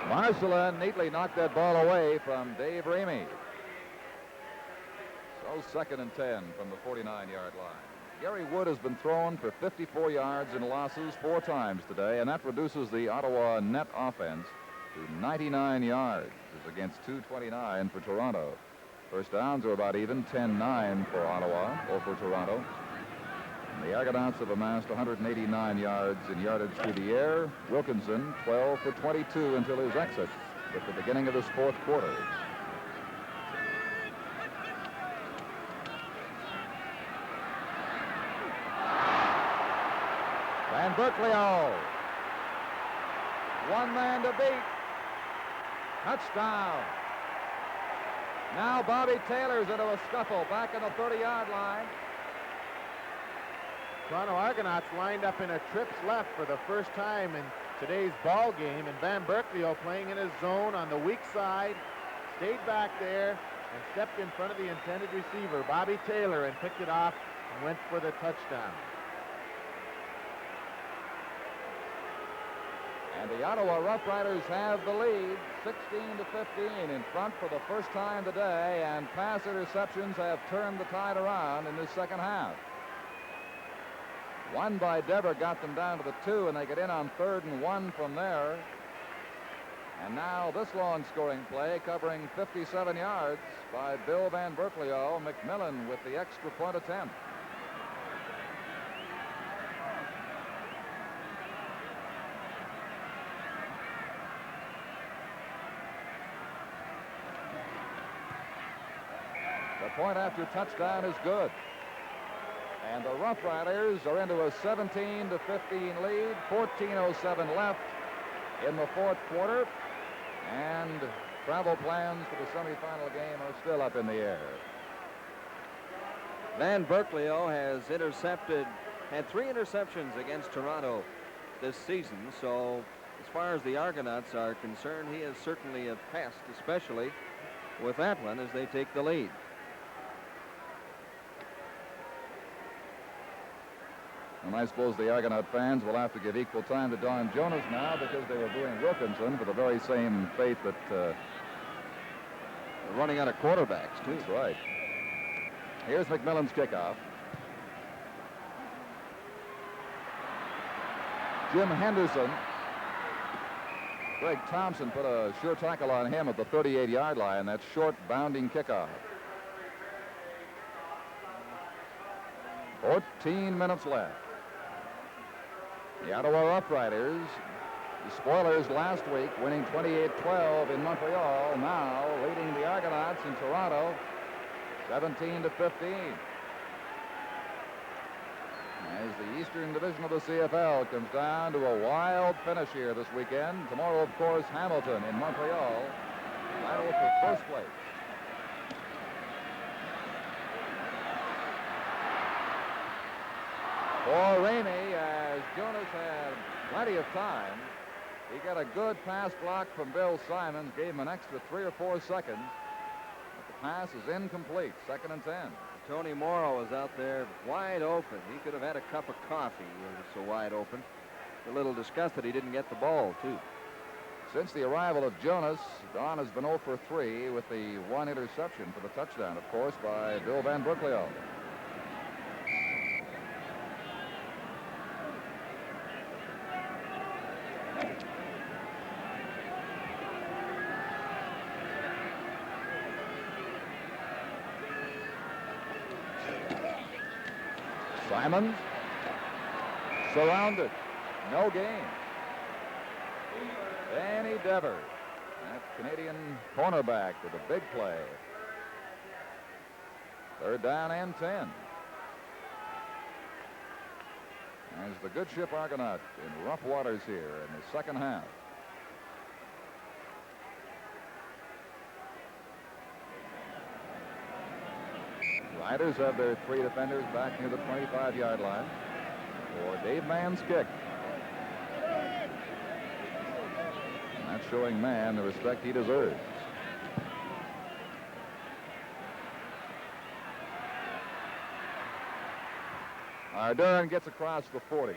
Marcelin neatly knocked that ball away from Dave Ramey. So 2nd and 10 from the 49-yard line. Gary Wood has been thrown for 54 yards in losses 4 times today, and that reduces the Ottawa net offense to 99 yards against 229 for Toronto. 1st downs are about even, 10-9 for Ottawa or for Toronto. And the Argonauts have amassed 189 yards in yardage through the air. Wilkinson 12 for 22 until his exit at the beginning of this 4th quarter. Van Berkeley, one man to beat. Touchdown. Now Bobby Taylor's into a scuffle back in the 30-yard line. Toronto Argonauts lined up in a trips left for the first time in today's ball game, and Van Berkeley playing in his zone on the weak side, stayed back there and stepped in front of the intended receiver, Bobby Taylor, and picked it off and went for the touchdown. And the Ottawa Roughriders have the lead, 16-15 in front for the first time today, and pass interceptions have turned the tide around in this 2nd half. One by Dever got them down to the 2, and they get in on 3rd and 1 from there. And now this long scoring play covering 57 yards by Bill Van Berkeley. McMillan with the extra point attempt. The point after touchdown is good. And the Roughriders are into a 17-15 lead, 14:07 left in the 4th quarter. And travel plans for the semifinal game are still up in the air. Van Berkeley had 3 interceptions against Toronto this season, so as far as the Argonauts are concerned, he is certainly a pest, especially with that one as they take the lead. And I suppose the Argonaut fans will have to give equal time to Don Jonas now because they were booing Wilkinson for the very same fate that... They're running out of quarterbacks, too. That's right. Here's McMillan's kickoff. Jim Henderson. Greg Thompson put a sure tackle on him at the 38-yard line. That short bounding kickoff. 14 minutes left. The Ottawa Roughriders, the spoilers last week, winning 28-12 in Montreal, now leading the Argonauts in Toronto 17-15. As the Eastern Division of the CFL comes down to a wild finish here this weekend. Tomorrow, of course, Hamilton in Montreal, battle for first place. For Ramey, as Jonas had plenty of time, he got a good pass block from Bill Simons, gave him an extra 3 or 4 seconds. But the pass is incomplete, 2nd and 10. Tony Morrow is out there wide open. He could have had a cup of coffee. He was so wide open. A little disgusted he didn't get the ball, too. Since the arrival of Jonas, Don has been 0 for 3 with the 1 interception for the touchdown, of course, by Bill Van Berkeley. Simons surrounded, no gain. Danny Dever, that Canadian cornerback with a big play. 3rd down and 10. As the good ship Argonaut in rough waters here in the second half. Riders have their 3 defenders back near the 25-yard line for Dave Mann's kick. And that's showing Mann the respect he deserves. Arduran gets across the 40.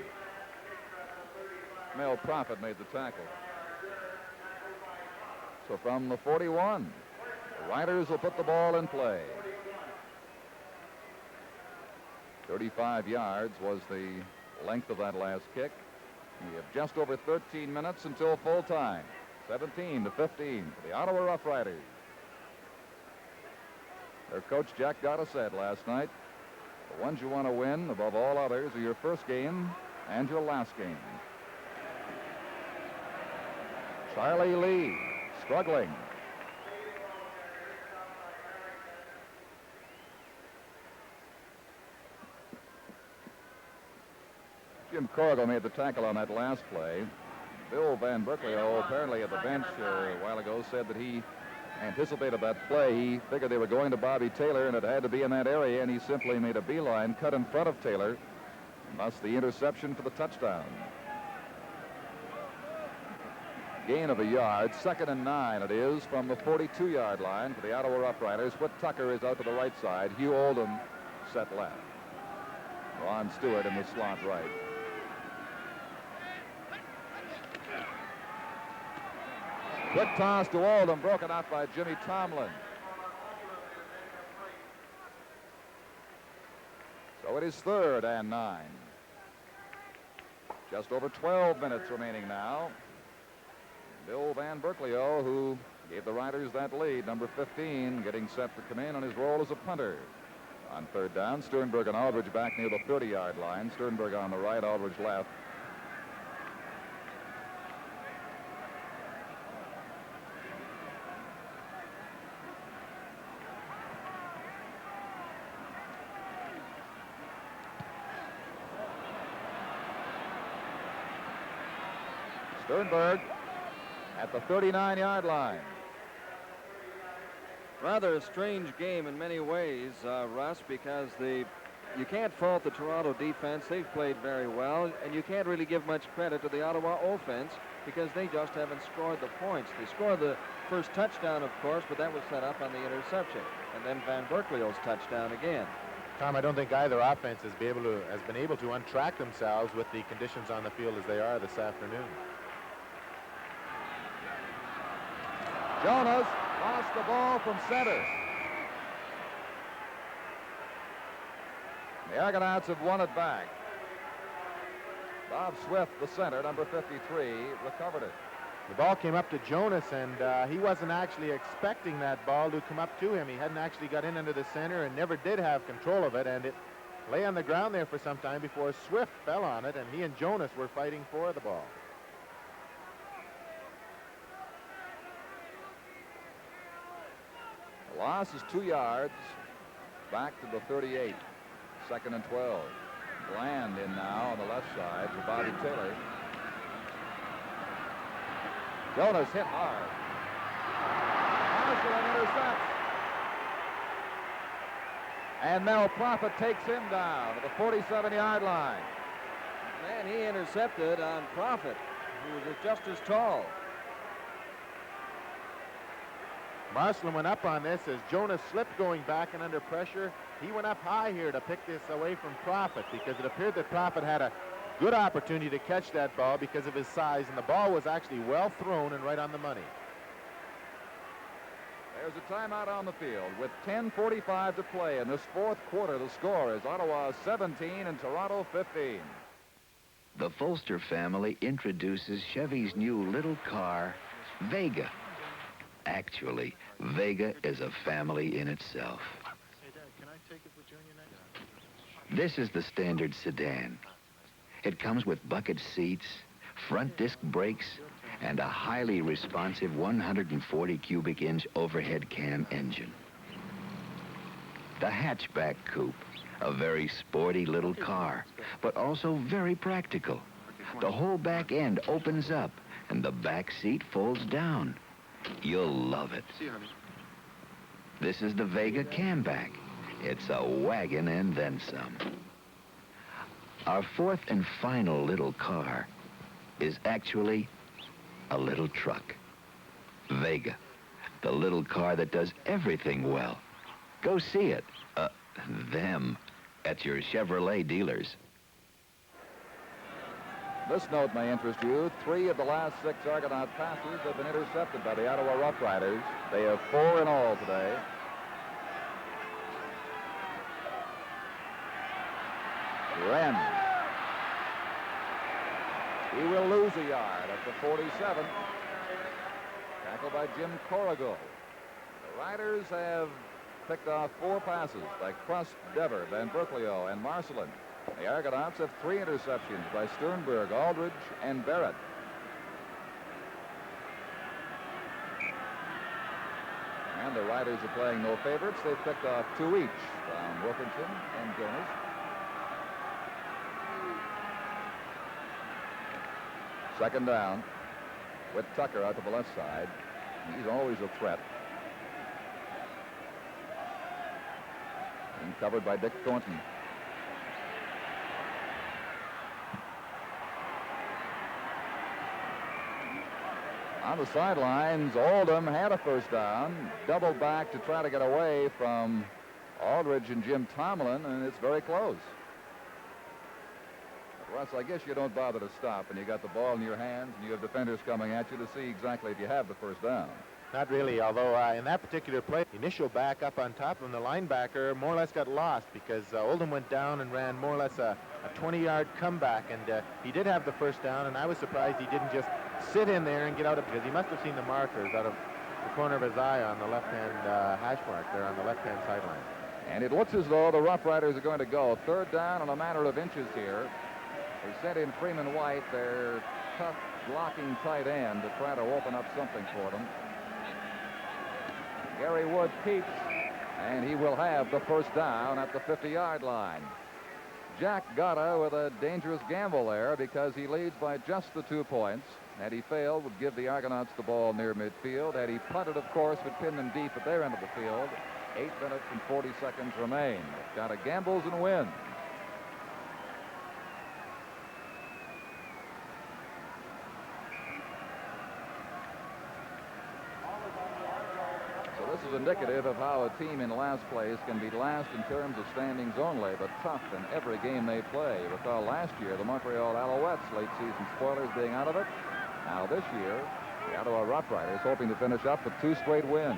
Mel Prophet made the tackle. So from the 41, the Riders will put the ball in play. 35 yards was the length of that last kick. We have just over 13 minutes until full time. 17-15 for the Ottawa Roughriders. Their coach Jack Gotta said last night, the ones you want to win above all others are your first game and your last game. Charlie Lee struggling. Jim Corrigal made the tackle on that last play. Bill Van Berkeley, apparently at the bench a while ago, said that he anticipated that play. He figured they were going to Bobby Taylor, and it had to be in that area, and he simply made a beeline, cut in front of Taylor, and thus the interception for the touchdown. Gain of a yard, 2nd and 9 it is from the 42-yard line for the Ottawa Roughriders. Whit Tucker is out to the right side. Hugh Oldham set left. Ron Stewart in the slot right. Quick toss to Oldham, broken out by Jimmy Tomlin. So it is 3rd and 9. Just over 12 minutes remaining now. Bill Van Berkeley, who gave the Riders that lead, number 15, getting set to come in on his role as a punter. On 3rd down, Sternberg and Aldridge back near the 30-yard line. Sternberg on the right, Aldridge left. Sternberg at the 39-yard line. Rather a strange game in many ways, Russ, because the you can't fault the Toronto defense. They've played very well, and you can't really give much credit to the Ottawa offense because they just haven't scored the points. They scored the first touchdown, of course, but that was set up on the interception, and then Van Berkeley's touchdown again. Tom, I don't think either offense has been able to untrack themselves with the conditions on the field as they are this afternoon. Jonas lost the ball from center. The Argonauts have won it back. Bob Swift, the center, number 53, recovered it. The ball came up to Jonas, and he wasn't actually expecting that ball to come up to him. He hadn't actually got in under the center and never did have control of it, and it lay on the ground there for some time before Swift fell on it, and he and Jonas were fighting for the ball. The loss is 2 yards back to the 38. 2nd and 12. Bland in now on the left side for Bobby Taylor. Jonas hit hard. Marshall intercepts. And Mel Prophet takes him down to the 47-yard line. Man, he intercepted on Prophet, who was just as tall. Marshall went up on this as Jonas slipped going back and under pressure. He went up high here to pick this away from Prophet because it appeared that Prophet had a good opportunity to catch that ball because of his size, and the ball was actually well thrown and right on the money. There's a timeout on the field with 10:45 to play in this fourth quarter. The score is Ottawa 17 and Toronto 15. The Folster family introduces Chevy's new little car, Vega. Actually, Vega is a family in itself. This is the standard sedan. It comes with bucket seats, front disc brakes, and a highly responsive 140 cubic inch overhead cam engine. The hatchback coupe, a very sporty little car, but also very practical. The whole back end opens up and the back seat folds down. You'll love it. This is the Vega Camback. It's a wagon and then some. Our fourth and final little car is actually a little truck. Vega, the little car that does everything well. Go see it, them, at your Chevrolet dealers. This note may interest you. 3 of the last 6 Argonaut passes have been intercepted by the Ottawa Roughriders. They have 4 in all today. Wren. He will lose a yard at the 47. Tackled by Jim Corrigal. The Riders have picked off 4 passes by Crust, Dever, Van Berkeley, and Marcelin. The Argonauts have 3 interceptions by Sternberg, Aldridge, and Barrett. And the Riders are playing no favorites. They've picked off 2 each from Wilkinson and Jonas. Second down with Tucker out to the left side. He's always a threat. And covered by Dick Thornton. On the sidelines, Oldham had a first down, doubled back to try to get away from Aldridge and Jim Tomlin, and it's very close. But Russ, I guess you don't bother to stop, and you got the ball in your hands, and you have defenders coming at you to see exactly if you have the first down. Not really, although in that particular play, the initial back up on top of him, the linebacker more or less got lost because Oldham went down and ran more or less a 20-yard comeback, and he did have the first down, and I was surprised he didn't just sit in there and get out of, because he must have seen the markers out of the corner of his eye on the left-hand hash mark there on the left-hand sideline. And it looks as though the Roughriders are going to go third down in a matter of inches here. They sent in Freeman White, their tough blocking tight end, to try to open up something for them. Gary Wood keeps, and he will have the first down at the 50-yard line. Jack Gotta with a dangerous gamble there because he leads by just the 2 points. Had he failed, would give the Argonauts the ball near midfield. Had he punted, of course, would pin them deep at their end of the field. 8 minutes and 40 seconds remain. Got a gambles and wins. So this is indicative of how a team in last place can be last in terms of standings only, but tough in every game they play. You recall last year, the Montreal Alouettes, late season spoilers, being out of it. Now this year, the Ottawa Roughriders hoping to finish up with 2 straight wins.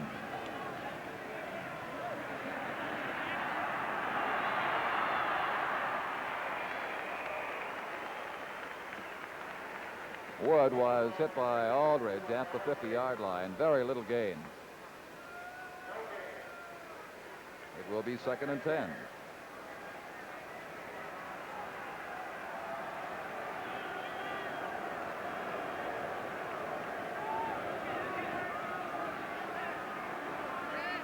Wood was hit by Aldridge at the 50-yard line. Very little gain. It will be 2nd and 10.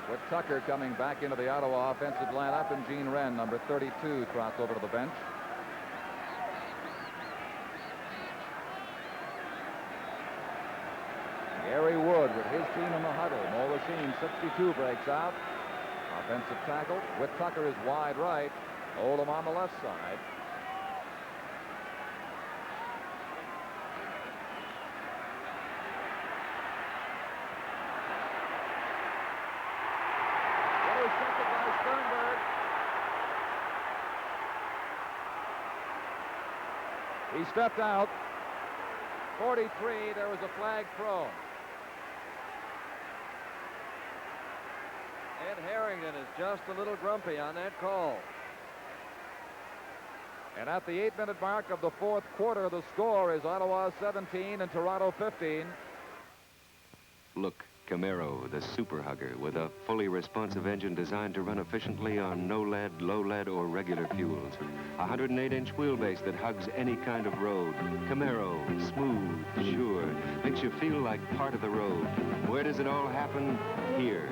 With Tucker coming back into the Ottawa offensive lineup, and Gene Wren, number 32, trots over to the bench. Gary Wood with his team in the huddle. Molesine, 62, breaks out. Offensive tackle. With Tucker is wide right. Oldham on the left side. Intercepted by Sternberg. He stepped out. 43, there was a flag thrown. Ed Harrington is just a little grumpy on that call. And at the 8-minute mark of the 4th quarter, the score is Ottawa 17 and Toronto 15. Look, Camaro, the super hugger, with a fully responsive engine designed to run efficiently on no lead, low lead, or regular fuels. A 108-inch wheelbase that hugs any kind of road. Camaro, smooth, sure, makes you feel like part of the road. Where does it all happen? Here.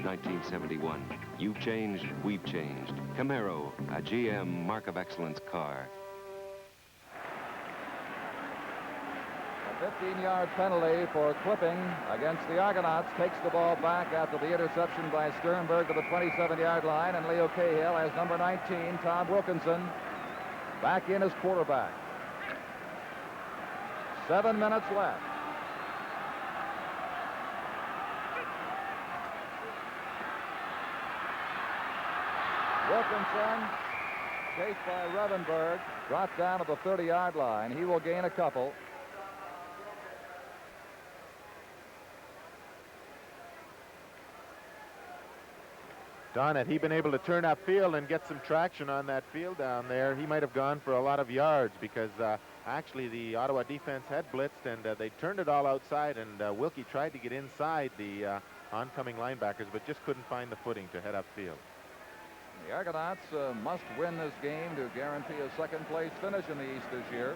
1971. You've changed, we've changed. Camaro, a GM Mark of Excellence car. A 15-yard penalty for clipping against the Argonauts. Takes the ball back after the interception by Sternberg to the 27-yard line, and Leo Cahill has number 19, Tom Wilkinson, back in as quarterback. 7 minutes left. Wilkinson, chased by Revenberg, brought down to the 30-yard line. He will gain a couple. Don, had he been able to turn upfield and get some traction on that field down there, he might have gone for a lot of yards, because actually the Ottawa defense had blitzed, and they turned it all outside, and Wilkie tried to get inside the oncoming linebackers, but just couldn't find the footing to head upfield. The Argonauts must win this game to guarantee a second-place finish in the East this year.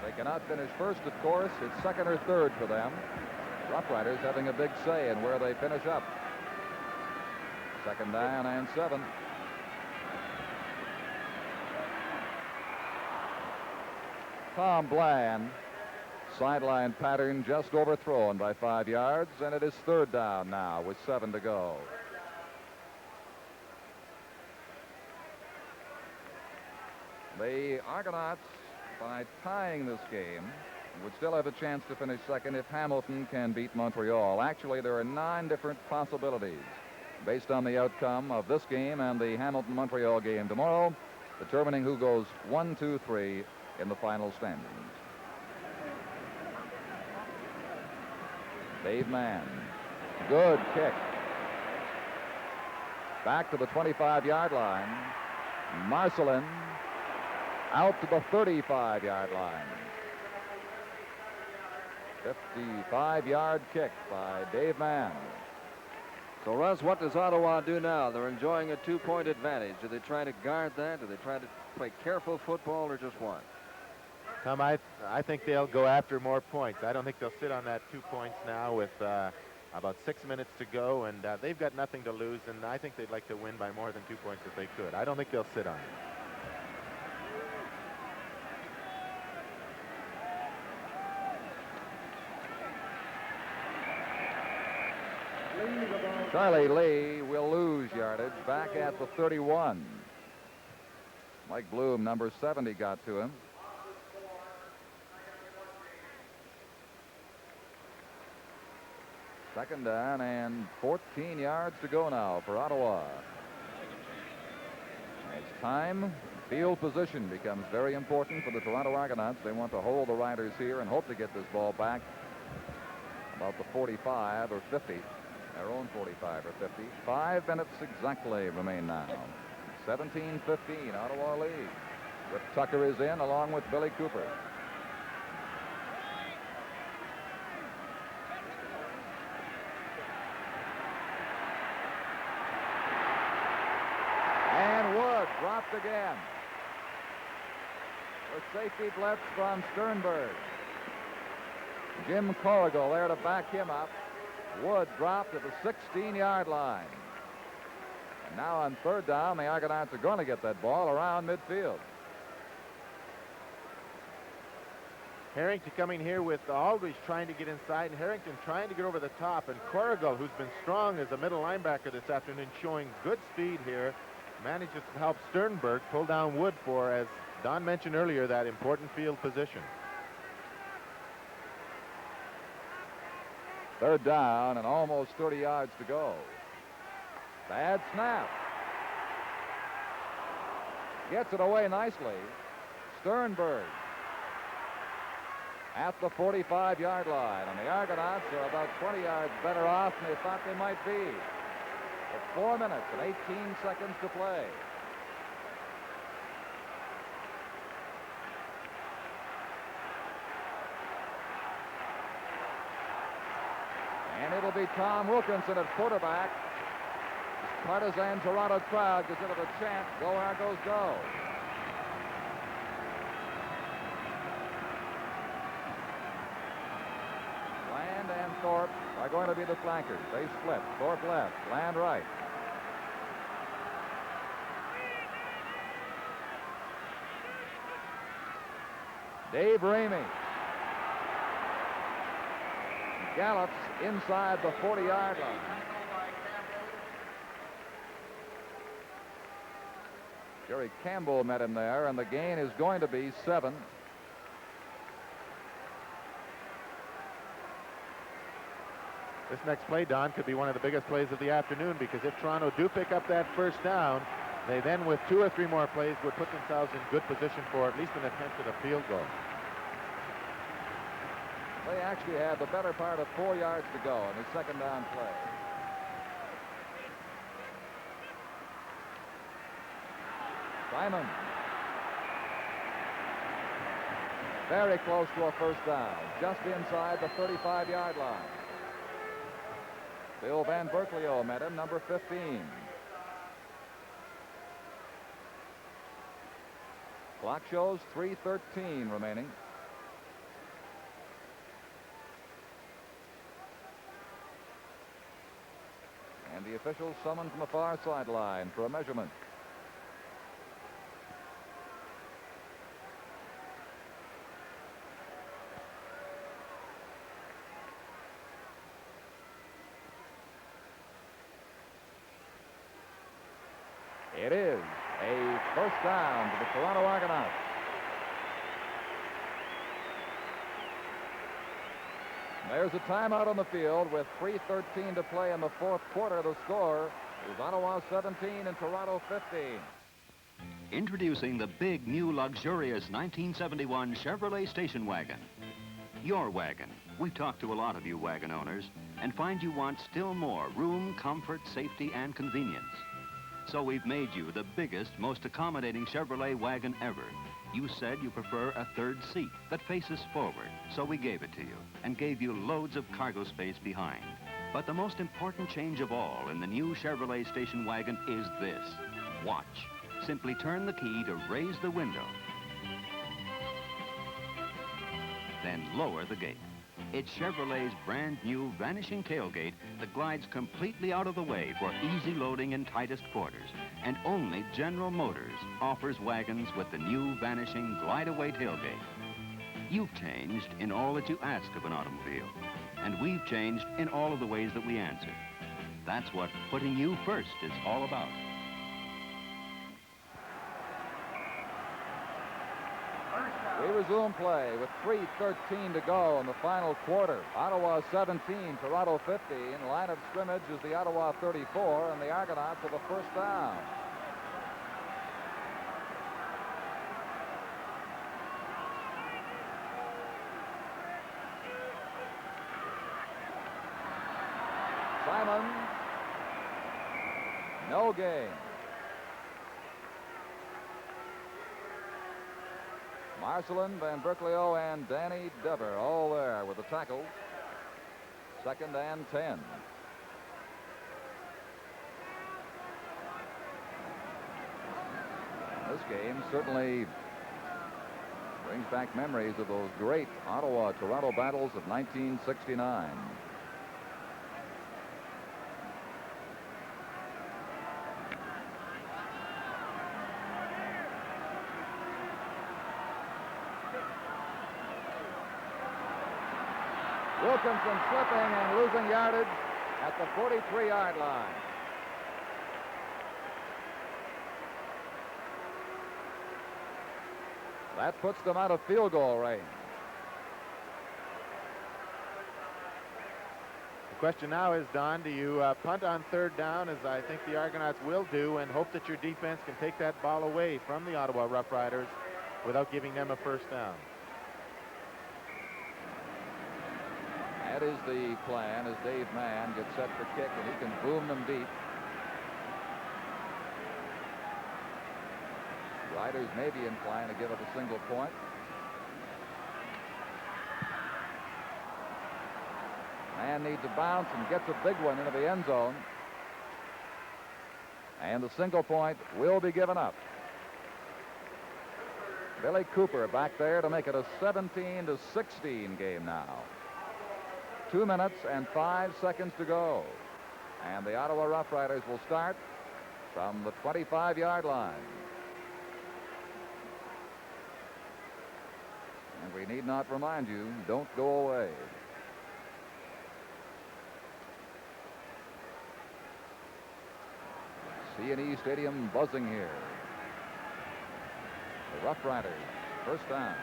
They cannot finish first, of course. It's second or third for them. Roughriders having a big say in where they finish up. 2nd down and 7. Tom Bland, sideline pattern just overthrown by 5 yards, and it is 3rd down now with 7 to go. The Argonauts, by tying this game, would still have a chance to finish second if Hamilton can beat Montreal. Actually, there are 9 different possibilities based on the outcome of this game and the Hamilton-Montreal game tomorrow, determining who goes 1, 2, 3 in the final standings. Dave Mann, good kick. Back to the 25-yard line. Marcelin out to the 35-yard line. 55-yard kick by Dave Mann. So, Russ, what does Ottawa do now? They're enjoying a 2-point advantage. Do they try to guard that? Do they try to play careful football, or just one? Tom, I think they'll go after more points. I don't think they'll sit on that 2 points now with about 6 minutes to go, and they've got nothing to lose, and I think they'd like to win by more than 2 points if they could. I don't think they'll sit on it. Charlie Lee will lose yardage back at the 31. Mike Bloom, number 70, got to him. Second down and 14 yards to go now for Ottawa. It's time. Field position becomes very important for the Toronto Argonauts. They want to hold the Riders here and hope to get this ball back about the 45 or 50. Their own 45 or 50. 5 minutes exactly remain now. 17-15, Ottawa leads. Rip Tucker is in along with Billy Cooper. And Wood dropped again. The safety blitz from Sternberg. Jim Corrigal there to back him up. Wood dropped at the 16-yard line. And now on third down, the Argonauts are going to get that ball around midfield. Harrington coming here with Aldridge trying to get inside, and Harrington trying to get over the top. And Corrigal, who's been strong as a middle linebacker this afternoon, showing good speed here, manages to help Sternberg pull down Wood for, as Don mentioned earlier, that important field position. Third down and almost 30 yards to go. Bad snap. Gets it away nicely. Sternberg at the 45-yard line. And the Argonauts are about 20 yards better off than they thought they might be. With 4 minutes and 18 seconds to play. And it'll be Tom Wilkinson at quarterback. This partisan Toronto crowd gives it a chant, "Go Argos, go." Land and Thorpe are going to be the flankers. They split. Thorpe left, Land right. Dave Ramey gallops inside the 40-yard line. Jerry Campbell met him there, and the gain is going to be 7. This next play, Don, could be one of the biggest plays of the afternoon, because if Toronto do pick up that first down, they then, with 2 or 3 more plays, would put themselves in good position for at least an attempt at a field goal. They actually had the better part of 4 yards to go in the second down play. Simon. Very close to a first down, just inside the 35-yard line. Bill Van Berkelio met him, number 15. Clock shows 3:13 remaining. And the officials summoned from the far sideline for a measurement. It is a first down to the Toronto Argonauts. There's a timeout on the field with 3:13 to play in the fourth quarter. The score is Ottawa 17 and Toronto 15. Introducing the big, new, luxurious 1971 Chevrolet station wagon. Your wagon. We've talked to a lot of you wagon owners and find you want still more room, comfort, safety, and convenience. So we've made you the biggest, most accommodating Chevrolet wagon ever. You said you prefer a third seat that faces forward, so we gave it to you and gave you loads of cargo space behind. But the most important change of all in the new Chevrolet station wagon is this. Watch. Simply turn the key to raise the window. Then lower the gate. It's Chevrolet's brand new vanishing tailgate that glides completely out of the way for easy loading in tightest quarters. And only General Motors offers wagons with the new vanishing glide-away tailgate. You've changed in all that you ask of an automobile. And we've changed in all of the ways that we answer. That's what putting you first is all about. We resume play with 3:13 to go in the final quarter. Ottawa 17, Toronto 15. Line of scrimmage is the Ottawa 34, and the Argonauts with a first down. Simon, no gain. Marcelin, Van Berkeley, and Danny Dever all there with the tackles. 2nd and 10. This game certainly brings back memories of those great Ottawa-Toronto battles of 1969. Wilkinson slipping and losing yardage at the 43-yard line. That puts them out of field goal range. The question now is, Don, do you punt on 3rd down, as I think the Argonauts will do, and hope that your defense can take that ball away from the Ottawa Roughriders without giving them a first down? That is the plan as Dave Mann gets set for kick, and he can boom them deep. Riders may be inclined to give up a single point. Man needs a bounce and gets a big one into the end zone. And the single point will be given up. Billy Cooper back there to make it a 17-16 game now. 2 minutes and 5 seconds to go. And the Ottawa Roughriders will start from the 25-yard line. And we need not remind you, don't go away. C&E Stadium buzzing here. The Roughriders, first down.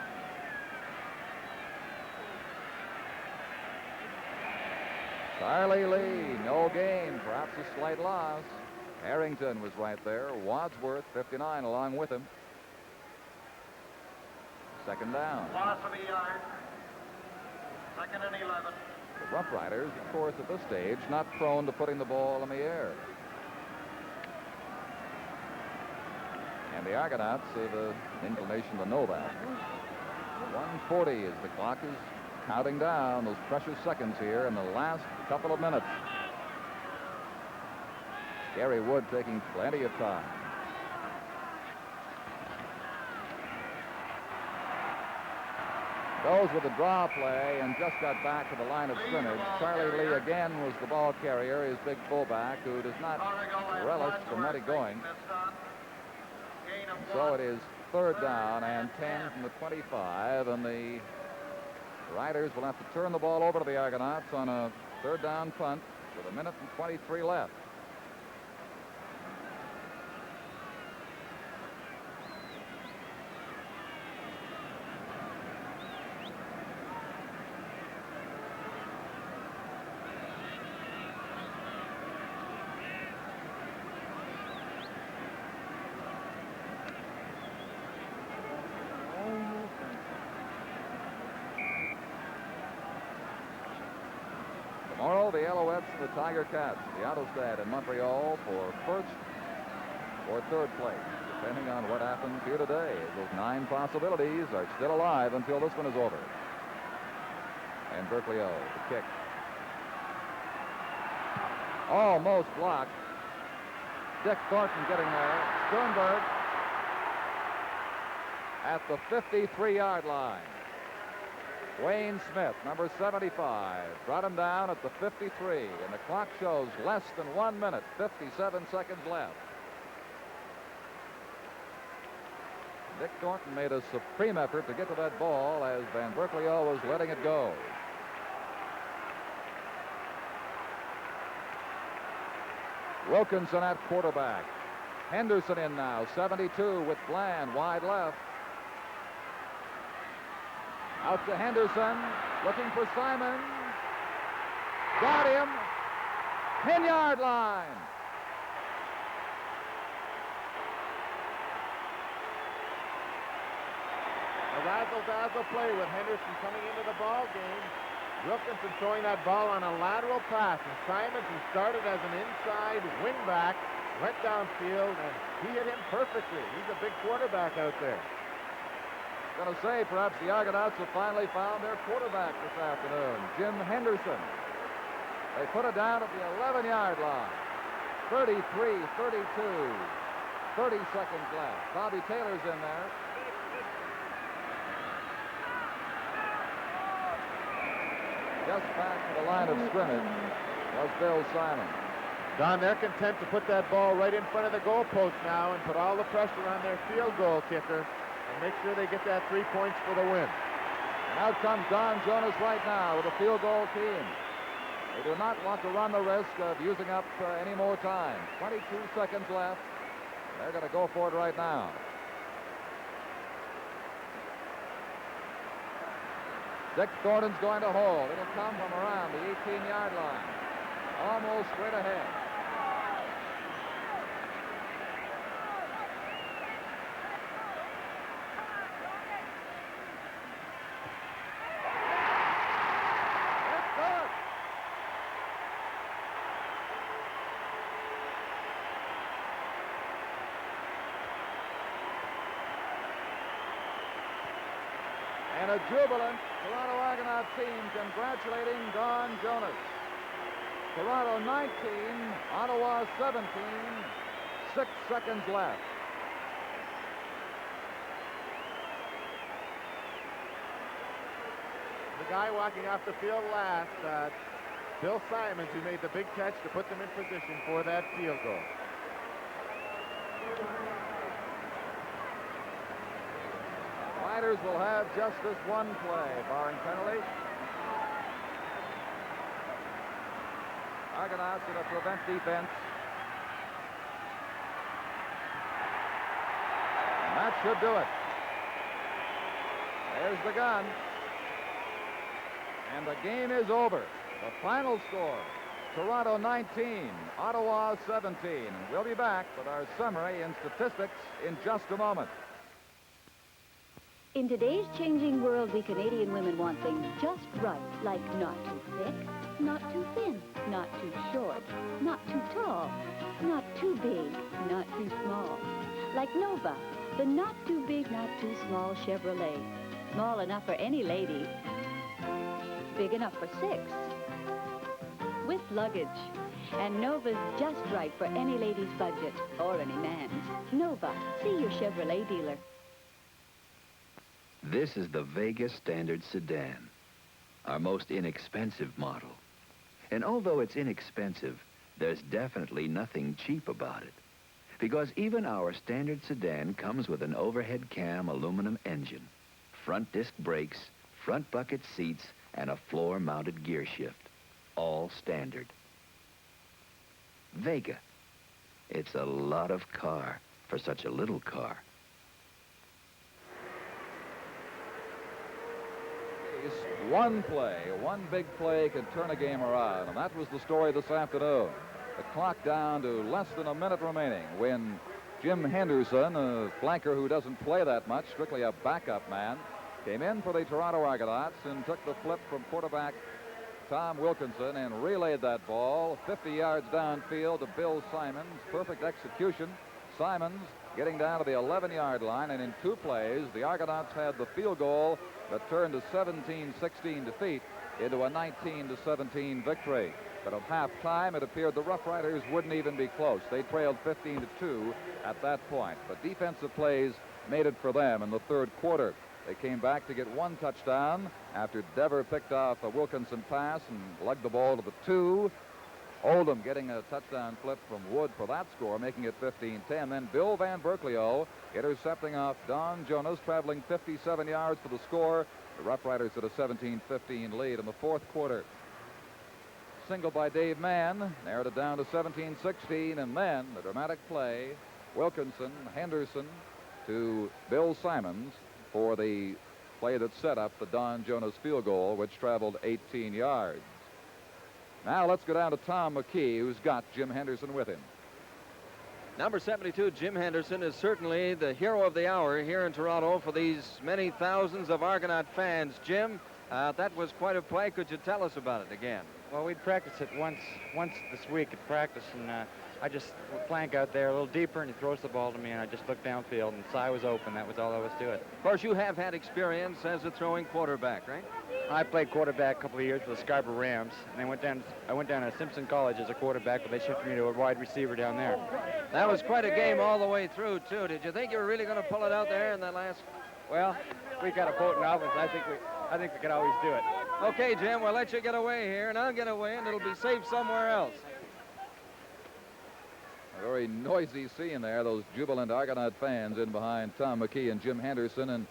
Charlie Lee, no gain, perhaps a slight loss. Harrington was right there. Wadsworth, 59, along with him. 2nd down. Loss of a yard. 2nd and 11. The Roughriders, of course, at this stage, not prone to putting the ball in the air. And the Argonauts have an inclination to know that. 1:40 as the clock is counting down those precious seconds here in the last couple of minutes. Gary Wood taking plenty of time. Goes with a draw play and just got back to the line of scrimmage. Charlie Lee again was the ball carrier, his big fullback, who does not relish from letting going. So it is 3rd down and 10 from the 25, and the Riders will have to turn the ball over to the Argonauts on a 3rd down punt with 1 minute and 23 left. Tomorrow, the Alouettes and the Tiger Cats, the Autostad in Montreal for 1st or 3rd place, depending on what happens here today. Those 9 possibilities are still alive until this one is over. And Berkeley, the kick. Almost blocked. Dick Thornton getting there. Sternberg at the 53-yard line. Wayne Smith, number 75, brought him down at the 53, and the clock shows less than 1 minute, 57 seconds left. Dick Thornton made a supreme effort to get to that ball as Van Berkeley was letting it go. Wilkinson at quarterback. Henderson in now, 72 with Bland, wide left. Out to Henderson, looking for Simon. Got him. 10-yard line. A razzle-dazzle play with Henderson coming into the ball game. Wilkinson throwing that ball on a lateral pass, and Simons, who started as an inside wingback, went downfield, and he hit him perfectly. He's a big quarterback out there. Going to say, perhaps the Argonauts have finally found their quarterback this afternoon, Jim Henderson. They put it down at the 11-yard line. 33-32. 30 seconds left. Bobby Taylor's in there. Just back to the line of scrimmage was Bill Simon. Don, they're content to put that ball right in front of the goalpost now and put all the pressure on their field goal kicker and make sure they get that 3 points for the win. And out comes Don Jonas right now with a field goal team. They do not want to run the risk of using up any more time. 22 seconds left. They're going to go for it right now. Dick Thornton's going to hold. It'll come from around the 18-yard line. Almost straight ahead. It's good. And a jubilant Toronto Argonaut team congratulating Don Jonas. Toronto 19, Ottawa 17, 6 seconds left. The guy walking off the field last, Bill Simons, who made the big catch to put them in position for that field goal. Riders will have just this one play, barring penalty. Argonauts going to prevent defense. And that should do it. There's the gun. And the game is over. The final score, Toronto 19, Ottawa 17. We'll be back with our summary and statistics in just a moment. In today's changing world, we Canadian women want things just right, like not too thick, not too thin, not too short, not too tall, not too big, not too small. Like Nova, the not too big, not too small Chevrolet. Small enough for any lady, big enough for 6, with luggage. And Nova's just right for any lady's budget, or any man's. Nova, see your Chevrolet dealer. This is the Vega Standard Sedan, our most inexpensive model. And although it's inexpensive, there's definitely nothing cheap about it. Because even our standard sedan comes with an overhead cam aluminum engine, front disc brakes, front bucket seats, and a floor-mounted gear shift. All standard. Vega. It's a lot of car for such a little car. One play, one big play could turn a game around, and that was the story this afternoon. The clock down to less than a minute remaining when Jim Henderson, a flanker who doesn't play that much, strictly a backup man, came in for the Toronto Argonauts and took the flip from quarterback Tom Wilkinson and relayed that ball 50 yards downfield to Bill Simons. Perfect execution. Simons getting down to the 11-yard line, and in 2 plays, the Argonauts had the field goal that turned a 17-16 defeat into a 19-17 victory. But at halftime, it appeared the Roughriders wouldn't even be close. They trailed 15-2 at that point. But defensive plays made it for them in the third quarter. They came back to get 1 touchdown after Dever picked off a Wilkinson pass and lugged the ball to the 2. Oldham getting a touchdown flip from Wood for that score, making it 15-10. Then Bill Van Berkelio intercepting off Don Jonas, traveling 57 yards for the score. The Roughriders at a 17-15 lead in the fourth quarter. single by Dave Mann, narrowed it down to 17-16, and then the dramatic play, Wilkinson, Henderson to Bill Simons for the play that set up the Don Jonas field goal, which traveled 18 yards. Now let's go down to Tom McKee, who's got Jim Henderson with him. Number 72, Jim Henderson, is certainly the hero of the hour here in Toronto for these many thousands of Argonaut fans. Jim, that was quite a play. Could you tell us about it again? Well, we'd practice it once this week at practice, and I just flank out there a little deeper, and he throws the ball to me, and I just looked downfield, and Cy was open. That was all there was to it. Of course, you have had experience as a throwing quarterback, right? I played quarterback a couple of years for the Scarborough Rams, and I went down to Simpson College as a quarterback, but they shifted me to a wide receiver down there. That was quite a game all the way through, too. Did you think you were really going to pull it out there in that last? Well, we got a potent offense. I think we could always do it. Okay, Jim, we'll let you get away here, and I'll get away, and it'll be safe somewhere else. A very noisy scene there, those jubilant Argonaut fans in behind Tom McKee and Jim Henderson. And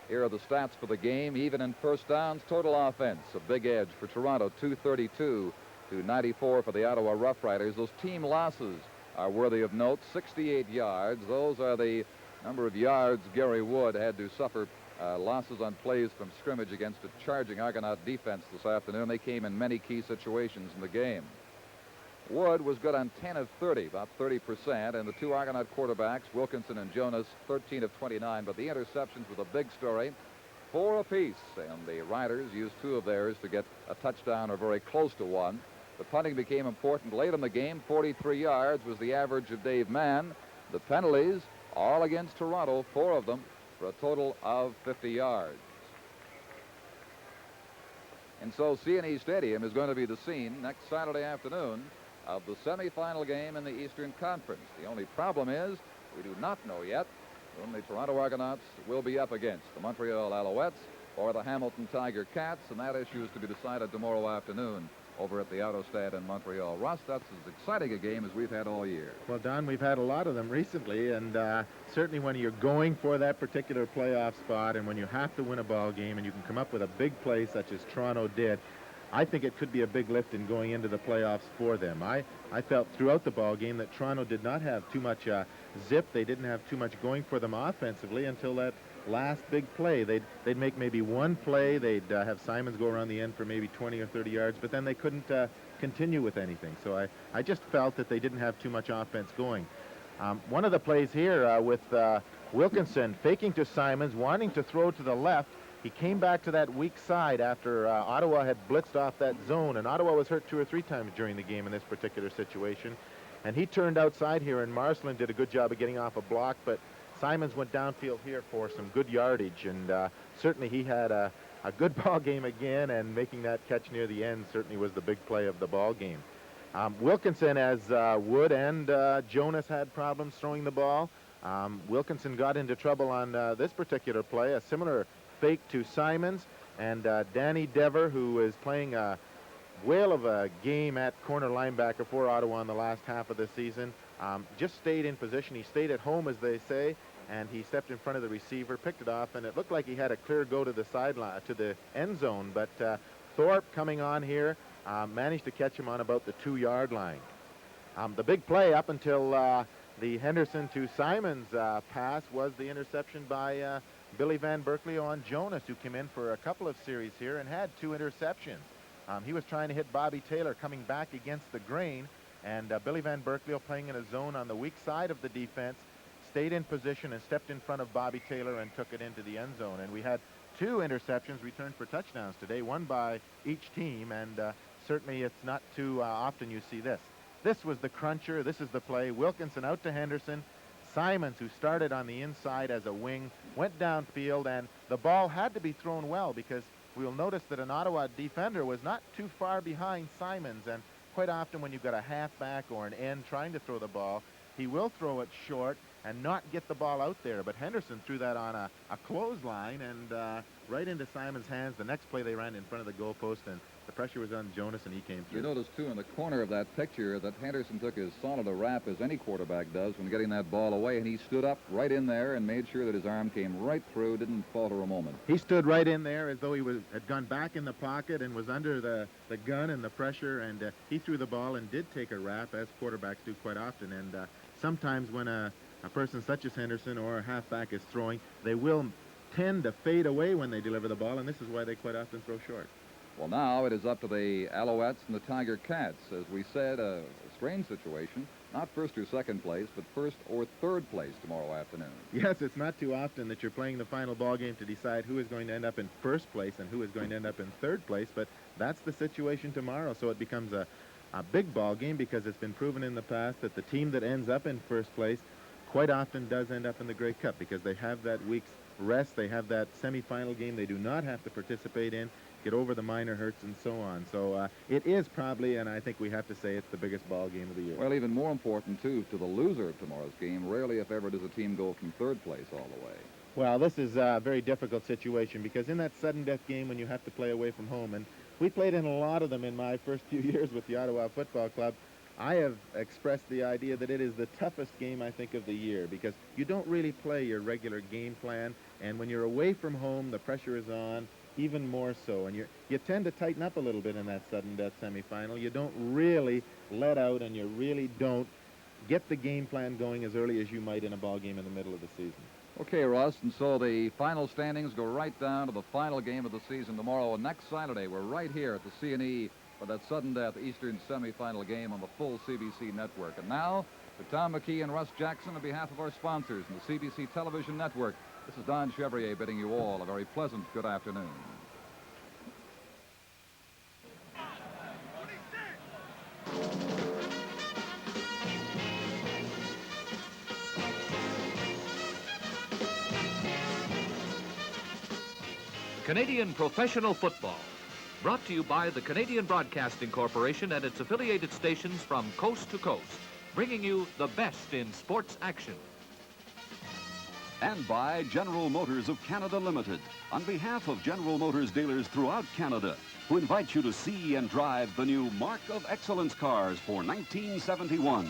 here are the stats for the game. Even in first downs, total offense, a big edge for Toronto, 232 to 94 for the Ottawa Roughriders. Those team losses are worthy of note, 68 yards. Those are the number of yards Gary Wood had to suffer losses on plays from scrimmage against a charging Argonaut defense this afternoon. They came in many key situations in the game. Wood was good on 10 of 30, about 30%, and the two Argonaut quarterbacks, Wilkinson and Jonas, 13 of 29, but the interceptions were the big story, 4 apiece, and the Riders used 2 of theirs to get a touchdown or very close to one. The punting became important late in the game. 43 yards was the average of Dave Mann. The penalties, all against Toronto, 4 of them, for a total of 50 yards. And so C&E Stadium is going to be the scene next Saturday afternoon of the semifinal game in the Eastern Conference. The only problem is we do not know yet whom the Toronto Argonauts will be up against, the Montreal Alouettes or the Hamilton Tiger Cats, and that issue is to be decided tomorrow afternoon over at the Autostad in Montreal. Russ, that's as exciting a game as we've had all year. Well, Don, we've had a lot of them recently, and certainly when you're going for that particular playoff spot and when you have to win a ball game and you can come up with a big play such as Toronto did, I think it could be a big lift in going into the playoffs for them. I felt throughout the ball game that Toronto did not have too much zip. They didn't have too much going for them offensively until that last big play. They'd make maybe one play. They'd have Simons go around the end for maybe 20 or 30 yards, but then they couldn't continue with anything. So I just felt that they didn't have too much offense going. One of the plays here with Wilkinson faking to Simons, wanting to throw to the left. He came back to that weak side after Ottawa had blitzed off that zone, and Ottawa was hurt 2 or 3 times during the game in this particular situation. And he turned outside here, and Marsland did a good job of getting off a block, but Simons went downfield here for some good yardage, and certainly he had a good ball game again, and making that catch near the end certainly was the big play of the ball game. Wilkinson, as Wood and Jonas had problems throwing the ball, Wilkinson got into trouble on this particular play, a similar fake to Simons, and Danny Dever, who is playing a whale of a game at corner linebacker for Ottawa in the last half of the season, just stayed in position. He stayed at home, as they say, and he stepped in front of the receiver, picked it off, and it looked like he had a clear go to the sideline, to the end zone, but Thorpe coming on here managed to catch him on about the 2-yard line. The big play up until the Henderson to Simons pass was the interception by Billy Van Berkeley on Jonas, who came in for a couple of series here and had 2 interceptions. He was trying to hit Bobby Taylor coming back against the grain, and Billy Van Berkeley, playing in a zone on the weak side of the defense, stayed in position and stepped in front of Bobby Taylor and took it into the end zone. And we had 2 interceptions returned for touchdowns today, one by each team, and certainly it's not too often you see this. This was the cruncher. This is the play. Wilkinson out to Henderson. Simons, who started on the inside as a wing, went downfield, and the ball had to be thrown well because we'll notice that an Ottawa defender was not too far behind Simons, and quite often when you've got a halfback or an end trying to throw the ball, he will throw it short and not get the ball out there. But Henderson threw that on a clothesline and right into Simons' hands. The next play they ran in front of the goalpost, and the pressure was on Jonas, and he came through. You notice, too, in the corner of that picture that Henderson took as solid a rap as any quarterback does when getting that ball away, and he stood up right in there and made sure that his arm came right through, didn't falter a moment. He stood right in there as though he had gone back in the pocket and was under the gun and the pressure, and he threw the ball and did take a rap, as quarterbacks do quite often. And sometimes when a person such as Henderson or a halfback is throwing, they will tend to fade away when they deliver the ball, and this is why they quite often throw short. Well, now it is up to the Alouettes and the Tiger Cats. As we said, a strange situation. Not first or second place, but first or third place tomorrow afternoon. Yes, it's not too often that you're playing the final ball game to decide who is going to end up in first place and who is going to end up in third place, but that's the situation tomorrow, so it becomes a big ball game because it's been proven in the past that the team that ends up in first place quite often does end up in the Grey Cup because they have that week's rest, they have that semifinal game they do not have to participate in, get over the minor hurts and so on. So it is probably, and I think we have to say it's the biggest ball game of the year. Well, even more important, too, to the loser of tomorrow's game, rarely, if ever, does a team go from third place all the way. Well, this is a very difficult situation because in that sudden death game when you have to play away from home, and we played in a lot of them in my first few years with the Ottawa Football Club, I have expressed the idea that it is the toughest game, I think, of the year because you don't really play your regular game plan, and when you're away from home, the pressure is on even more so, and you tend to tighten up a little bit in that sudden death semifinal. You don't really let out, and you really don't get the game plan going as early as you might in a ball game in the middle of the season. Okay, Russ, and so the final standings go right down to the final game of the season tomorrow. And next Saturday, we're right here at the C&E for that sudden death Eastern semifinal game on the full CBC network. And now, to Tom McKee and Russ Jackson, on behalf of our sponsors and the CBC television network, this is Don Chevrier bidding you all a very pleasant good afternoon. Canadian Professional Football, brought to you by the Canadian Broadcasting Corporation and its affiliated stations from coast to coast, bringing you the best in sports action. And by General Motors of Canada Limited, on behalf of General Motors dealers throughout Canada, who invite you to see and drive the new Mark of Excellence cars for 1971.